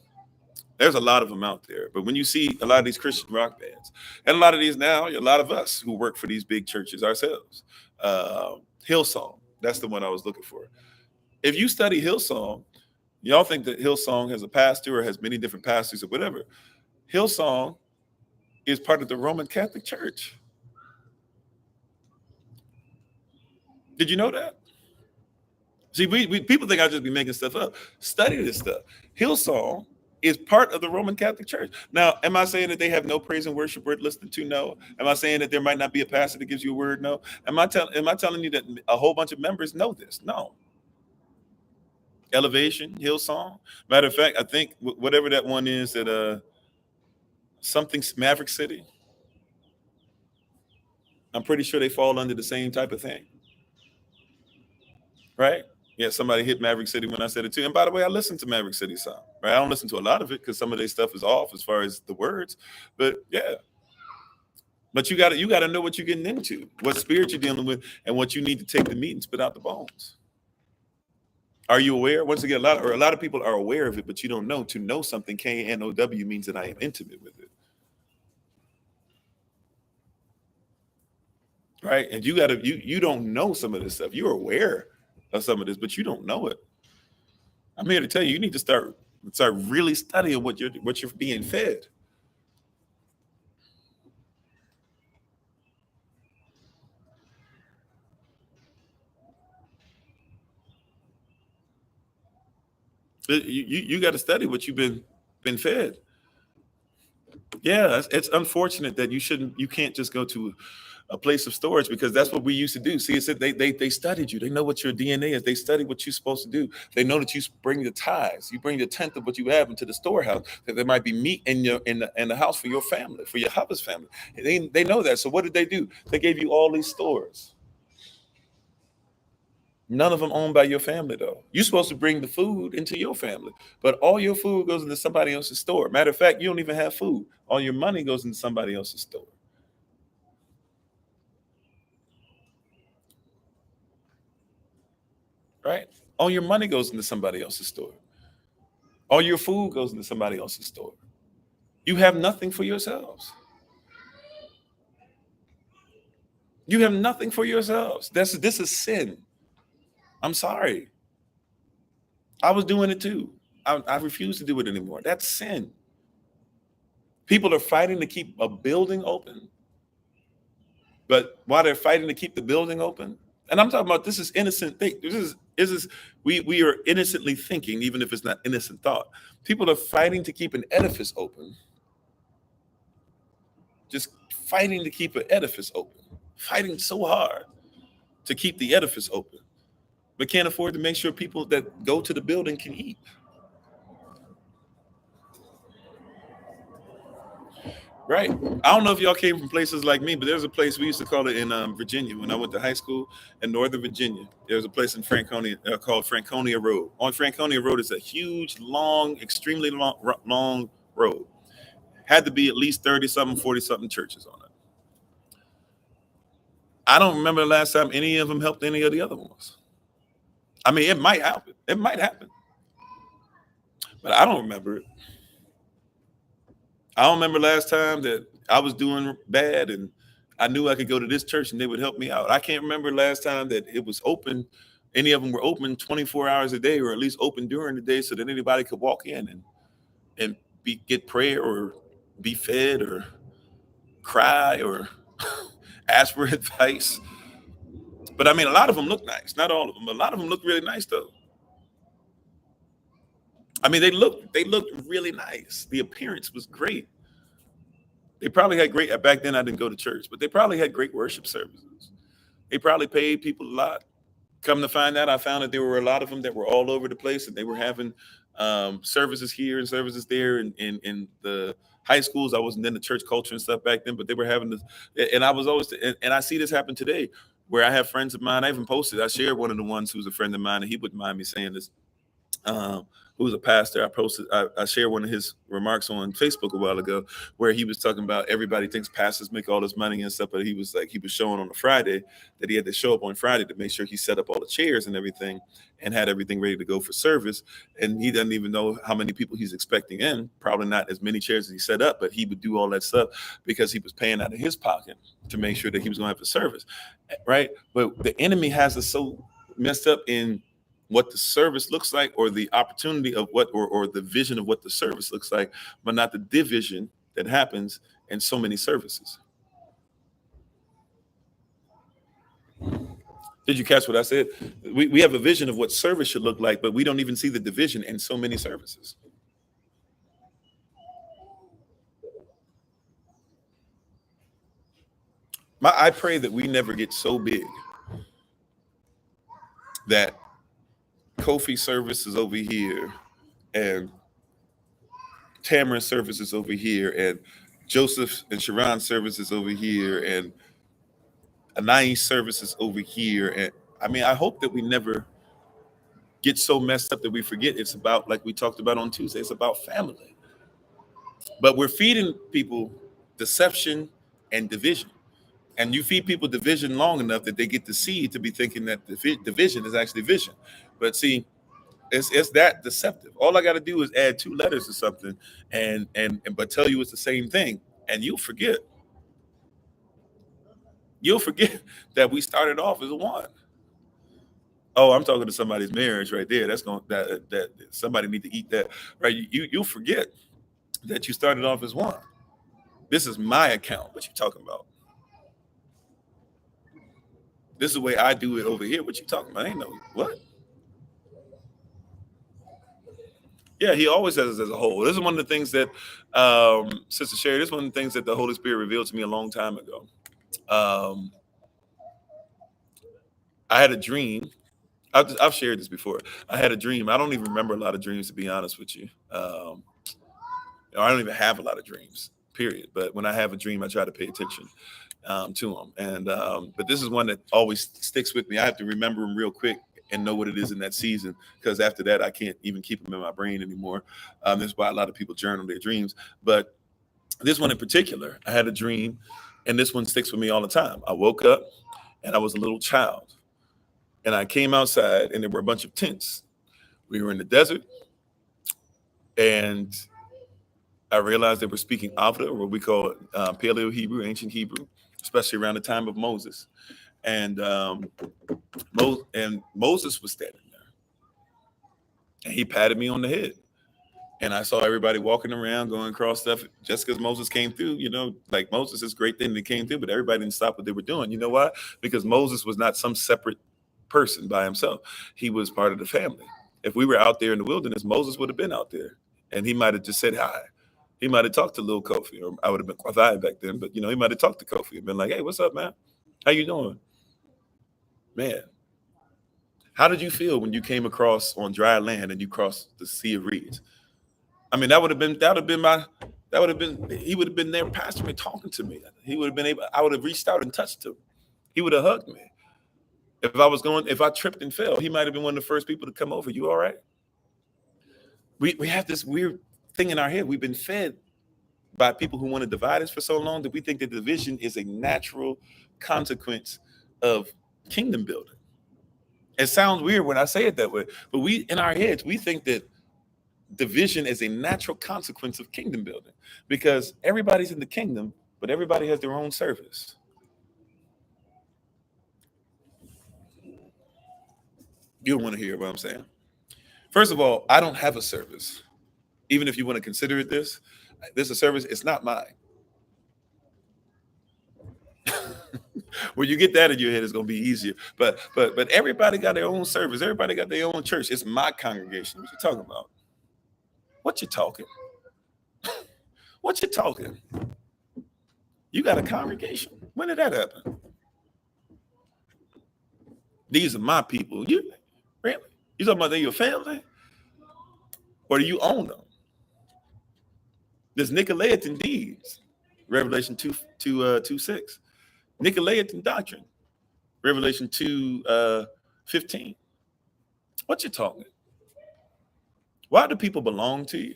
There's a lot of them out there. But when you see a lot of these Christian rock bands, and a lot of these now, a lot of us who work for these big churches ourselves, Hillsong, that's the one I was looking for. If you study Hillsong, y'all think that Hillsong has a pastor or has many different pastors or whatever. Hillsong is part of the Roman Catholic Church. Did you know that? See, we people think I just be making stuff up. Study this stuff. Hillsong is part of the Roman Catholic Church. Now, am I saying that they have no praise and worship word listed to? No. Am I saying that there might not be a pastor that gives you a word? No. Am I telling you that a whole bunch of members know this? No. Elevation, Hillsong. Matter of fact, I think whatever that one is that something Maverick City. I'm pretty sure they fall under the same type of thing. Right? Yeah, somebody hit Maverick City when I said it too. And by the way, I listen to Maverick City song. Right? I don't listen to a lot of it because some of their stuff is off as far as the words. But yeah. But you gotta know what you're getting into, what spirit you're dealing with, and what you need to take the meat and spit out the bones. Are you aware? Once again, a lot of people are aware of it, but you don't know. To know something, KNOW, means that I am intimate with it. Right? And you don't know some of this stuff. You're aware of some of this, but you don't know it. I'm here to tell you, you need to start really studying what you're being fed. You got to study what you've been fed. Yeah, it's unfortunate that you can't just go to a place of storage because that's what we used to do. See, it's that they studied you. They know what your DNA is. They study what you're supposed to do. They know that you bring the tithes. You bring the tenth of what you have into the storehouse. That there might be meat in the house for your family, for your husband's family. They know that. So what did they do? They gave you all these stores. None of them owned by your family, though. You're supposed to bring the food into your family, but all your food goes into somebody else's store. Matter of fact, you don't even have food. All your money goes into somebody else's store. Right? All your money goes into somebody else's store. All your food goes into somebody else's store. You have nothing for yourselves. You have nothing for yourselves. This is sin. I'm sorry. I was doing it too. I refuse to do it anymore. That's sin. People are fighting to keep a building open. But while they're fighting to keep the building open, and I'm talking about this is innocent thing. This is we are innocently thinking, even if it's not innocent thought. People are fighting to keep an edifice open. Just fighting to keep an edifice open. Fighting so hard. to keep the edifice open, but can't afford to make sure people that go to the building can eat. Right. I don't know if y'all came from places like me, but there's a place we used to call it in Virginia when I went to high school in Northern Virginia. There's a place in Franconia called Franconia Road. On Franconia Road is a huge, long, extremely long road. Had to be at least 30 something, 40 something churches on it. I don't remember the last time any of them helped any of the other ones. I mean, it might happen. It might happen. But I don't remember it. I don't remember last time that I was doing bad and I knew I could go to this church and they would help me out. I can't remember last time that it was open. Any of them were open 24 hours a day, or at least open during the day, so that anybody could walk in and get prayer or be fed or cry or ask for advice. But I mean, a lot of them look nice. Not all of them, but a lot of them look really nice though. I mean, they looked really nice. The appearance was great. They probably had great, back then I didn't go to church, but they probably had great worship services. They probably paid people a lot. Come to find out, I found that there were a lot of them that were all over the place, and they were having services here and services there in the high schools. I wasn't in the church culture and stuff back then, but they were having this, and I was always, and I see this happen today, where I have friends of mine. I even posted, I shared one of the ones who's a friend of mine, and he wouldn't mind me saying this. Who's a pastor. I shared one of his remarks on Facebook a while ago, where he was talking about everybody thinks pastors make all this money and stuff, but he was showing on a Friday that he had to show up on Friday to make sure he set up all the chairs and everything and had everything ready to go for service. And he doesn't even know how many people he's expecting in, probably not as many chairs as he set up, but he would do all that stuff because he was paying out of his pocket to make sure that he was going to have a service, right? But the enemy has us so messed up in what the service looks like, or the opportunity of what, or the vision of what the service looks like, but not the division that happens in so many services. Did you catch what I said? We have a vision of what service should look like, but we don't even see the division in so many services. I pray that we never get so big that Kofi service is over here and Tamara service is over here and Joseph and Sharon service is over here and Anais service is over here. And I mean, I hope that we never get so messed up that we forget it's about, like we talked about on Tuesday, it's about family. But we're feeding people deception and division. And you feed people division long enough that they get the seed to be thinking that the division is actually vision. But see, it's that deceptive. All I got to do is add 2 letters or something, and but tell you it's the same thing, and you'll forget. You'll forget that we started off as one. Oh, I'm talking to somebody's marriage right there. That's going that somebody need to eat that, right? You'll forget that you started off as one. This is my account. What you talking about? This is the way I do it over here. What you talking about? I ain't no what. Yeah, he always has us as a whole. This is one of the things that, Sister Sherry, this is one of the things that the Holy Spirit revealed to me a long time ago. I had a dream. I've shared this before. I had a dream. I don't even remember a lot of dreams, to be honest with you. I don't even have a lot of dreams, period. But when I have a dream, I try to pay attention to them. And but this is one that always sticks with me. I have to remember them real quick and know what it is in that season, because after that, I can't even keep them in my brain anymore. That's why a lot of people journal their dreams. But this one in particular, I had a dream, and this one sticks with me all the time. I woke up, and I was a little child, and I came outside, and there were a bunch of tents. We were in the desert, and I realized they were speaking Avda, or what we call Paleo Hebrew, ancient Hebrew, especially around the time of Moses. And Moses was standing there, and he patted me on the head, and I saw everybody walking around, going across stuff. Just because Moses came through, like Moses is a great thing that came through, but everybody didn't stop what they were doing. You know why? Because Moses was not some separate person by himself. He was part of the family. If we were out there in the wilderness, Moses would have been out there, and he might have just said hi. He might have talked to little Kofi, or I would have been Kofi back then, but he might have talked to Kofi and been like, "Hey, what's up, man? How you doing?" Man, how did you feel when you came across on dry land and you crossed the Sea of Reeds? I mean, he would have been there pastoring me, talking to me. He would have been able, I would have reached out and touched him. He would have hugged me. If I tripped and fell, he might have been one of the first people to come over. You all right? We have this weird thing in our head. We've been fed by people who want to divide us for so long that we think that division is a natural consequence of kingdom building. It sounds weird when I say it that way, but in our heads, we think that division is a natural consequence of kingdom building because everybody's in the kingdom, but everybody has their own service. You don't want to hear what I'm saying. First of all, I don't have a service. Even if you want to consider it this is a service, it's not mine. When you get that in your head, it's going to be easier. But everybody got their own service. Everybody got their own church. It's my congregation. What you talking about? What you talking? What you talking? You got a congregation. When did that happen? These are my people. You really? You talking about they're your family? Or do you own them? There's Nicolaitan deeds, Revelation 2:6. Nicolaitan doctrine, Revelation 2:15. What you talking? Why do people belong to you?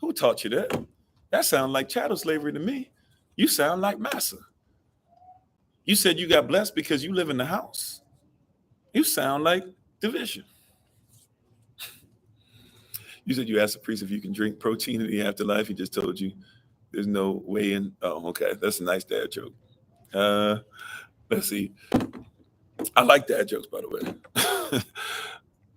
Who taught you that? That sounds like chattel slavery to me. You sound like massa. You said you got blessed because you live in the house. You sound like division. You said you asked the priest if you can drink protein in the afterlife. He just told you there's no way in. Oh, okay. That's a nice dad joke. Let's see. I like dad jokes, by the way.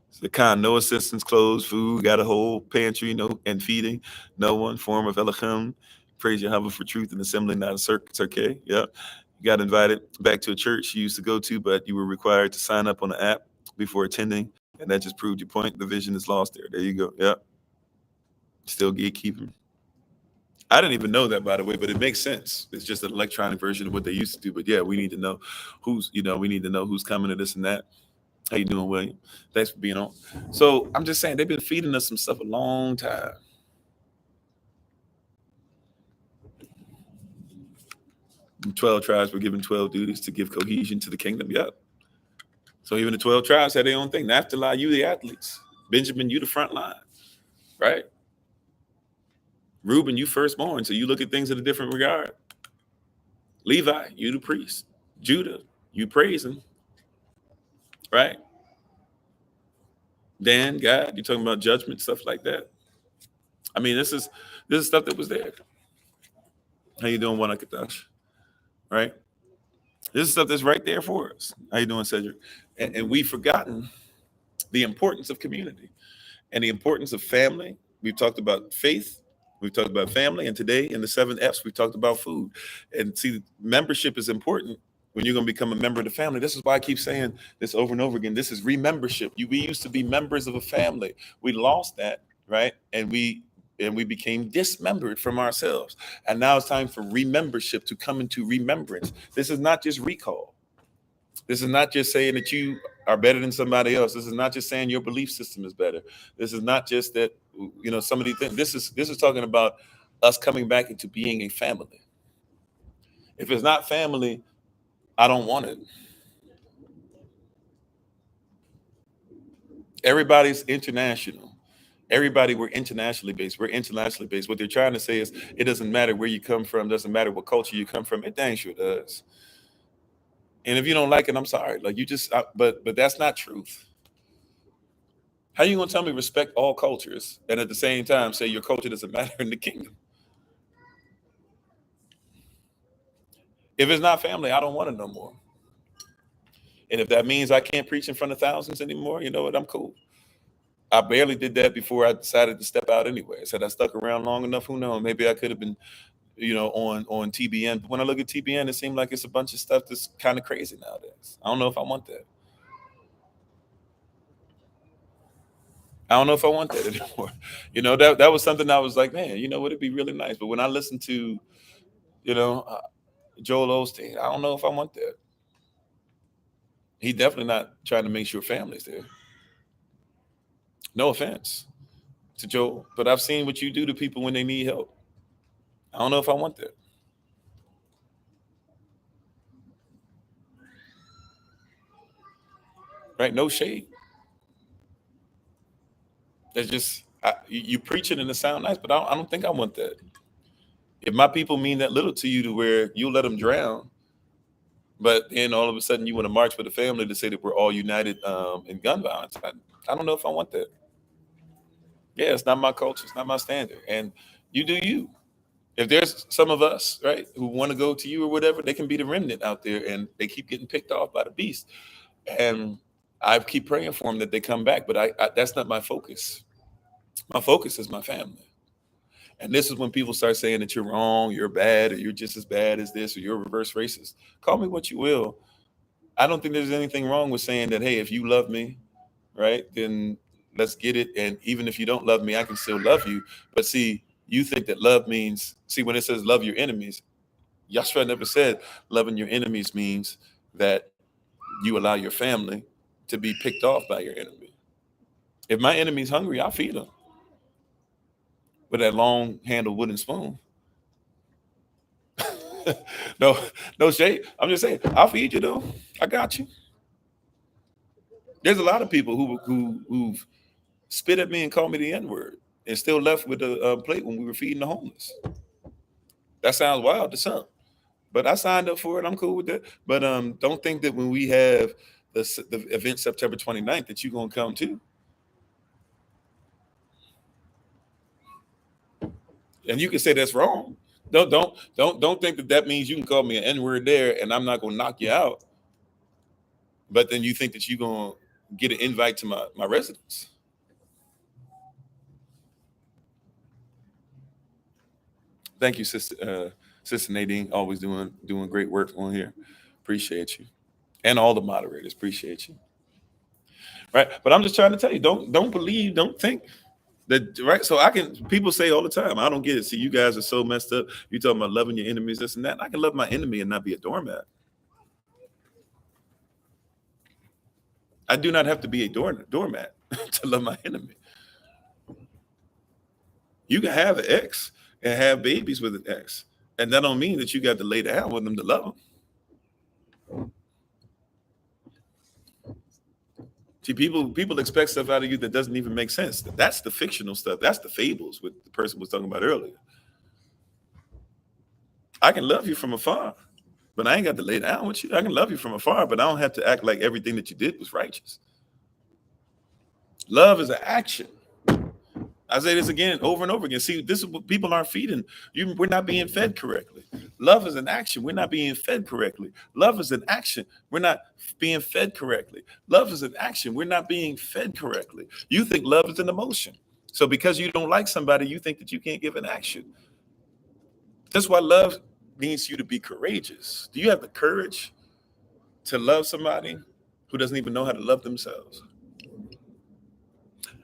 It's the kind, no assistance, clothes, food, got a whole pantry, and feeding. No one, form of Elohim. Praise Yahweh for truth and assembly, not a circuit. Yep. You got invited back to a church you used to go to, but you were required to sign up on the app before attending. And that just proved your point. The vision is lost there. There you go. Yep. Still gatekeeping. I didn't even know that, by the way, but it makes sense. It's just an electronic version of what they used to do. But yeah, we need to know who's coming to this and that. How you doing, William? Thanks for being on. So I'm just saying they've been feeding us some stuff a long time. The 12 tribes were given 12 duties to give cohesion to the kingdom. Yep. So even the 12 tribes had their own thing. Naphtali, you the athletes. Benjamin, you the front line. Right? Reuben, you firstborn, so you look at things in a different regard. Levi, you the priest. Judah, you praise him. Right? Dan, God, you're talking about judgment, stuff like that. I mean, this is stuff that was there. How you doing, Wanakatash? Right? This is stuff that's right there for us. How you doing, Cedric? And we've forgotten the importance of community and the importance of family. We've talked about faith. We've talked about family. And today in the 7 F's, we talked about food. And see, membership is important when you're going to become a member of the family. This is why I keep saying this over and over again. This is remembership. We used to be members of a family. We lost that, right? And we became dismembered from ourselves. And now it's time for remembership to come into remembrance. This is not just recall. This is not just saying that you are better than somebody else. This is not just saying your belief system is better. This is not just that, some of these things. This is talking about us coming back into being a family. If it's not family, I don't want it. Everybody's international. We're internationally based. We're internationally based. What they're trying to say is it doesn't matter where you come from. Doesn't matter what culture you come from. It dang sure does. And if you don't like it, I'm sorry. Like but that's not truth. How are you going to tell me respect all cultures and at the same time say your culture doesn't matter in the kingdom? If it's not family, I don't want it no more. And if that means I can't preach in front of thousands anymore, you know what? I'm cool. I barely did that before I decided to step out anyway. I said I stuck around long enough. Who knows? Maybe I could have been, on TBN. But when I look at TBN, it seems like it's a bunch of stuff that's kind of crazy nowadays. I don't know if I want that. I don't know if I want that anymore. That was something I was like, man, would it be really nice? But when I listen to, Joel Osteen, I don't know if I want that. He definitely not trying to make sure family's there. No offense to Joel, but I've seen what you do to people when they need help. I don't know if I want that. Right? No shade. That's just you preach it and it sound nice, but I don't think I want that. If my people mean that little to you to where you let them drown, but then all of a sudden you want to march with the family to say that we're all united in gun violence, I don't know if I want that. Yeah, it's not my culture. It's not my standard. And you do you. If there's some of us, right, who want to go to you or whatever, they can be the remnant out there and they keep getting picked off by the beast. And I keep praying for them that they come back, but that's not my focus. My focus is my family. And this is when people start saying that you're wrong, you're bad, or you're just as bad as this, or you're reverse racist. Call me what you will. I don't think there's anything wrong with saying that, hey, if you love me, right, then let's get it. And even if you don't love me, I can still love you. But see, you think that love means, see, when it says love your enemies, Yahshua never said loving your enemies means that you allow your family to be picked off by your enemy. If my enemy's hungry, I'll feed him with that long handled wooden spoon. no, no shade. I'm just saying, I'll feed you though. I got you. There's a lot of people who've spit at me and called me the N-word and still left with a plate when we were feeding the homeless. That sounds wild to some, but I signed up for it. I'm cool with that. But don't think that when we have the event September 29th that you're gonna come too. And you can say that's wrong. Don't think that means you can call me an N-word there and I'm not gonna knock you out. But then you think that you're gonna get an invite to my residence. Thank you, Sister Nadine. Always doing great work on here. Appreciate you, and all the moderators. Appreciate you. Right, but I'm just trying to tell you, don't believe, don't think that. Right, so I can. People say all the time, I don't get it. See, you guys are so messed up. You talking about loving your enemies, this and that. I can love my enemy and not be a doormat. I do not have to be a doormat to love my enemy. You can have an ex and have babies with an ex, and that don't mean that you got to lay down with them to love them. See, people expect stuff out of you that doesn't even make sense. That's the fictional stuff. That's the fables what the person was talking about earlier. I can love you from afar, but I ain't got to lay down with you. I can love you from afar, but I don't have to act like everything that you did was righteous. Love is an action. I say this again over and over again. See, this is what people aren't feeding. We're not being fed correctly. Love is an action. We're not being fed correctly. Love is an action. We're not being fed correctly. Love is an action. We're not being fed correctly. You think love is an emotion. So because you don't like somebody, you think that you can't give an action. That's why love needs you to be courageous. Do you have the courage to love somebody who doesn't even know how to love themselves?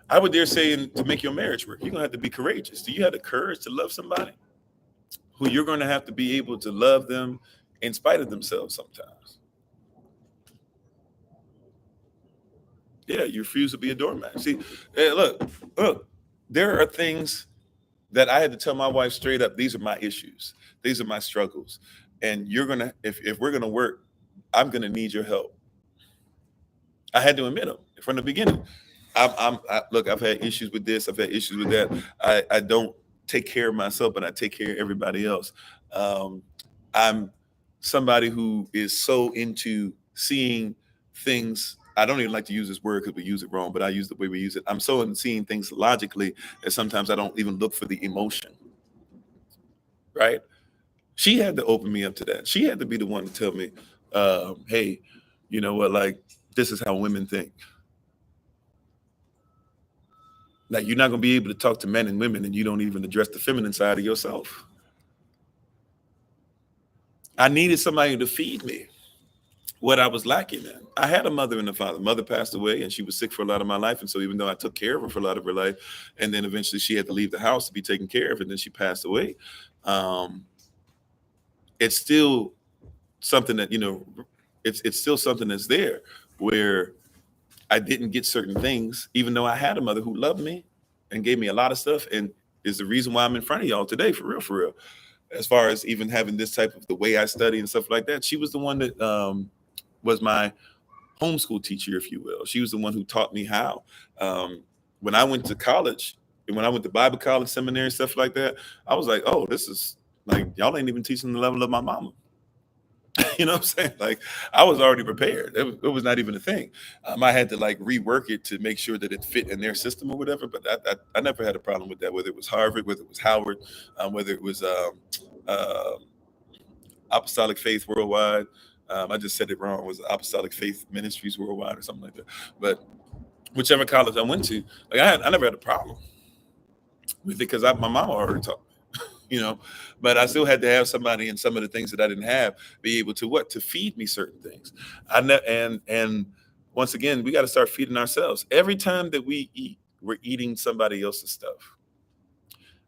I would dare say to make your marriage work, you're going to have to be courageous. Do you have the courage to love somebody who you're going to have to be able to love them in spite of themselves sometimes? Yeah, you refuse to be a doormat. See, look, there are things that I had to tell my wife straight up. These are my issues. These are my struggles. And you're going to, if we're going to work, I'm going to need your help. I had to admit them from the beginning. Look, I've had issues with this. I've had issues with that. I don't take care of myself, but I take care of everybody else. I'm somebody who is so into seeing things. I don't even like to use this word because we use it wrong, but I use the way we use it. I'm so into seeing things logically that sometimes I don't even look for the emotion. Right? She had to open me up to that. She had to be the one to tell me, hey, you know what, like, this is how women think. Like, you're not going to be able to talk to men and women and you don't even address the feminine side of yourself. I needed somebody to feed me what I was lacking in. I had a mother and a father. Mother passed away and she was sick for a lot of my life. And so even though I took care of her for a lot of her life, and then eventually she had to leave the house to be taken care of, and then she passed away. It's still something that, it's still something that's there. where I didn't get certain things, even though I had a mother who loved me and gave me a lot of stuff, and is the reason why I'm in front of y'all today, for real, for real. As far as even having this type of the way I study and stuff like that, she was the one that was my homeschool teacher, if you will. She was the one who taught me how. When I went to college, and when I went to Bible college, seminary, stuff like that, I was like, oh, this is like, y'all ain't even teaching the level of my mama. You know what I'm saying? Like, I was already prepared. It was not even a thing. I had to like rework it to make sure that it fit in their system or whatever. But I never had a problem with that, whether it was Harvard, whether it was Howard, whether it was uh, Apostolic Faith Worldwide. I just said it wrong. It was Apostolic Faith Ministries Worldwide or something like that. But whichever college I went to, like I never had a problem with it because my mama already taught me, you know. But I still had to have somebody in some of the things that I didn't have be able to to feed me certain things. And once again, we got to start feeding ourselves. Every time that we eat, we're eating somebody else's stuff,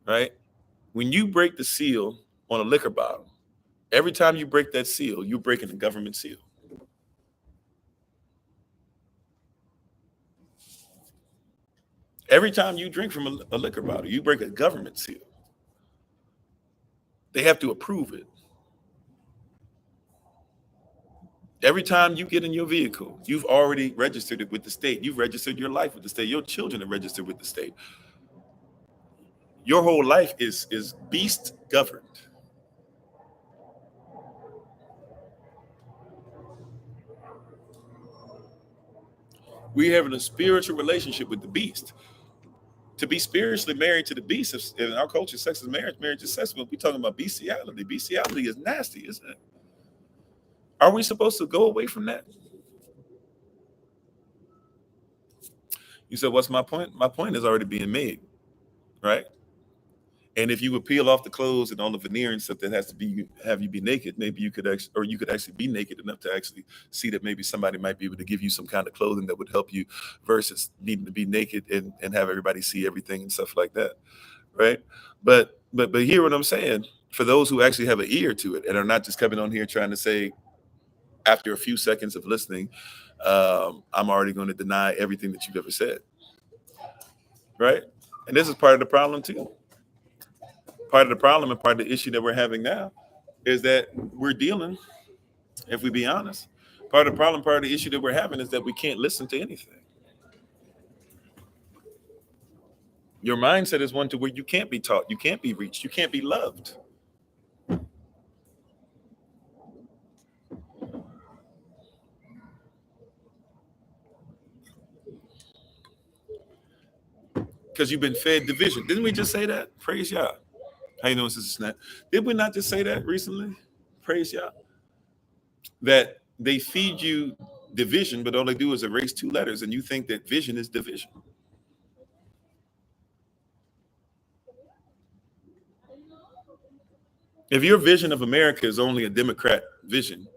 right? When you break the seal on a liquor bottle, every time you break that seal, you're breaking the government seal. Every time you drink from a liquor bottle, you break a government seal. They have to approve it. Every time you get in your vehicle, you've already registered it with the state. You've registered your life with the state. Your children are registered with the state. Your whole life is beast governed. We having a spiritual relationship with the beast. To be spiritually married to the beast, in our culture, sex is marriage, marriage is sex. But we're talking about bestiality. Bestiality is nasty, isn't it? Are we supposed to go away from that? You said, what's my point? My point is already being made, right? And if you would peel off the clothes and all the veneer and stuff that has to be have you be naked, maybe you could actually, or you could actually be naked enough to actually see that maybe somebody might be able to give you some kind of clothing that would help you versus needing to be naked and have everybody see everything and stuff like that, right? But hear what I'm saying. For those who actually have an ear to it and are not just coming on here trying to say after a few seconds of listening, I'm already going to deny everything that you've ever said, right? And this is part of the problem too. Part of the problem and part of the issue that we're having now is that we're dealing, if we be honest, part of the problem, part of the issue that we're having is that we can't listen to anything. Your mindset is one to where you can't be taught, you can't be reached, you can't be loved. Because you've been fed division. Didn't we just say that? Praise y'all. How you doing, Sister Snap? Did we not just say that recently? Praise y'all. That they feed you division, but all they do is erase two letters, and you think that vision is division. If your vision of America is only a Democrat vision,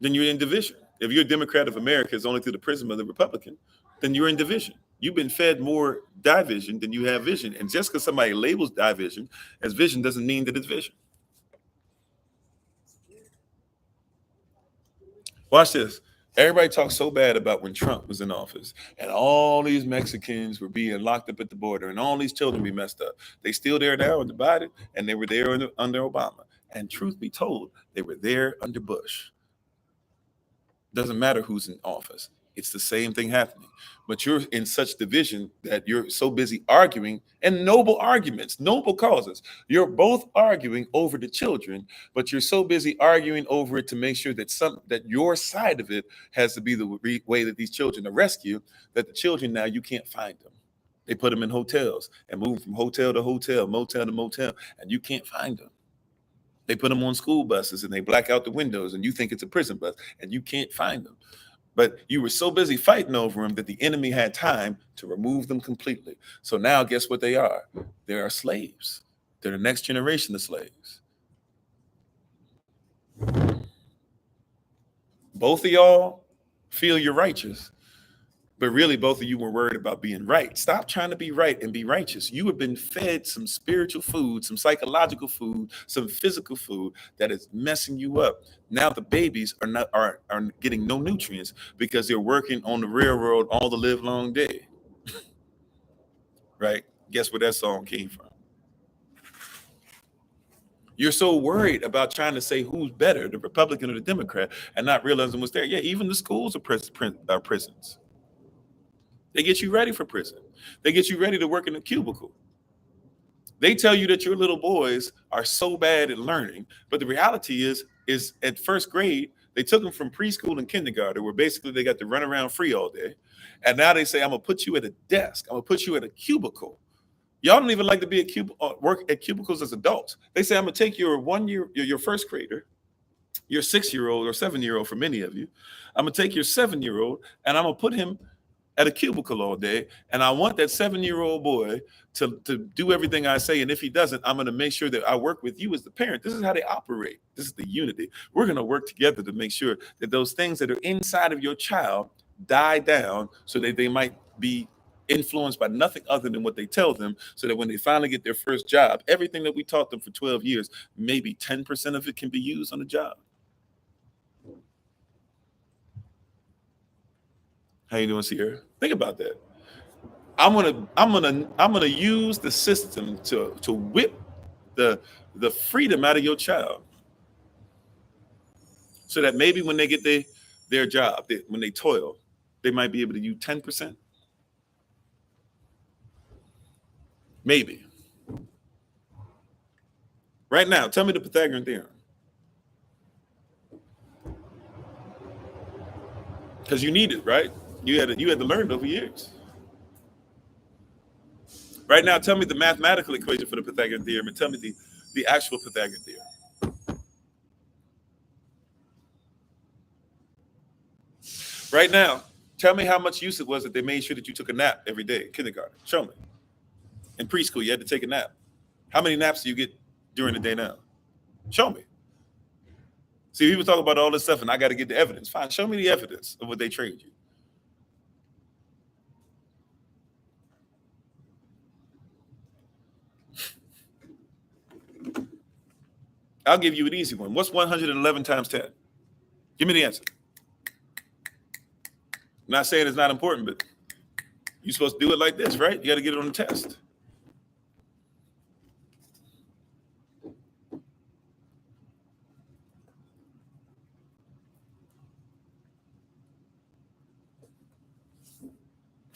then you're in division. If your Democrat of America is only through the prism of the Republican, then you're in division. You've been fed more division than you have vision. And just because somebody labels division as vision doesn't mean that it's vision. Watch this. Everybody talks so bad about when Trump was in office and all these Mexicans were being locked up at the border and all these children be messed up. They still there now under Biden and they were there under Obama. And truth be told, they were there under Bush. Doesn't matter who's in office. It's the same thing happening. But you're in such division that you're so busy arguing and noble arguments, noble causes. You're both arguing over the children, but you're so busy arguing over it to make sure that your side of it has to be the way that these children are rescued, that the children now you can't find them. They put them in hotels and move from hotel to hotel, motel to motel, and you can't find them. They put them on school buses and they black out the windows and you think it's a prison bus and you can't find them. But you were so busy fighting over them that the enemy had time to remove them completely. So now guess what they are? They are slaves. They're the next generation of slaves. Both of y'all feel you're righteous, But really, both of you were worried about being right. Stop trying to be right and be righteous. You have been fed some spiritual food, some psychological food, some physical food that is messing you up. Now the babies are getting no nutrients because they're working on the railroad all the live long day. Right? Guess where that song came from? You're so worried about trying to say who's better, the Republican or the Democrat, and not realizing what's there. Yeah, even the schools are prisons. They get you ready for prison. They get you ready to work in a cubicle. They tell you that your little boys are so bad at learning, but the reality is at first grade, they took them from preschool and kindergarten, where basically they got to run around free all day. And now they say, I'm gonna put you at a desk. I'm gonna put you at a cubicle. Y'all don't even like to be work at cubicles as adults. They say, I'm gonna take your first grader, your 6-year-old or 7-year-old for many of you. I'm gonna take your 7-year-old and I'm gonna put him at a cubicle all day, and I want that 7-year-old boy to do everything I say. And if he doesn't, I'm going to make sure that I work with you as the parent. This is how they operate. This is the unity. We're going to work together to make sure that those things that are inside of your child die down, so that they might be influenced by nothing other than what they tell them, so that when they finally get their first job, everything that we taught them for 12 years, maybe 10% of it can be used on the job. How you doing, Sierra? Think about that. I'm gonna use the system to whip the freedom out of your child, so that maybe when they get their job, when they toil, they might be able to use 10%. Maybe. Right now, tell me the Pythagorean theorem. Because you need it, right? You had to learn it over years. Right now, tell me the mathematical equation for the Pythagorean theorem, and tell me the actual Pythagorean theorem. Right now, tell me how much use it was that they made sure that you took a nap every day in kindergarten. Show me. In preschool, you had to take a nap. How many naps do you get during the day now? Show me. See, people talk about all this stuff, and I got to get the evidence. Fine, show me the evidence of what they trained you. I'll give you an easy one. What's 111 times 10? Give me the answer. I'm not saying it's not important, but you're supposed to do it like this, right? You got to get it on the test.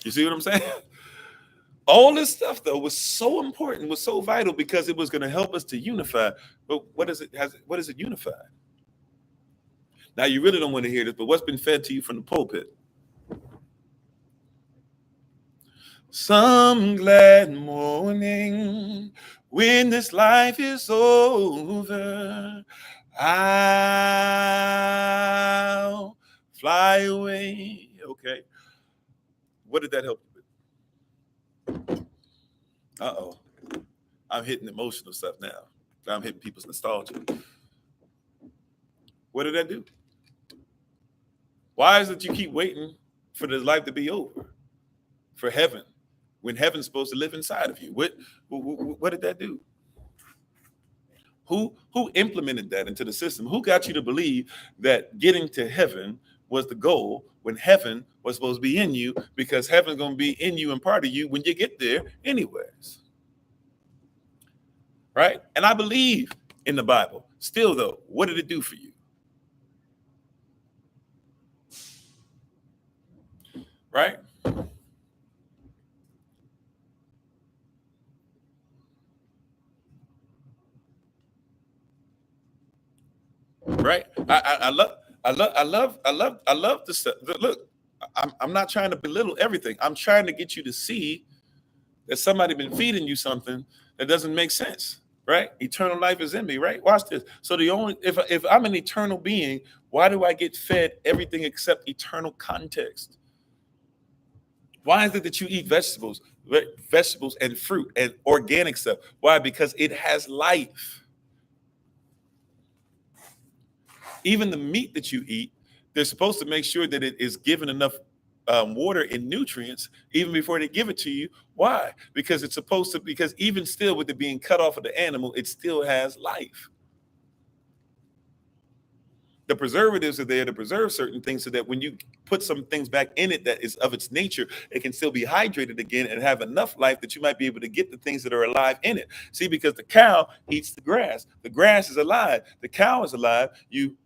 You see what I'm saying? All this stuff, though, was so important, was so vital, because it was going to help us to unify. But what is it unified? Now, you really don't want to hear this, but what's been fed to you from the pulpit? Some glad morning, when this life is over, I'll fly away. Okay. What did that help you with? Uh-oh. I'm hitting emotional stuff now. I'm hitting people's nostalgia. What did that do? Why is it you keep waiting for this life to be over? For heaven, when heaven's supposed to live inside of you? What did that do? Who implemented that into the system? Who got you to believe that getting to heaven was the goal, when heaven was supposed to be in you, because heaven's going to be in you and part of you when you get there anyways? Right? And I believe in the Bible. Still, though, what did it do for you? Right? Right? I love this stuff. Look, I'm not trying to belittle everything. I'm trying to get you to see that somebody been feeding you something that doesn't make sense. Right? Eternal life is in me, right? Watch this. So if I'm an eternal being, why do I get fed everything except eternal context? Why is it that you eat vegetables and fruit and organic stuff? Why? Because it has life. Even the meat that you eat, they're supposed to make sure that it is given enough water and nutrients even before they give it to you. Why? Because it's supposed to, because even still with it being cut off of the animal, it still has life. The preservatives are there to preserve certain things so that when you put some things back in it that is of its nature, it can still be hydrated again and have enough life that you might be able to get the things that are alive in it. See, because the cow eats the grass. The grass is alive. The cow is alive. You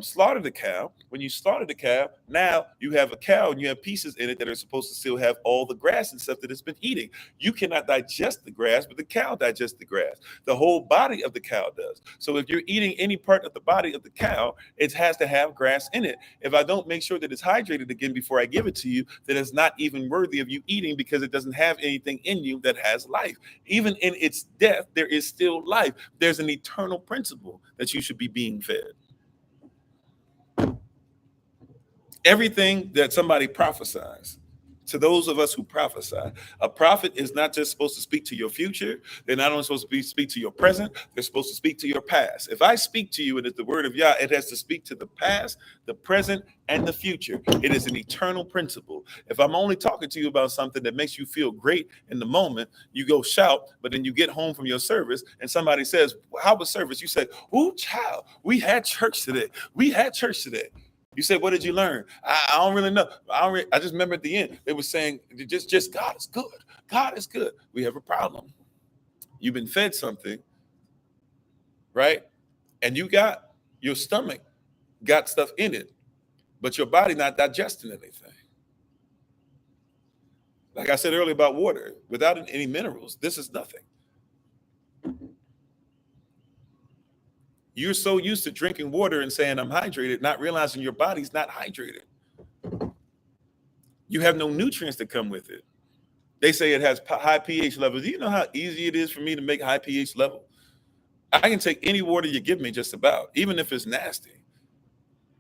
slaughter the cow. When you slaughter the cow, now you have a cow and you have pieces in it that are supposed to still have all the grass and stuff that it's been eating. You cannot digest the grass, but the cow digests the grass. The whole body of the cow does. So if you're eating any part of the body of the cow, it has to have grass in it. If I don't make sure that it's hydrated again before I give it to you, then it's not even worthy of you eating because it doesn't have anything in you that has life. Even in its death, there is still life. There's an eternal principle that you should be being fed. Everything that somebody prophesies, to those of us who prophesy, a prophet is not just supposed to speak to your future. They're not only supposed to speak to your present, they're supposed to speak to your past. If I speak to you and it's the word of Yah, it has to speak to the past, the present, and the future. It is an eternal principle. If I'm only talking to you about something that makes you feel great in the moment, you go shout, but then you get home from your service and somebody says, how was service? You say, ooh, child, we had church today. We had church today. You say, what did you learn? I don't really know. I just remember at the end, they were saying, just God is good. God is good. We have a problem. You've been fed something, right? And your stomach got stuff in it, but your body not digesting anything. Like I said earlier about water, without any minerals, this is nothing. You're so used to drinking water and saying, I'm hydrated, not realizing your body's not hydrated. You have no nutrients that come with it. They say it has high pH levels. Do you know how easy it is for me to make high pH level? I can take any water you give me just about, even if it's nasty,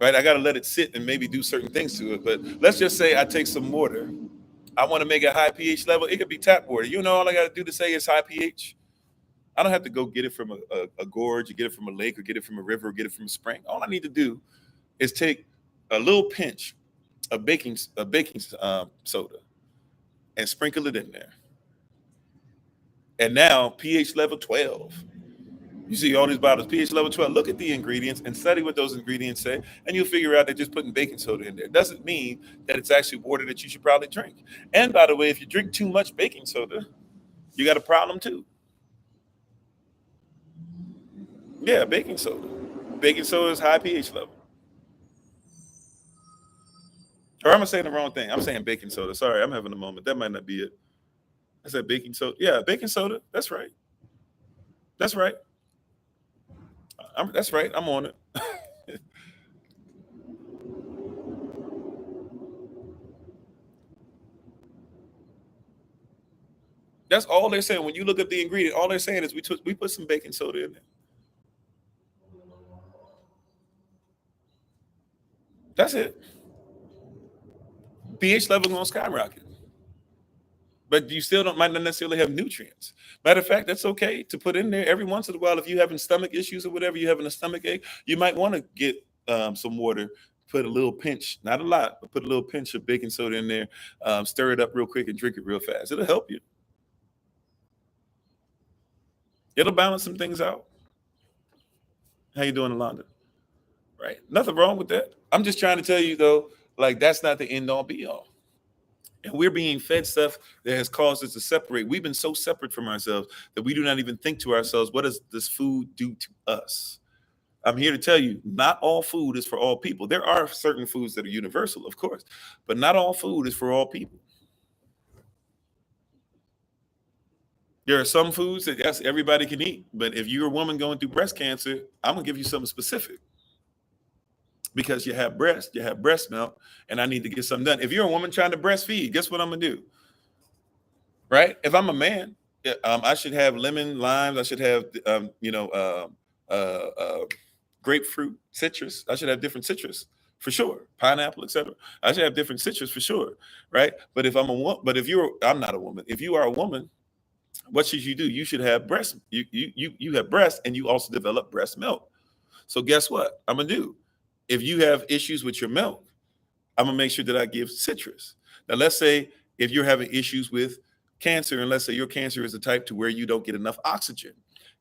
right? I got to let it sit and maybe do certain things to it. But let's just say I take some water. I want to make a high pH level. It could be tap water. You know, all I got to do to say it's high pH. I don't have to go get it from a gorge, or get it from a lake, or get it from a river, or get it from a spring. All I need to do is take a little pinch of baking soda and sprinkle it in there. And now pH level 12. You see all these bottles, pH level 12. Look at the ingredients and study what those ingredients say, and you'll figure out they're just putting baking soda in there. It doesn't mean that it's actually water that you should probably drink. And by the way, if you drink too much baking soda, you got a problem too. Yeah, baking soda. Baking soda is high pH level. Or am I saying the wrong thing? I'm saying baking soda. Sorry, I'm having a moment. That might not be it. I said baking soda. Yeah, baking soda. That's right. That's right. That's right. I'm on it. That's all they're saying. When you look at the ingredient, all they're saying is we put some baking soda in there. That's it. pH level gonna skyrocket. But you still might not necessarily have nutrients. Matter of fact, that's okay to put in there every once in a while. If you're having stomach issues or whatever, you're having a stomach ache, you might want to get some water, put a little pinch, not a lot, but put a little pinch of baking soda in there, stir it up real quick and drink it real fast. It'll help you. It'll balance some things out. How you doing, Alonda? Right. Nothing wrong with that. I'm just trying to tell you, though, like that's not the end all be all. And we're being fed stuff that has caused us to separate. We've been so separate from ourselves that we do not even think to ourselves, what does this food do to us? I'm here to tell you, not all food is for all people. There are certain foods that are universal, of course, but not all food is for all people. There are some foods that, yes, everybody can eat. But if you're a woman going through breast cancer, I'm going to give you something specific. Because you have breast milk, and I need to get something done. If you're a woman trying to breastfeed, guess what I'm gonna do? Right? If I'm a man, I should have lemon, limes. I should have, grapefruit, citrus. I should have different citrus for sure. Pineapple, etc. I should have different citrus for sure, right? But if I'm I'm not a woman. If you are a woman, what should you do? You should have breast. You have breast, and you also develop breast milk. So guess what I'm gonna do? If you have issues with your milk, I'm gonna make sure that I give citrus. Now, let's say if you're having issues with cancer, and let's say your cancer is the type to where you don't get enough oxygen.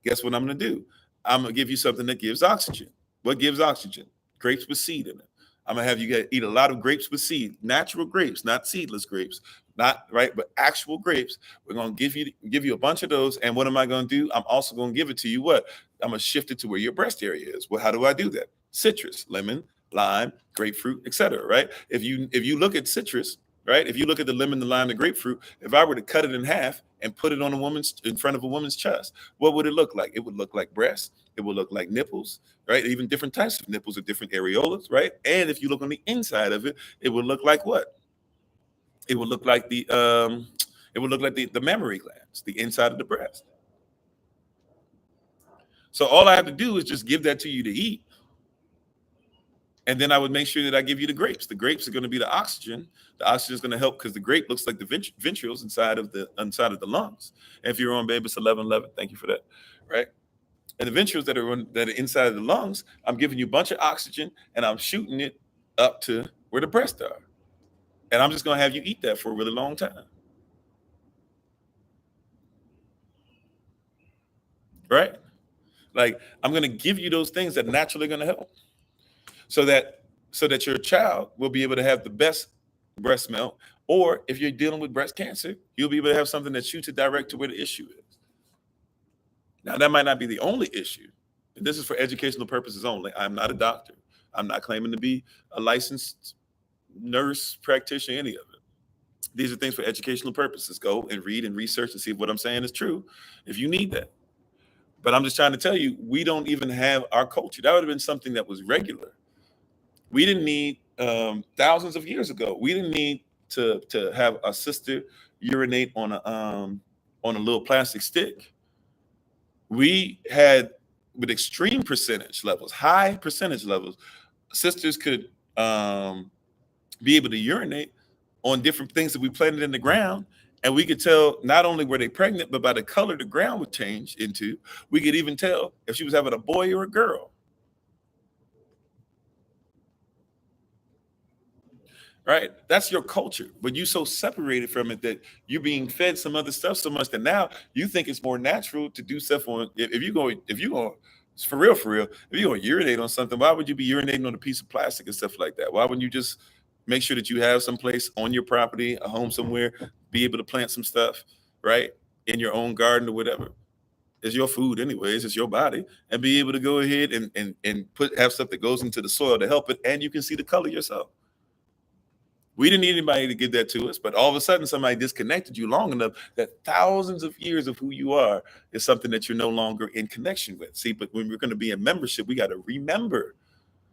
Guess what I'm going to do? I'm going to give you something that gives oxygen. What gives oxygen? Grapes with seed in it. I'm going to have you eat a lot of grapes with seed, natural grapes, not seedless grapes, not right, but actual grapes. We're going to give you a bunch of those. And what am I going to do? I'm also going to give it to you. What? I'm going to shift it to where your breast area is. Well, how do I do that? Citrus, lemon, lime, grapefruit, etc. Right? If you look at citrus, right? If you look at the lemon, the lime, the grapefruit, if I were to cut it in half and put it on in front of a woman's chest, what would it look like? It would look like breasts. It would look like nipples, right? Even different types of nipples or different areolas, right? And if you look on the inside of it, it would look like what? It would look like the mammary glands, the inside of the breast. So all I have to do is just give that to you to eat. And then I would make sure that I give you the grapes. The grapes are going to be the oxygen. The oxygen is going to help because the grape looks like the ventricles inside of the lungs. And if you're on Baby, it's 11:11. Thank you for that. Right. And the ventricles that are inside of the lungs, I'm giving you a bunch of oxygen and I'm shooting it up to where the breasts are. And I'm just going to have you eat that for a really long time. Right. Like I'm going to give you those things that naturally going to help. So that your child will be able to have the best breast milk, or if you're dealing with breast cancer, you'll be able to have something that shoots it direct to where the issue is. Now, that might not be the only issue. And this is for educational purposes only. I'm not a doctor. I'm not claiming to be a licensed nurse, practitioner, any of it. These are things for educational purposes. Go and read and research and see if what I'm saying is true, if you need that. But I'm just trying to tell you, we don't even have our culture. That would have been something that was regular. We didn't need thousands of years ago. We didn't need to have a sister urinate on a little plastic stick. We had with extreme percentage levels, high percentage levels, sisters could be able to urinate on different things that we planted in the ground. And we could tell not only were they pregnant, but by the color the ground would change into, we could even tell if she was having a boy or a girl. Right? That's your culture. But you're so separated from it that you're being fed some other stuff so much that now you think it's more natural to do stuff on if you go for real, if you're going to urinate on something, why would you be urinating on a piece of plastic and stuff like that? Why wouldn't you just make sure that you have some place on your property, a home somewhere, be able to plant some stuff, right? In your own garden or whatever. It's your food anyways, it's your body, and be able to go ahead and have stuff that goes into the soil to help it, and you can see the color yourself. We didn't need anybody to give that to us, but all of a sudden somebody disconnected you long enough that thousands of years of who you are is something that you're no longer in connection with. See, but when we're going to be in membership, we got to remember.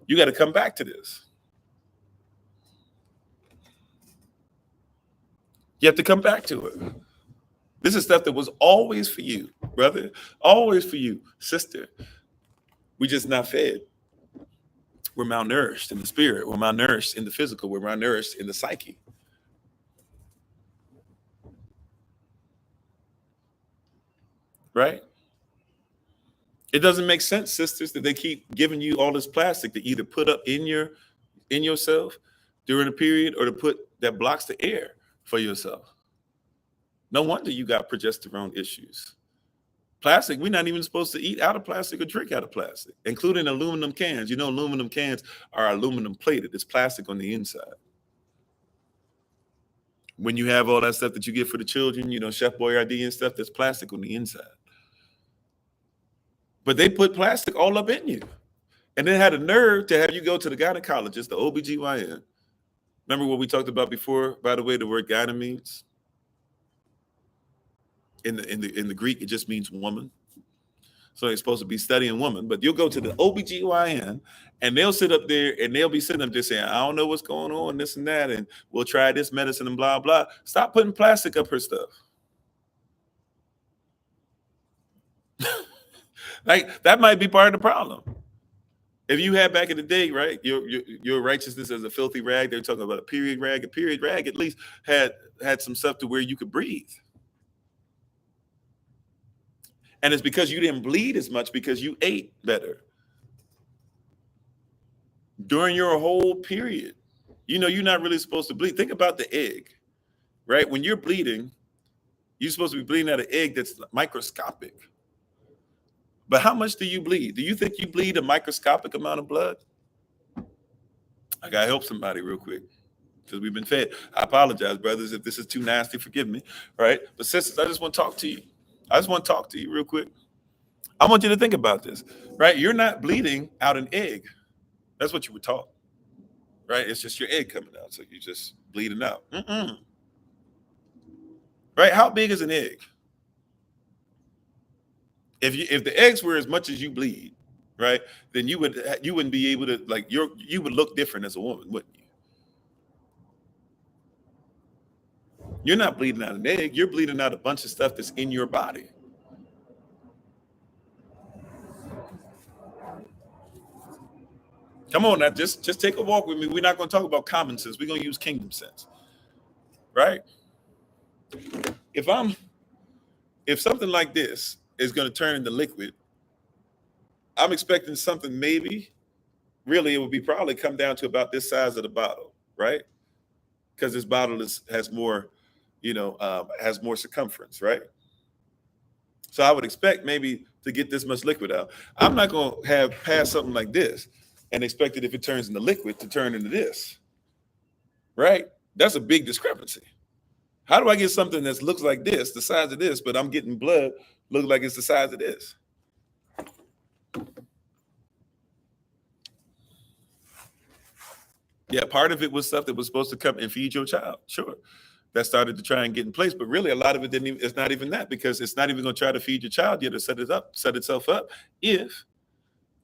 You got to come back to this. You have to come back to it. This is stuff that was always for you, brother, always for you, sister. We just not fed. We're malnourished in the spirit. We're malnourished in the physical. We're malnourished in the psyche. Right? It doesn't make sense, sisters, that they keep giving you all this plastic to either put up in yourself during a period or to put that blocks the air for yourself. No wonder you got progesterone issues. Plastic, we're not even supposed to eat out of plastic or drink out of plastic, including aluminum cans. You know, aluminum cans are aluminum plated. It's plastic on the inside. When you have all that stuff that you get for the children, you know, Chef Boyardee and stuff, there's plastic on the inside. But they put plastic all up in you. And then had a nerve to have you go to the gynecologist, the OBGYN. Remember what we talked about before, by the way, the word gyne means? In the Greek, it just means woman. So they're supposed to be studying woman, but you'll go to the OBGYN and they'll sit up there and they'll be sitting up there saying, I don't know what's going on, this and that, and we'll try this medicine and blah, blah. Stop putting plastic up her stuff. Like, that might be part of the problem. If you had back in the day, right, your righteousness as a filthy rag, they're talking about a period rag. A period rag at least had some stuff to where you could breathe. And it's because you didn't bleed as much because you ate better. During your whole period, you know, you're not really supposed to bleed. Think about the egg. right? When you're bleeding, you're supposed to be bleeding out an egg that's microscopic. But how much do you bleed? Do you think you bleed a microscopic amount of blood? I gotta help somebody real quick because we've been fed. I apologize, brothers, if this is too nasty. Forgive me, right? But sisters, I just want to talk to you. I just want to talk to you real quick. I want you to think about this, right? You're not bleeding out an egg. That's what you were taught, right? It's just your egg coming out, so you're just bleeding out. Right? How big is an egg? If the eggs were as much as you bleed, right, then you wouldn't be able to, like, you would look different as a woman, wouldn't you? You're not bleeding out an egg. You're bleeding out a bunch of stuff that's in your body. Come on now, just take a walk with me. We're not going to talk about common sense. We're going to use kingdom sense, right? If something like this is going to turn into liquid, I'm expecting something maybe, really, it would be probably come down to about this size of the bottle, right? Because this bottle has more, has more circumference, right? So I would expect maybe to get this much liquid out. I'm not going to have pass something like this and expect it, if it turns into liquid, to turn into this, right? That's a big discrepancy. How do I get something that looks like this, the size of this, but I'm getting blood look like it's the size of this? Yeah, part of it was stuff that was supposed to come and feed your child. Sure. That started to try and get in place, but really a lot of it it's not even that, because it's not even going to try to feed your child yet or set itself up if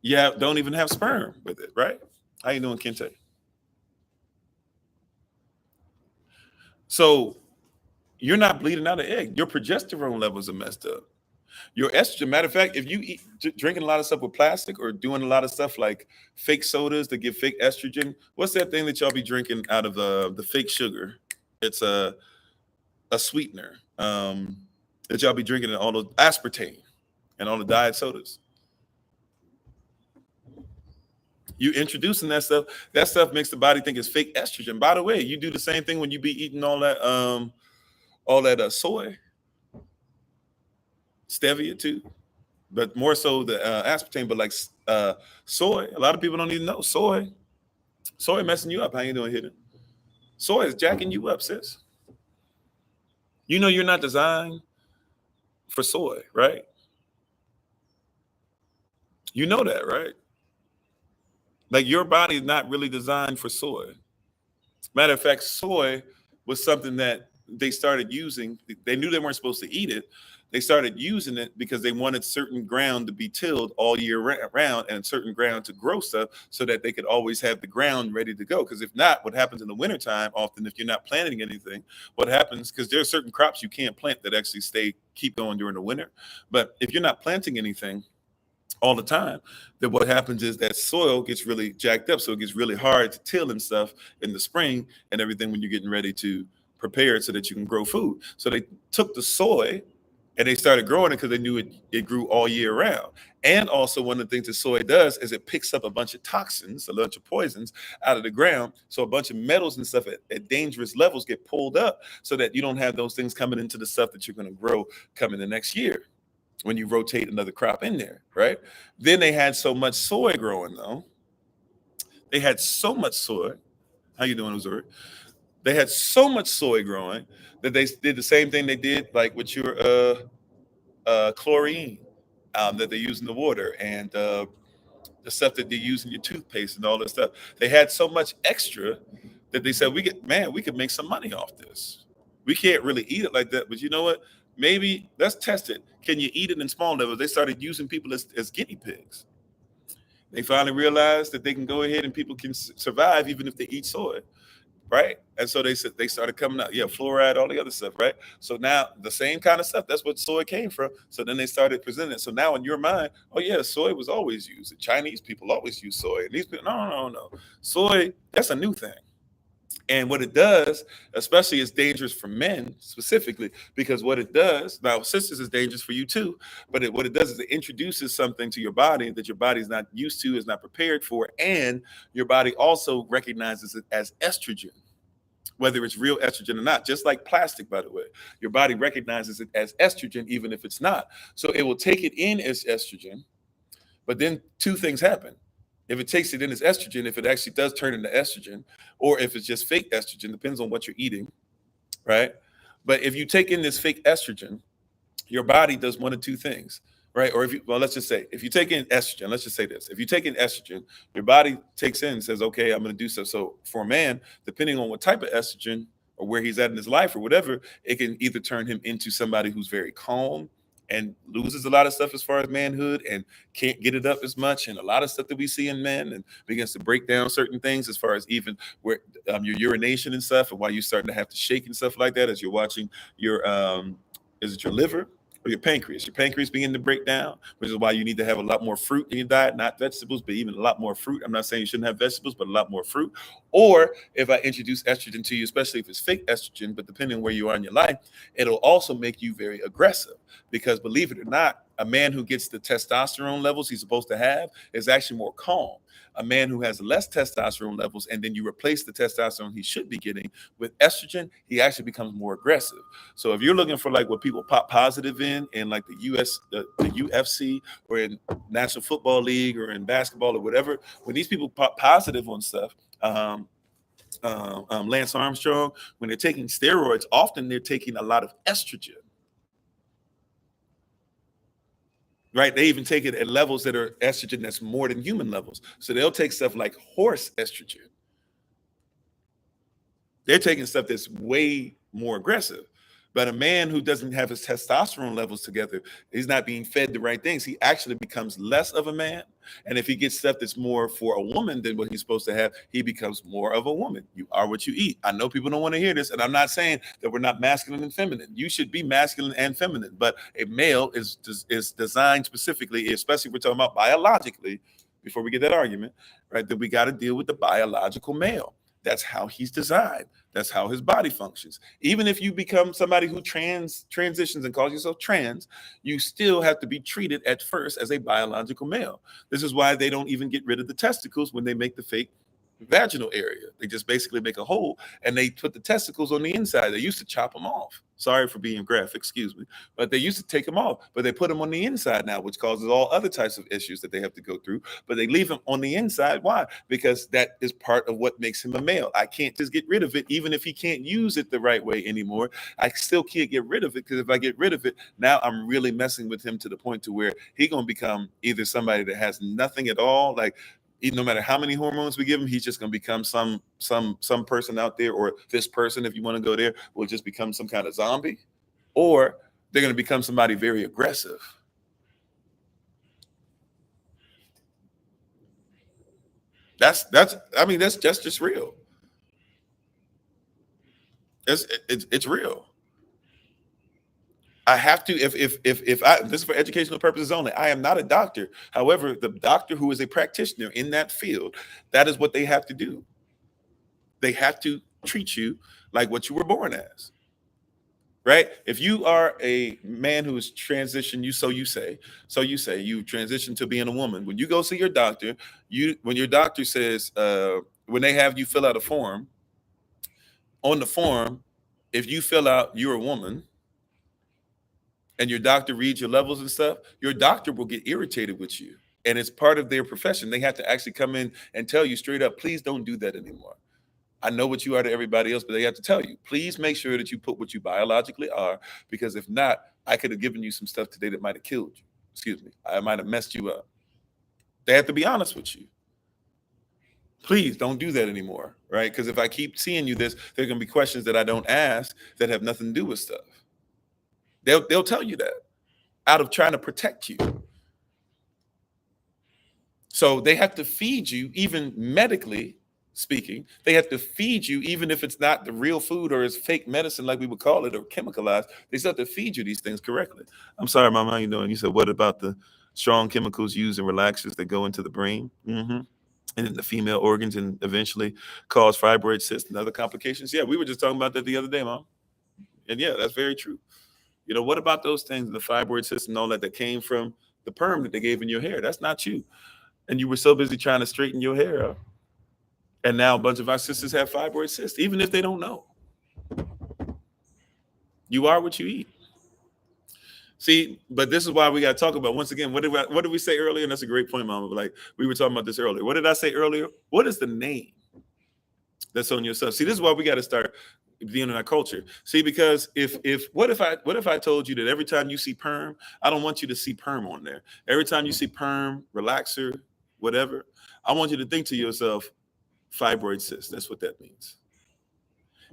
you don't even have sperm with it, right? How you doing, Kente? So you're not bleeding out an egg. Your progesterone levels are messed up. Your estrogen, matter of fact, if you drinking a lot of stuff with plastic or doing a lot of stuff like fake sodas that give fake estrogen, what's that thing that y'all be drinking out of the fake sugar? It's a sweetener that y'all be drinking in all those aspartame and all the diet sodas. You introducing that stuff makes the body think it's fake estrogen. By the way, you do the same thing when you be eating all that soy, stevia too, but more so the aspartame. But like soy, a lot of people don't even know soy messing you up. How you doing, Hidden? Soy is jacking you up, sis. You know you're not designed for soy, right? You know that, right? Like, your body is not really designed for soy. Matter of fact, soy was something that they started using. They knew they weren't supposed to eat it. They started using it because they wanted certain ground to be tilled all year round and certain ground to grow stuff so that they could always have the ground ready to go. Because if not, what happens in the wintertime, often if you're not planting anything, what happens, because there are certain crops you can't plant that actually keep going during the winter. But if you're not planting anything all the time, then what happens is that soil gets really jacked up. So it gets really hard to till and stuff in the spring and everything when you're getting ready to prepare it so that you can grow food. So they took the soy and they started growing it because they knew it grew all year round. And also, one of the things that soy does is it picks up a bunch of toxins, a bunch of poisons out of the ground. So a bunch of metals and stuff at dangerous levels get pulled up so that you don't have those things coming into the stuff that you're going to grow coming the next year when you rotate another crop in there, right? Then they had so much soy growing, though. They had so much soy. How you doing, Missouri? They had so much soy growing that they did the same thing they did like with your chlorine that they use in the water and the stuff that they use in your toothpaste and all that stuff. They had so much extra that they said, we could make some money off this. We can't really eat it like that, but you know what? Maybe let's test it. Can you eat it in small levels? They started using people as guinea pigs. They finally realized that they can go ahead and people can survive even if they eat soy, right? And so they started coming out, fluoride, all the other stuff, right? So now the same kind of stuff, that's what soy came from. So then they started presenting it. So now in your mind, oh yeah, soy was always used. The Chinese people always use soy. And these people, no. Soy, that's a new thing. And what it does, especially, is dangerous for men specifically, because what it does, now sisters is dangerous for you too, but what it does is it introduces something to your body that your body is not used to, is not prepared for, and your body also recognizes it as estrogen. whether it's real estrogen or not. Just like plastic, by the way, your body recognizes it as estrogen even if it's not. So it will take it in as estrogen, but then two things happen. If it takes it in as estrogen, if it actually does turn into estrogen, or if it's just fake estrogen, depends on what you're eating, right? But if you take in this fake estrogen, your body does one of two things, right? Or if you, well, let's just say, if you take in estrogen, let's just say this: if you take in estrogen, your body takes in and says, okay, I'm going to do so. So for a man, depending on what type of estrogen or where he's at in his life or whatever, it can either turn him into somebody who's very calm and loses a lot of stuff as far as manhood and can't get it up as much, and a lot of stuff that we see in men, and begins to break down certain things as far as even where your urination and stuff, and why you're starting to have to shake and stuff like that as you're watching your is it your liver or your pancreas? Your pancreas begin to break down, which is why you need to have a lot more fruit in your diet, not vegetables, but even a lot more fruit. I'm not saying you shouldn't have vegetables, but a lot more fruit. Or if I introduce estrogen to you, especially if it's fake estrogen, but depending on where you are in your life, it'll also make you very aggressive. Because believe it or not, a man who gets the testosterone levels he's supposed to have is actually more calm. A man who has less testosterone levels, and then you replace the testosterone he should be getting with estrogen, he actually becomes more aggressive. So if you're looking for like what people pop positive in like the UFC, or in National Football League, or in basketball or whatever, when these people pop positive on stuff, Lance Armstrong, when they're taking steroids, often they're taking a lot of estrogen. Right? They even take it at levels that are estrogen that's more than human levels. So they'll take stuff like horse estrogen. They're taking stuff that's way more aggressive. But a man who doesn't have his testosterone levels together, he's not being fed the right things. He actually becomes less of a man. And if he gets stuff that's more for a woman than what he's supposed to have, he becomes more of a woman. You are what you eat. I know people don't want to hear this, and I'm not saying that we're not masculine and feminine. You should be masculine and feminine, but a male is designed specifically, especially if we're talking about biologically, before we get that argument, right, that we got to deal with the biological male. That's how he's designed. That's how his body functions. Even if you become somebody who transitions and calls yourself trans, you still have to be treated at first as a biological male. This is why they don't even get rid of the testicles when they make the fake vaginal area. They just basically make a hole and they put the testicles on the inside. They used to chop them off. Sorry for being graphic, excuse me. But they used to take them off, but they put them on the inside now, which causes all other types of issues that they have to go through. But they leave them on the inside. Why? Because that is part of what makes him a male. I can't just get rid of it, even if he can't use it the right way anymore. I still can't get rid of it, because if I get rid of it, now I'm really messing with him to the point to where he's going to become either somebody that has nothing at all, like no matter how many hormones we give him, he's just going to become some person out there, or this person, if you want to go there, will just become some kind of zombie, or they're going to become somebody very aggressive. That's just real. It's real. I have to, if I, this is for educational purposes only. I am not a doctor. However, the doctor who is a practitioner in that field, that is what they have to do. They have to treat you like what you were born as. Right? If you are a man who is transitioned, you say you transition to being a woman. When you go see your doctor, when your doctor says, when they have you fill out a form, on the form, if you fill out you're a woman, and your doctor reads your levels and stuff, your doctor will get irritated with you. And it's part of their profession. They have to actually come in and tell you straight up, please don't do that anymore. I know what you are to everybody else, but they have to tell you, please make sure that you put what you biologically are, because if not, I could have given you some stuff today that might have killed you. Excuse me. I might have messed you up. They have to be honest with you. Please don't do that anymore, right? Because if I keep seeing you this, there are going to be questions that I don't ask that have nothing to do with stuff. They'll tell you that out of trying to protect you. So they have to feed you, even medically speaking. They have to feed you, even if it's not the real food or it's fake medicine, like we would call it, or chemicalized. They still have to feed you these things correctly. I'm sorry, Mama, how you doing? You said, what about the strong chemicals used in relaxers that go into the brain? Mm-hmm. And then the female organs, and eventually cause fibroid cysts and other complications. Yeah, we were just talking about that the other day, Mom. And yeah, that's very true. You know, what about those things, the fibroid cysts and all that came from the perm that they gave in your hair? That's not you. And you were so busy trying to straighten your hair up. And now a bunch of our sisters have fibroid cysts, even if they don't know. You are what you eat. See, but this is why we got to talk about, once again, what did we say earlier? And that's a great point, Mama. Like, we were talking about this earlier. What did I say earlier? What is the name that's on your stuff? See, this is why we got to start being in our culture. See, because what if I told you that every time you see perm, I don't want you to see perm on there. Every time you see perm, relaxer, whatever, I want you to think to yourself, fibroid cyst. That's what that means.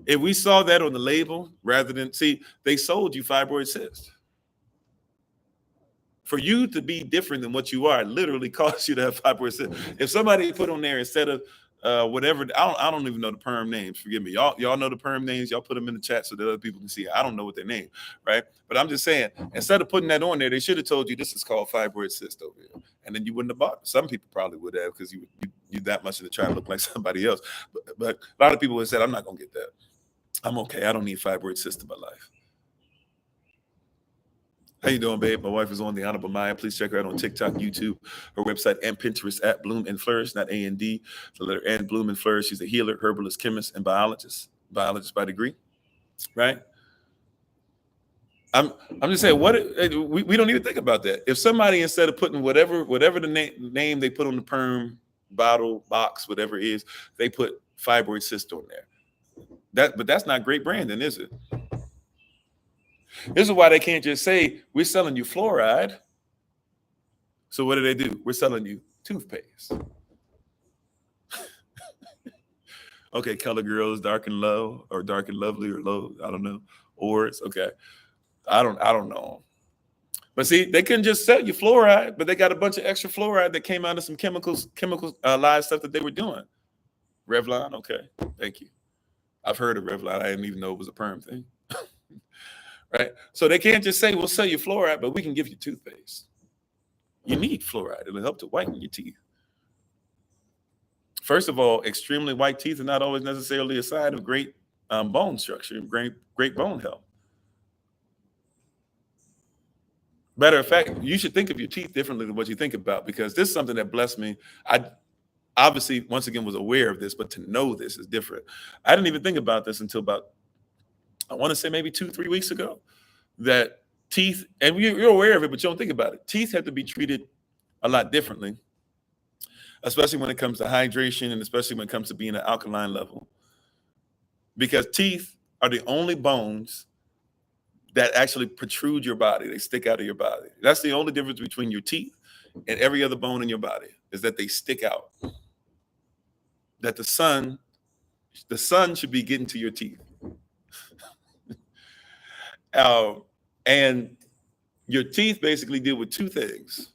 If we saw that on the label, rather than, see, they sold you fibroid cyst. For you to be different than what you are, it literally costs you to have fibroid cyst. If somebody put on there instead of whatever, I don't even know the perm names. Forgive me. Y'all know the perm names. Y'all put them in the chat so that other people can see. I don't know what their name, right? But I'm just saying, instead of putting that on there, they should have told you this is called fibroid cyst over here, and then you wouldn't have bought it. Some people probably would have, because you that much to try to look like somebody else. But a lot of people would have said, I'm not gonna get that. I'm okay. I don't need fibroid cyst in my life. How you doing, babe? My wife is on, the Honorable Maya. Please check her out on TikTok, YouTube, her website, and Pinterest at Bloom and Flourish, not A&D, the letter N, Bloom and Flourish. She's a healer, herbalist, chemist, and biologist by degree, right? I'm just saying, we don't even think about that. If somebody, instead of putting whatever the name they put on the perm bottle, box, whatever it is, they put fibroid cyst on there. But that's not great branding, is it? This is why they can't just say, we're selling you fluoride. So what do? We're selling you toothpaste. Okay, color girls, dark and low, or dark and lovely, or low, I don't know. Or it's okay. I don't know. But see, they couldn't just sell you fluoride, but they got a bunch of extra fluoride that came out of some chemical live stuff that they were doing. Revlon, okay, thank you. I've heard of Revlon. I didn't even know it was a perm thing. Right? So they can't just say, we'll sell you fluoride, but we can give you toothpaste. You need fluoride. It'll help to whiten your teeth. First of all, extremely white teeth are not always necessarily a sign of great bone structure, great bone health. Matter of fact, you should think of your teeth differently than what you think about, because this is something that blessed me. I obviously, once again, was aware of this, but to know this is different. I didn't even think about this until about, I want to say maybe 2-3 weeks ago, that teeth, and you're aware of it, but you don't think about it. Teeth have to be treated a lot differently, especially when it comes to hydration, and especially when it comes to being an alkaline level, because teeth are the only bones that actually protrude your body. They stick out of your body. That's the only difference between your teeth and every other bone in your body, is that they stick out. That the sun should be getting to your teeth. And your teeth basically deal with two things.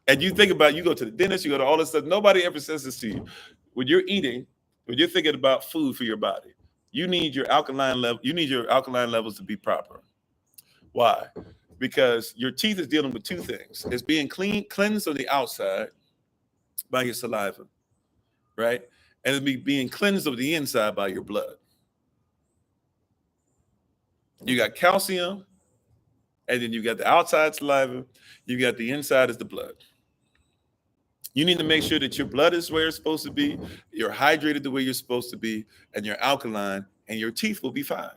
And you think about, you go to the dentist, you go to all this stuff. Nobody ever says this to you. When you're eating, when you're thinking about food for your body, you need your alkaline level. You need your alkaline levels to be proper. Why? Because your teeth is dealing with two things. It's being cleansed on the outside by your saliva, right? And it's being cleansed on the inside by your blood. You got calcium, and then you got the outside saliva. You got the inside is the blood. You need to make sure that your blood is where it's supposed to be, you're hydrated the way you're supposed to be, and you're alkaline, and your teeth will be fine.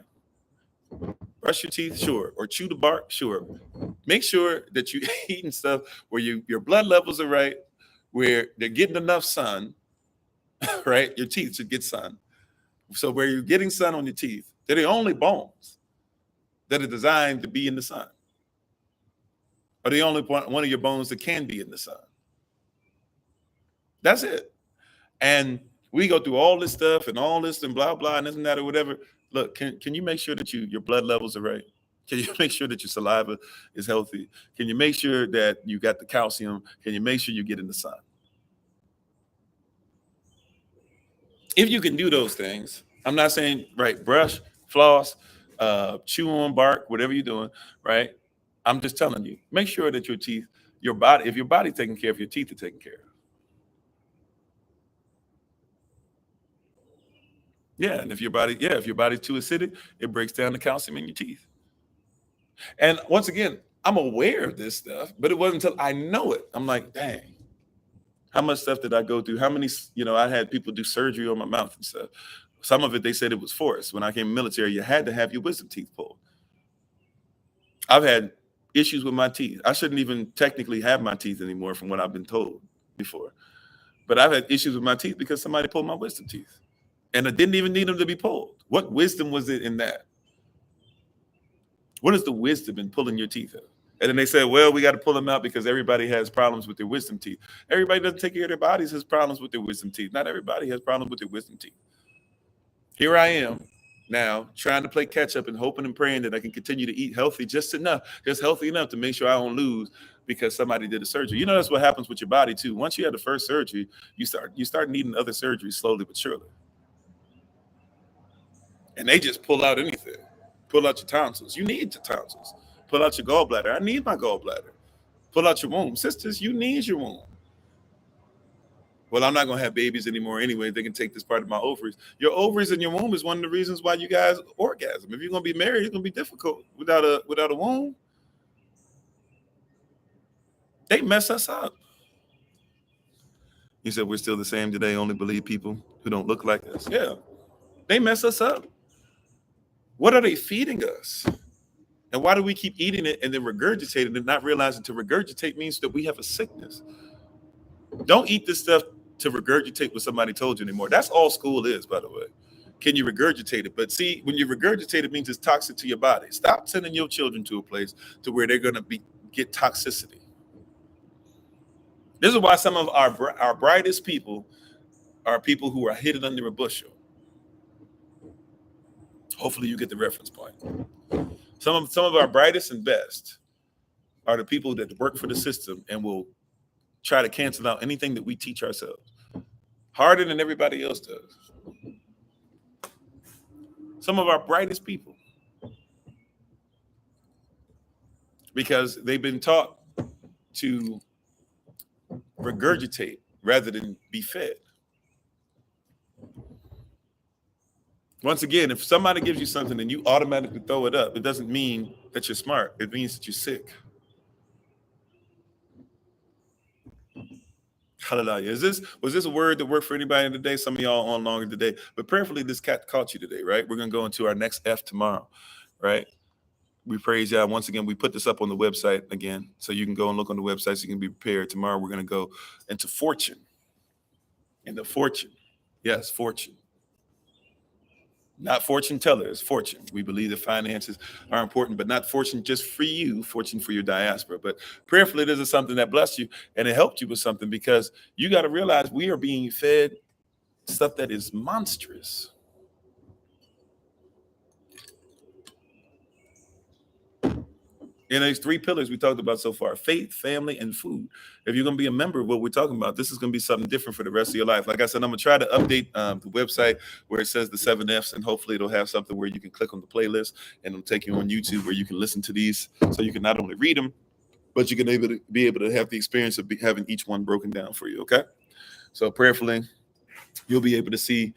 Brush your teeth, sure, or chew the bark, sure. Make sure that you're eating stuff where your blood levels are right, where they're getting enough sun, right? Your teeth should get sun. So where you're getting sun on your teeth, they're the only bones that are designed to be in the sun, or the only one of your bones that can be in the sun. That's it. And we go through all this stuff and all this and blah, blah, and this and that or whatever. Look, can you make sure that your blood levels are right? Can you make sure that your saliva is healthy? Can you make sure that you got the calcium? Can you make sure you get in the sun? If you can do those things, I'm not saying, right, brush, floss, chew on bark, whatever you're doing, right? I'm just telling you, make sure that your teeth, your body, if your body's taking care of, your teeth are taken care of. Yeah, and if your body's too acidic, it breaks down the calcium in your teeth. And once again, I'm aware of this stuff, but it wasn't until I know it. I'm like, dang, How much stuff did I go through? How many, I had people do surgery on my mouth and stuff. Some of it, they said it was forced. When I came in the military, you had to have your wisdom teeth pulled. I've had issues with my teeth. I shouldn't even technically have my teeth anymore from what I've been told before. But I've had issues with my teeth because somebody pulled my wisdom teeth. And I didn't even need them to be pulled. What wisdom was it in that? What is the wisdom in pulling your teeth out? And then they said, well, we got to pull them out because everybody has problems with their wisdom teeth. Everybody doesn't take care of their bodies, has problems with their wisdom teeth. Not everybody has problems with their wisdom teeth. Here I am now trying to play catch up and hoping and praying that I can continue to eat healthy, just healthy enough to make sure I don't lose because somebody did a surgery. That's what happens with your body too. Once you have the first surgery, you start needing other surgeries slowly but surely. And they just pull out anything. Pull out your tonsils. You need your tonsils. Pull out your gallbladder. I need my gallbladder. Pull out your womb. Sisters, you need your womb. Well, I'm not going to have babies anymore anyway. They can take this part of my ovaries. Your ovaries and your womb is one of the reasons why you guys orgasm. If you're going to be married, it's going to be difficult without a womb. They mess us up. You said we're still the same today, only believe people who don't look like us. Yeah, they mess us up. What are they feeding us? And why do we keep eating it and then regurgitating it, not realizing to regurgitate means that we have a sickness? Don't eat this stuff to regurgitate what somebody told you anymore. That's all school is, by the way. Can you regurgitate it? But see, when you regurgitate it, means it's toxic to your body. Stop sending your children to a place to where they're going to get toxicity. This is why some of our brightest people are people who are hidden under a bushel. Hopefully you get the reference point. Some of our brightest and best are the people that work for the system and will try to cancel out anything that we teach ourselves harder than everybody else does. Some of our brightest people, because they've been taught to regurgitate rather than be fed. Once again, if somebody gives you something and you automatically throw it up, it doesn't mean that you're smart. It means that you're sick. Hallelujah. Was this a word that worked for anybody today? Some of y'all on longer today, but prayerfully this cat caught you today, right? We're going to go into our next F tomorrow, right? We praise y'all. Once again, we put this up on the website again, so you can go and look on the website so you can be prepared. Tomorrow we're going to go into fortune. And the fortune. Yes, fortune. Not fortune tellers, fortune. We believe that finances are important, but not fortune just for you, fortune for your diaspora. But prayerfully, this is something that blessed you and it helped you with something, because you got to realize we are being fed stuff that is monstrous. And there's 3 pillars we talked about so far: faith, family, and food. If you're going to be a member of what we're talking about, this is going to be something different for the rest of your life. Like I said, I'm going to try to update the website where it says the 7 F's, and hopefully it'll have something where you can click on the playlist and it'll take you on YouTube where you can listen to these, so you can not only read them, but you can be able to have the experience of having each one broken down for you, okay? So prayerfully, you'll be able to see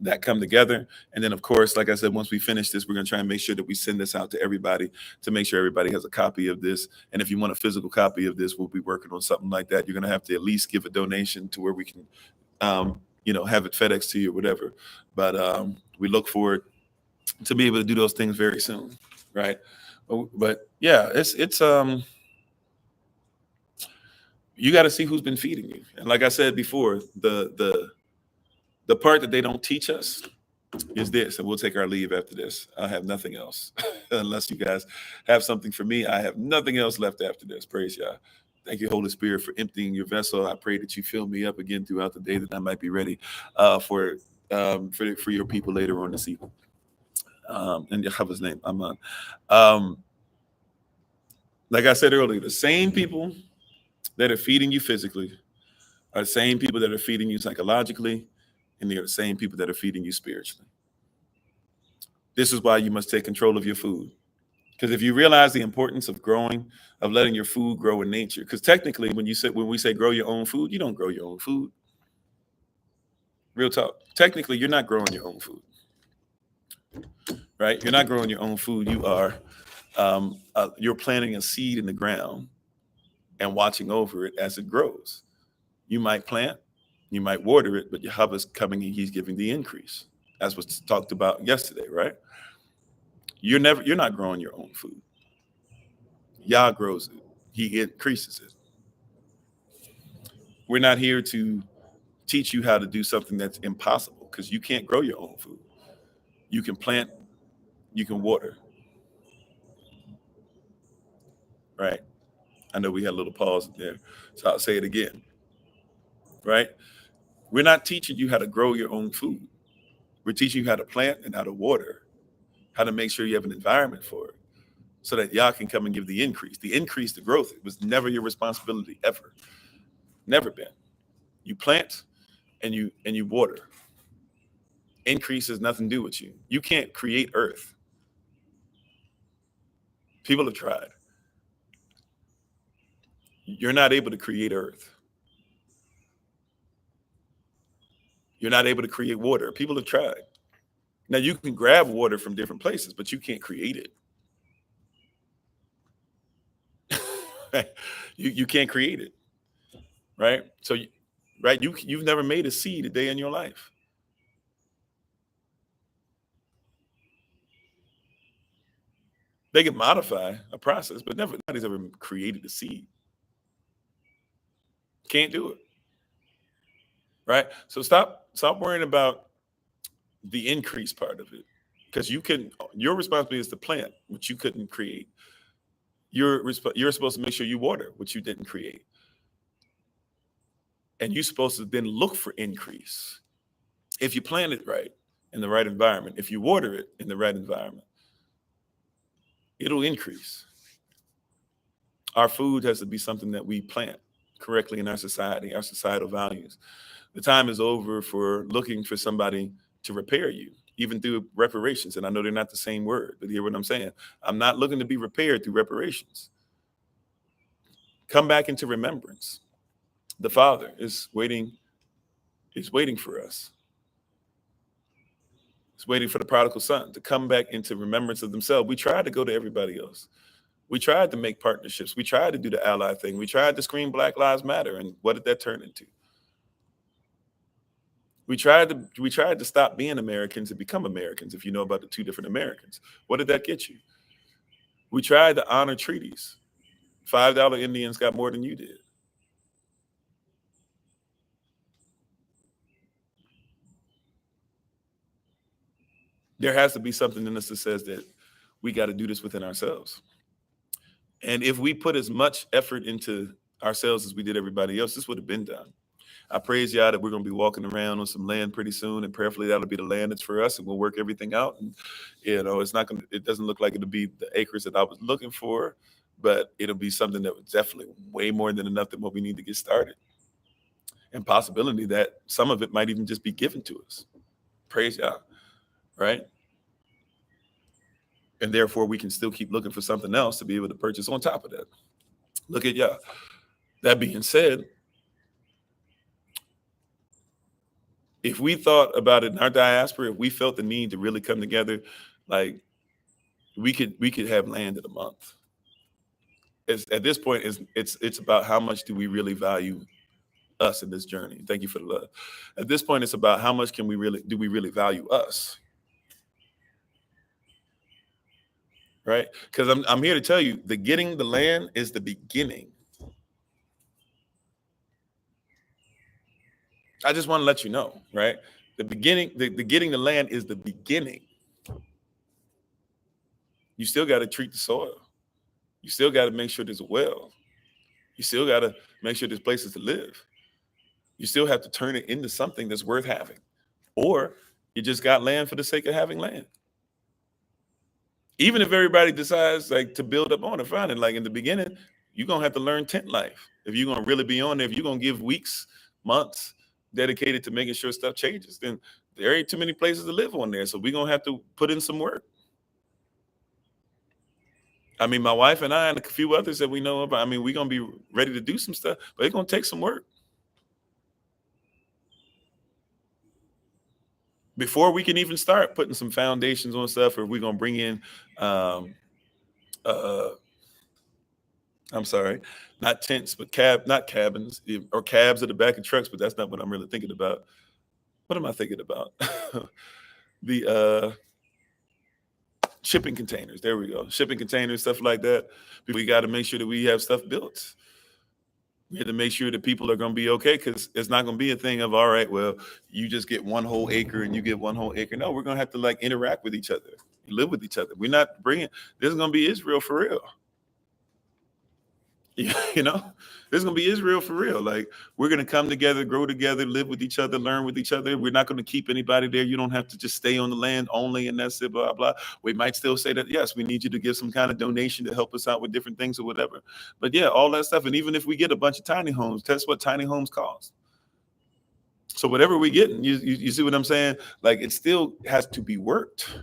that come together. And then, of course, like I said, once we finish this, we're going to try and make sure that we send this out to everybody to make sure everybody has a copy of this. And if you want a physical copy of this, we'll be working on something like that. You're going to have to at least give a donation to where we can, have it FedEx to you or whatever. But we look forward to be able to do those things very soon, right? But yeah, it's you got to see who's been feeding you. And like I said before, the part that they don't teach us is this, and we'll take our leave after this. I have nothing else. Unless you guys have something for me, I have nothing else left after this. Praise y'all. Thank you, Holy Spirit, for emptying your vessel. I pray that you fill me up again throughout the day, that I might be ready for your people later on this evening. In Yahweh's name, Amen. Like I said earlier, the same people that are feeding you physically are the same people that are feeding you psychologically, and they're the same people that are feeding you spiritually. This is why you must take control of your food. Because if you realize the importance of letting your food grow in nature, because technically when we say grow your own food, you don't grow your own food. Real talk. Technically, you're not growing your own food. Right? You're not growing your own food. You are you're planting a seed in the ground and watching over it as it grows. You might plant, you might water it, but Yahweh's coming and he's giving the increase. That's what's talked about yesterday, right? You're not growing your own food. Yah grows it. He increases it. We're not here to teach you how to do something that's impossible, because you can't grow your own food. You can plant, you can water, right? I know we had a little pause there, so I'll say it again, right? We're not teaching you how to grow your own food. We're teaching you how to plant and how to water, how to make sure you have an environment for it, so that Yah can come and give the increase. The increase, the growth, it was never your responsibility, ever. Never been. You plant and you water. Increase has nothing to do with you. You can't create earth. People have tried. You're not able to create earth. You're not able to create water. People have tried. Now you can grab water from different places, but you can't create it. You can't create it, right? So, right, you've never made a seed a day in your life. They can modify a process, but nobody's ever created a seed. Can't do it, right? So stop worrying about the increase part of it, because your responsibility is to plant, which you couldn't create. You're supposed to make sure you water, which you didn't create, and you're supposed to then look for increase. If you plant it right in the right environment, if you water it in the right environment, it'll increase. Our food has to be something that we plant correctly in our society, our societal values. The time is over for looking for somebody to repair you, even through reparations. And I know they're not the same word, but hear what I'm saying. I'm not looking to be repaired through reparations. Come back into remembrance. The Father is waiting. He's waiting for us. He's waiting for the prodigal son to come back into remembrance of themselves. We tried to go to everybody else. We tried to make partnerships. We tried to do the ally thing. We tried to scream Black Lives Matter. And what did that turn into? We tried to stop being Americans and become Americans, if you know about the two different Americans. What did that get you? We tried to honor treaties. $5 Indians got more than you did. There has to be something in us that says that we got to do this within ourselves. And if we put as much effort into ourselves as we did everybody else, this would have been done. I praise Yah that we're going to be walking around on some land pretty soon, and prayerfully that'll be the land that's for us, and we'll work everything out. And it doesn't look like it'll be the acres that I was looking for, but it'll be something that was definitely way more than enough than what we need to get started. And possibility that some of it might even just be given to us. Praise Yah, right? And therefore we can still keep looking for something else to be able to purchase on top of that. Look at Yah. That being said, if we thought about it in our diaspora, if we felt the need to really come together, like we could have land in a month. At this point, it's about how much do we really value us in this journey. Thank you for the love. At this point, it's about how much do we really value us, right? Because I'm here to tell you, the getting the land is the beginning. I just want to let you know, right? The beginning, the getting the land is the beginning. You still got to treat the soil. You still got to make sure there's a well. You still got to make sure there's places to live. You still have to turn it into something that's worth having. Or you just got land for the sake of having land. Even if everybody decides like to build up on it, fine. And like in the beginning, you're going to have to learn tent life. If you're going to really be on there, if you're going to give weeks, months dedicated to making sure stuff changes, then there ain't too many places to live on there. So we're going to have to put in some work. I mean, my wife and I and a few others that we know about, I mean, we're going to be ready to do some stuff, but it's going to take some work. Before we can even start putting some foundations on stuff, or we're going to bring in I'm sorry, not tents, but not cabins or cabs at the back of trucks, but that's not what I'm really thinking about. What am I thinking about? The shipping containers. There we go. Shipping containers, stuff like that. We got to make sure that we have stuff built. We have to make sure that people are going to be okay, because it's not going to be a thing of, all right, well, you just get one whole acre and you get one whole acre. No, we're going to have to like interact with each other, live with each other. We're not bringing, this is going to be Israel for real. You know, this is gonna be Israel for real. Like, we're gonna come together, grow together, live with each other, learn with each other. We're not gonna keep anybody there. You don't have to just stay on the land only and that's it, blah blah. We might still say that, yes, we need you to give some kind of donation to help us out with different things or whatever. But yeah, all that stuff. And even if we get a bunch of tiny homes, that's what tiny homes cost. So whatever we get, you see what I'm saying? Like, it still has to be worked.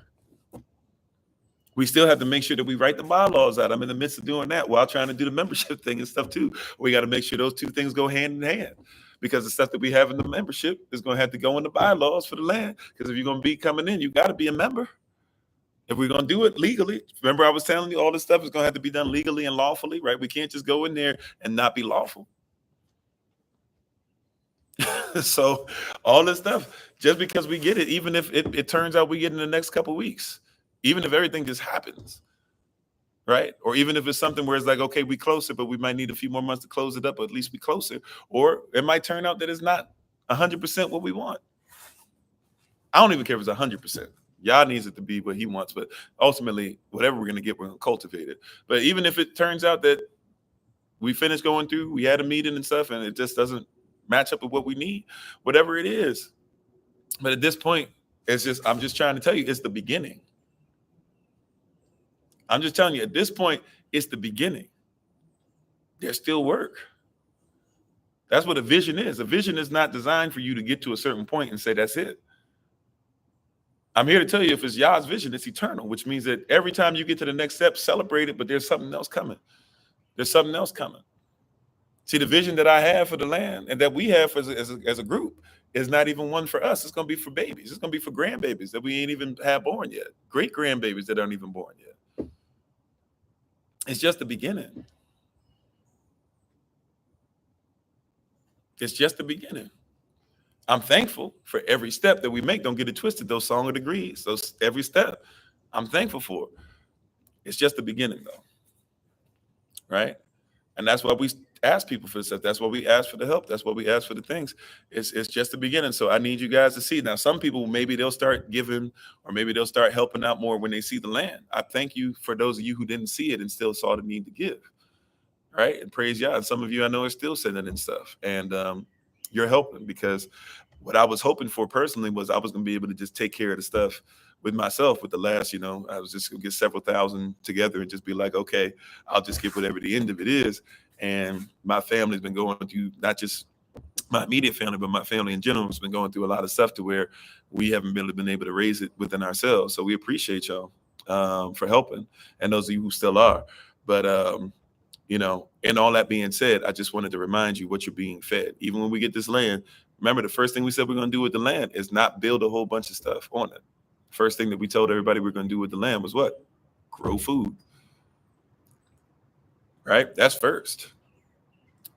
We still have to make sure that we write the bylaws out. I'm in the midst of doing that while trying to do the membership thing and stuff too. We got to make sure those two things go hand in hand, because the stuff that we have in the membership is going to have to go in the bylaws for the land. Because if you're going to be coming in, you got to be a member. If we're going to do it legally, remember I was telling you all this stuff is going to have to be done legally and lawfully, right? We can't just go in there and not be lawful. So all this stuff, just because we get it, even if it turns out we get in the next couple of weeks, even if everything just happens, right? Or even if it's something where it's like, okay, we closer, but we might need a few more months to close it up, but at least we closer. Or it might turn out that it's not 100% what we want. I don't even care if it's 100%. Yah needs it to be what he wants, but ultimately, whatever we're going to get, we're going to cultivate it. But even if it turns out that we finished going through, we had a meeting and stuff, and it just doesn't match up with what we need, whatever it is. But at this point, I'm just trying to tell you, it's the beginning. I'm just telling you, at this point, it's the beginning. There's still work. That's what a vision is. A vision is not designed for you to get to a certain point and say, that's it. I'm here to tell you, if it's Yah's vision, it's eternal, which means that every time you get to the next step, celebrate it, but there's something else coming. There's something else coming. See, the vision that I have for the land and that we have as a group is not even one for us. It's going to be for babies. It's going to be for grandbabies that we ain't even had born yet. Great grandbabies that aren't even born yet. It's just the beginning. It's just the beginning. I'm thankful for every step that we make. Don't get it twisted. Those song of degrees, those every step, I'm thankful for. It's just the beginning, though. Right? And that's why we ask people for stuff. That's why we ask for the help. That's why we ask for the things. It's just the beginning. So I need you guys to see. Now, some people, maybe they'll start giving, or maybe they'll start helping out more when they see the land. I thank you for those of you who didn't see it and still saw the need to give. Right? And praise God. And some of you I know are still sending in stuff. And you're helping, because what I was hoping for personally was I was going to be able to just take care of the stuff with myself with the last, I was just going to get several thousand together and just be like, okay, I'll just give whatever the end of it is. And my family's been going through, not just my immediate family, but my family in general has been going through a lot of stuff to where we haven't really been able to raise it within ourselves. So we appreciate y'all for helping, and those of you who still are. But, and all that being said, I just wanted to remind you what you're being fed. Even when we get this land, remember the first thing we said we're going to do with the land is not build a whole bunch of stuff on it. First thing that we told everybody we're going to do with the land was what? Grow food. Right? That's first.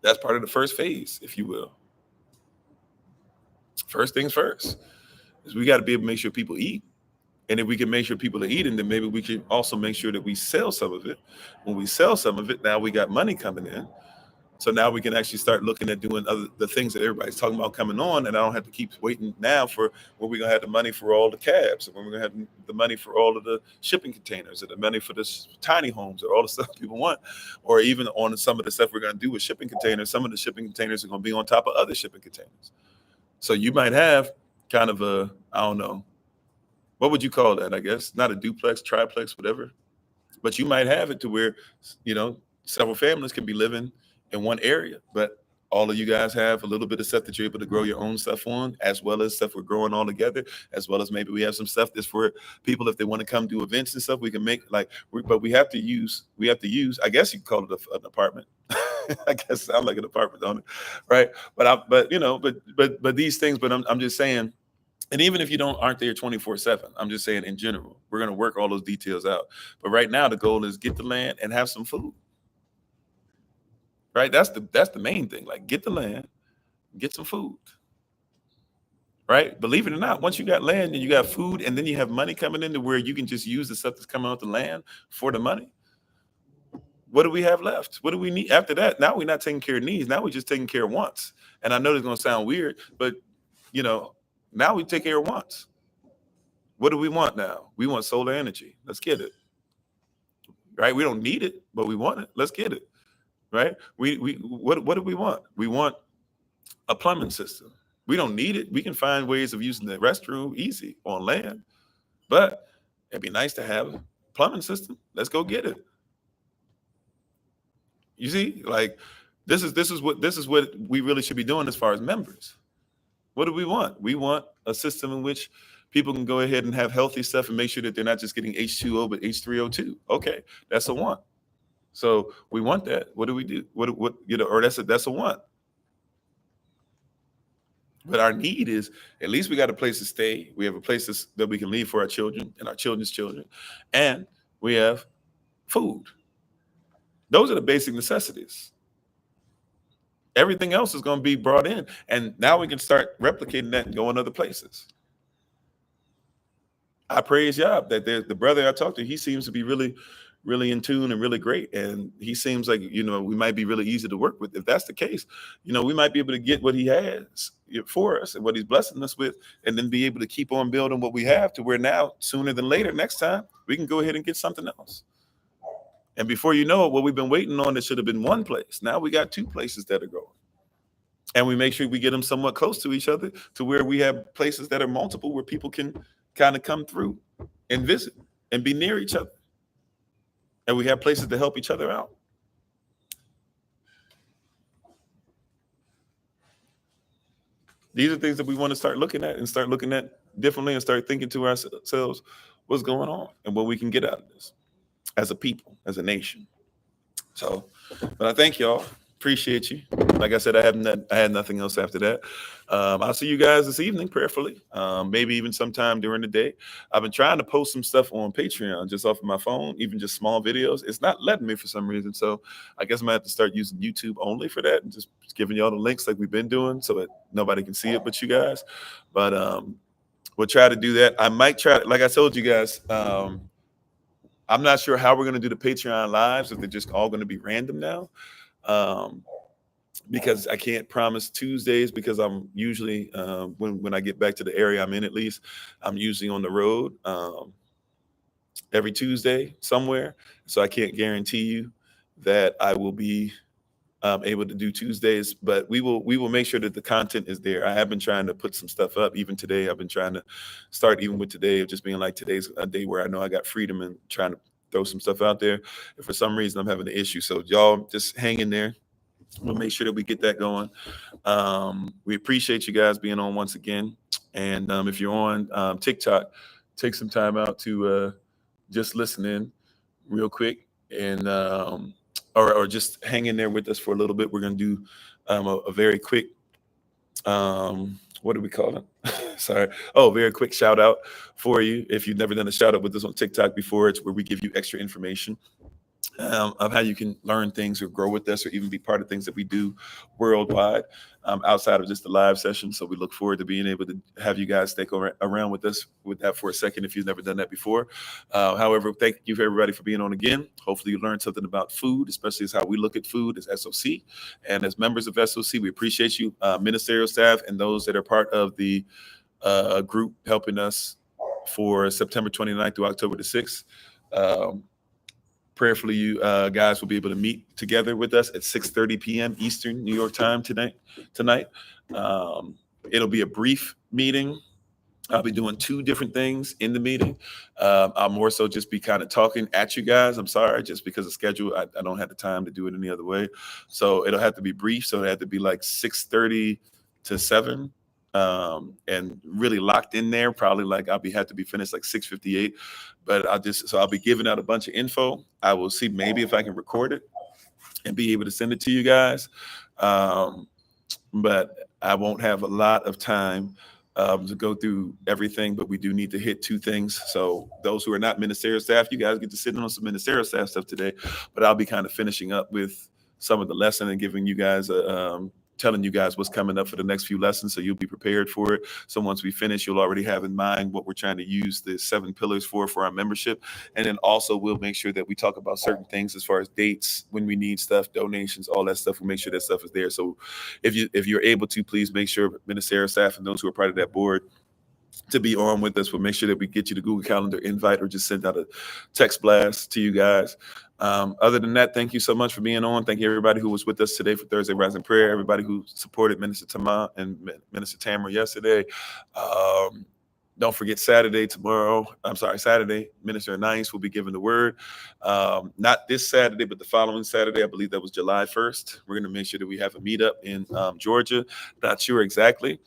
That's part of the first phase, if you will. First things first is we got to be able to make sure people eat. And if we can make sure people are eating, then maybe we can also make sure that we sell some of it. When we sell some of it, now we got money coming in. So now we can actually start looking at doing the things that everybody's talking about coming on, and I don't have to keep waiting now for when we're gonna have the money for all the cabs, and when we're gonna have the money for all of the shipping containers, and the money for the tiny homes, or all the stuff people want, or even on some of the stuff we're gonna do with shipping containers. Some of the shipping containers are gonna be on top of other shipping containers. So you might have kind of a, I don't know, what would you call that? I guess not a duplex, triplex, whatever, but you might have it to where several families can be living in one area, but all of you guys have a little bit of stuff that you're able to grow your own stuff on, as well as stuff we're growing all together, as well as maybe we have some stuff that's for people if they want to come do events and stuff. We can make but we have to use. I guess you could call it an apartment. I guess it sounds like an apartment, don't it? Right? But these things. But I'm just saying. And even if you aren't there 24/7, I'm just saying in general, we're going to work all those details out. But right now, the goal is get the land and have some food. right? That's the main thing. Like, get the land, get some food, right? Believe it or not, once you got land and you got food, and then you have money coming in to where you can just use the stuff that's coming out the land for the money. What do we have left? What do we need after that? Now we're not taking care of needs. Now we're just taking care of wants. And I know it's going to sound weird, but now we take care of wants. What do we want now? We want solar energy. Let's get it. Right? We don't need it, but we want it. Let's get it. Right? What do we want? We want a plumbing system. We don't need it. We can find ways of using the restroom easy on land, but it'd be nice to have a plumbing system. Let's go get it. You see, like this is what we really should be doing as far as members. What do we want? We want a system in which people can go ahead and have healthy stuff and make sure that they're not just getting H2O but H3O2. Okay, that's a want. So we want that. What do we do? Or that's a want. But our need is, at least we got a place to stay. We have a place that we can leave for our children and our children's children. And we have food. Those are the basic necessities. Everything else is going to be brought in. And now we can start replicating that and going other places. I praise Yah that the brother I talked to, he seems to be really, really in tune and really great. And he seems like, we might be really easy to work with. If that's the case, we might be able to get what he has for us and what he's blessing us with, and then be able to keep on building what we have to where now, sooner than later, next time, we can go ahead and get something else. And before you know it, what we've been waiting on, it should have been one place. Now we got two places that are growing. And we make sure we get them somewhat close to each other to where we have places that are multiple where people can kind of come through and visit and be near each other. And we have places to help each other out. These are things that we want to start looking at differently and start thinking to ourselves what's going on and what we can get out of this as a people, as a nation. So, but I thank y'all. Appreciate you. Like I said, I had nothing else after that. I'll see you guys this evening, prayerfully. Maybe even sometime during the day. I've been trying to post some stuff on Patreon just off of my phone, even just small videos. It's not letting me for some reason. So I guess I'm gonna have to start using YouTube only for that and just giving y'all the links like we've been doing so that nobody can see it but you guys. But we'll try to do that. I might try, like I told you guys, I'm not sure how we're gonna do the Patreon lives, if they're just all gonna be random now. Because I can't promise Tuesdays, because I'm usually when I get back to the area I'm in, at least I'm usually on the road every Tuesday somewhere, so I can't guarantee you that I will be able to do Tuesdays, but we will make sure that the content is there. I have been trying to put some stuff up. Even today, I've been trying to start, even with today, of just being like, today's a day where I know I got freedom and trying to throw some stuff out there. If for some reason I'm having an issue, so y'all just hang in there. We'll make sure that we get that going. We appreciate you guys being on once again. And if you're on TikTok, take some time out to just listen in real quick, and or just hang in there with us for a little bit. We're going to do a very quick, what do we call it? Sorry. Oh, very quick shout out for you. If you've never done a shout out with us on TikTok before, it's where we give you extra information of how you can learn things or grow with us or even be part of things that we do worldwide outside of just the live session. So we look forward to being able to have you guys stick around with us with that for a second if you've never done that before. However, thank you for everybody for being on again. Hopefully you learned something about food, especially as how we look at food as SOC. And as members of SOC, we appreciate you, ministerial staff, and those that are part of the group helping us for September 29th through October the 6th. Prayerfully, you guys will be able to meet together with us at 6:30 p.m. Eastern New York time tonight. It'll be a brief meeting. I'll be doing two different things in the meeting. I'll more so just be kind of talking at you guys. I'm sorry, just because of schedule, I don't have the time to do it any other way. So it'll have to be brief. So it'll have to be like 6:30 to 7. And really locked in there, probably like have to be finished like 6:58. But I'll be giving out a bunch of info. I will see maybe if I can record it and be able to send it to you guys. But I won't have a lot of time to go through everything, but we do need to hit two things. So those who are not ministerial staff, you guys get to sit on some ministerial staff stuff today, but I'll be kind of finishing up with some of the lesson and giving you guys telling you guys what's coming up for the next few lessons, so you'll be prepared for it. So once we finish, you'll already have in mind what we're trying to use the 7 pillars for our membership. And then also we'll make sure that we talk about certain things as far as dates, when we need stuff, donations, all that stuff. We'll make sure that stuff is there. So if you're able to, please make sure Ministerial staff and those who are part of that board to be on with us. We'll make sure that we get you the Google Calendar invite or just send out a text blast to you guys. Other than that, thank you so much for being on. Thank you everybody who was with us today for Thursday Rising Prayer, everybody who supported Minister Tama and Minister Tamara yesterday. Don't forget Saturday, Minister Anais will be giving the word. Not this Saturday, but the following Saturday. I believe that was July 1st. We're going to make sure that we have a meetup in Georgia. Not sure exactly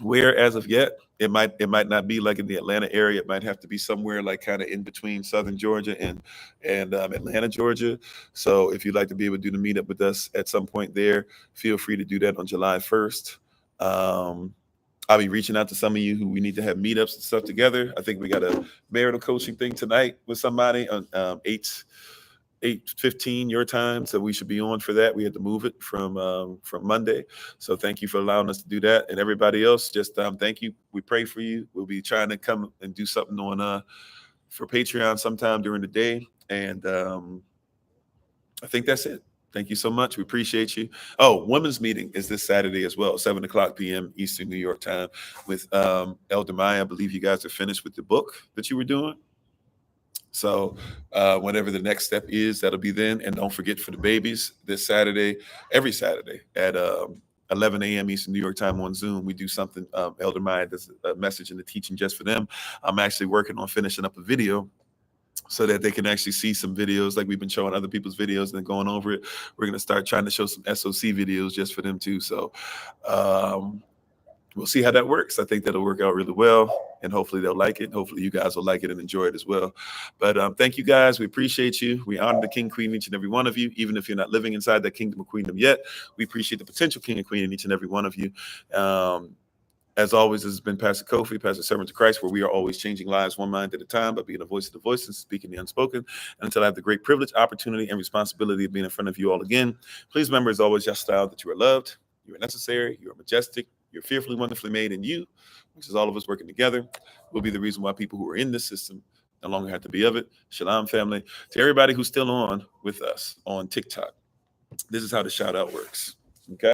where as of yet. It might not be like in the Atlanta area. It might have to be somewhere like kind of in between Southern Georgia and Atlanta, Georgia. So if you'd like to be able to do the meetup with us at some point there, feel free to do that on July 1st. I'll be reaching out to some of you who we need to have meetups and stuff together. I think we got a marital coaching thing tonight with somebody on 8:15 your time, so we should be on for that. We had to move it from Monday, so thank you for allowing us to do that. And everybody else, just thank you. We pray for you. We'll be trying to come and do something on for Patreon sometime during the day, and I think that's it. Thank you so much. We appreciate you. Oh, women's meeting is this Saturday as well, 7:00 p.m. Eastern New York time with Elder Maya. I believe you guys are finished with the book that you were doing. So whatever the next step is, that'll be then. And don't forget for the babies, this Saturday, every Saturday at 11 a.m. Eastern New York time on Zoom, we do something. Elder Maya does a message and a teaching just for them. I'm actually working on finishing up a video so that they can actually see some videos like we've been showing other people's videos and then going over it. We're going to start trying to show some SOC videos just for them too. So we'll see how that works. I think that'll work out really well, and hopefully they'll like it. Hopefully you guys will like it and enjoy it as well. But thank you guys. We appreciate you. We honor the King, Queen, each and every one of you, even if you're not living inside that kingdom or queendom yet. We appreciate the potential King and Queen in each and every one of you. As always, this has been Pastor Kofi, Pastor Servant to Christ, where we are always changing lives one mind at a time by being a voice of the voiceless, speaking the unspoken. And until I have the great privilege, opportunity, and responsibility of being in front of you all again, please remember, as always, your style, that you are loved, you are necessary, you are majestic, you're fearfully, wonderfully made, in you, which is all of us working together, will be the reason why people who are in this system no longer have to be of it. Shalom, family. To everybody who's still on with us on TikTok, this is how the shout out works. Okay.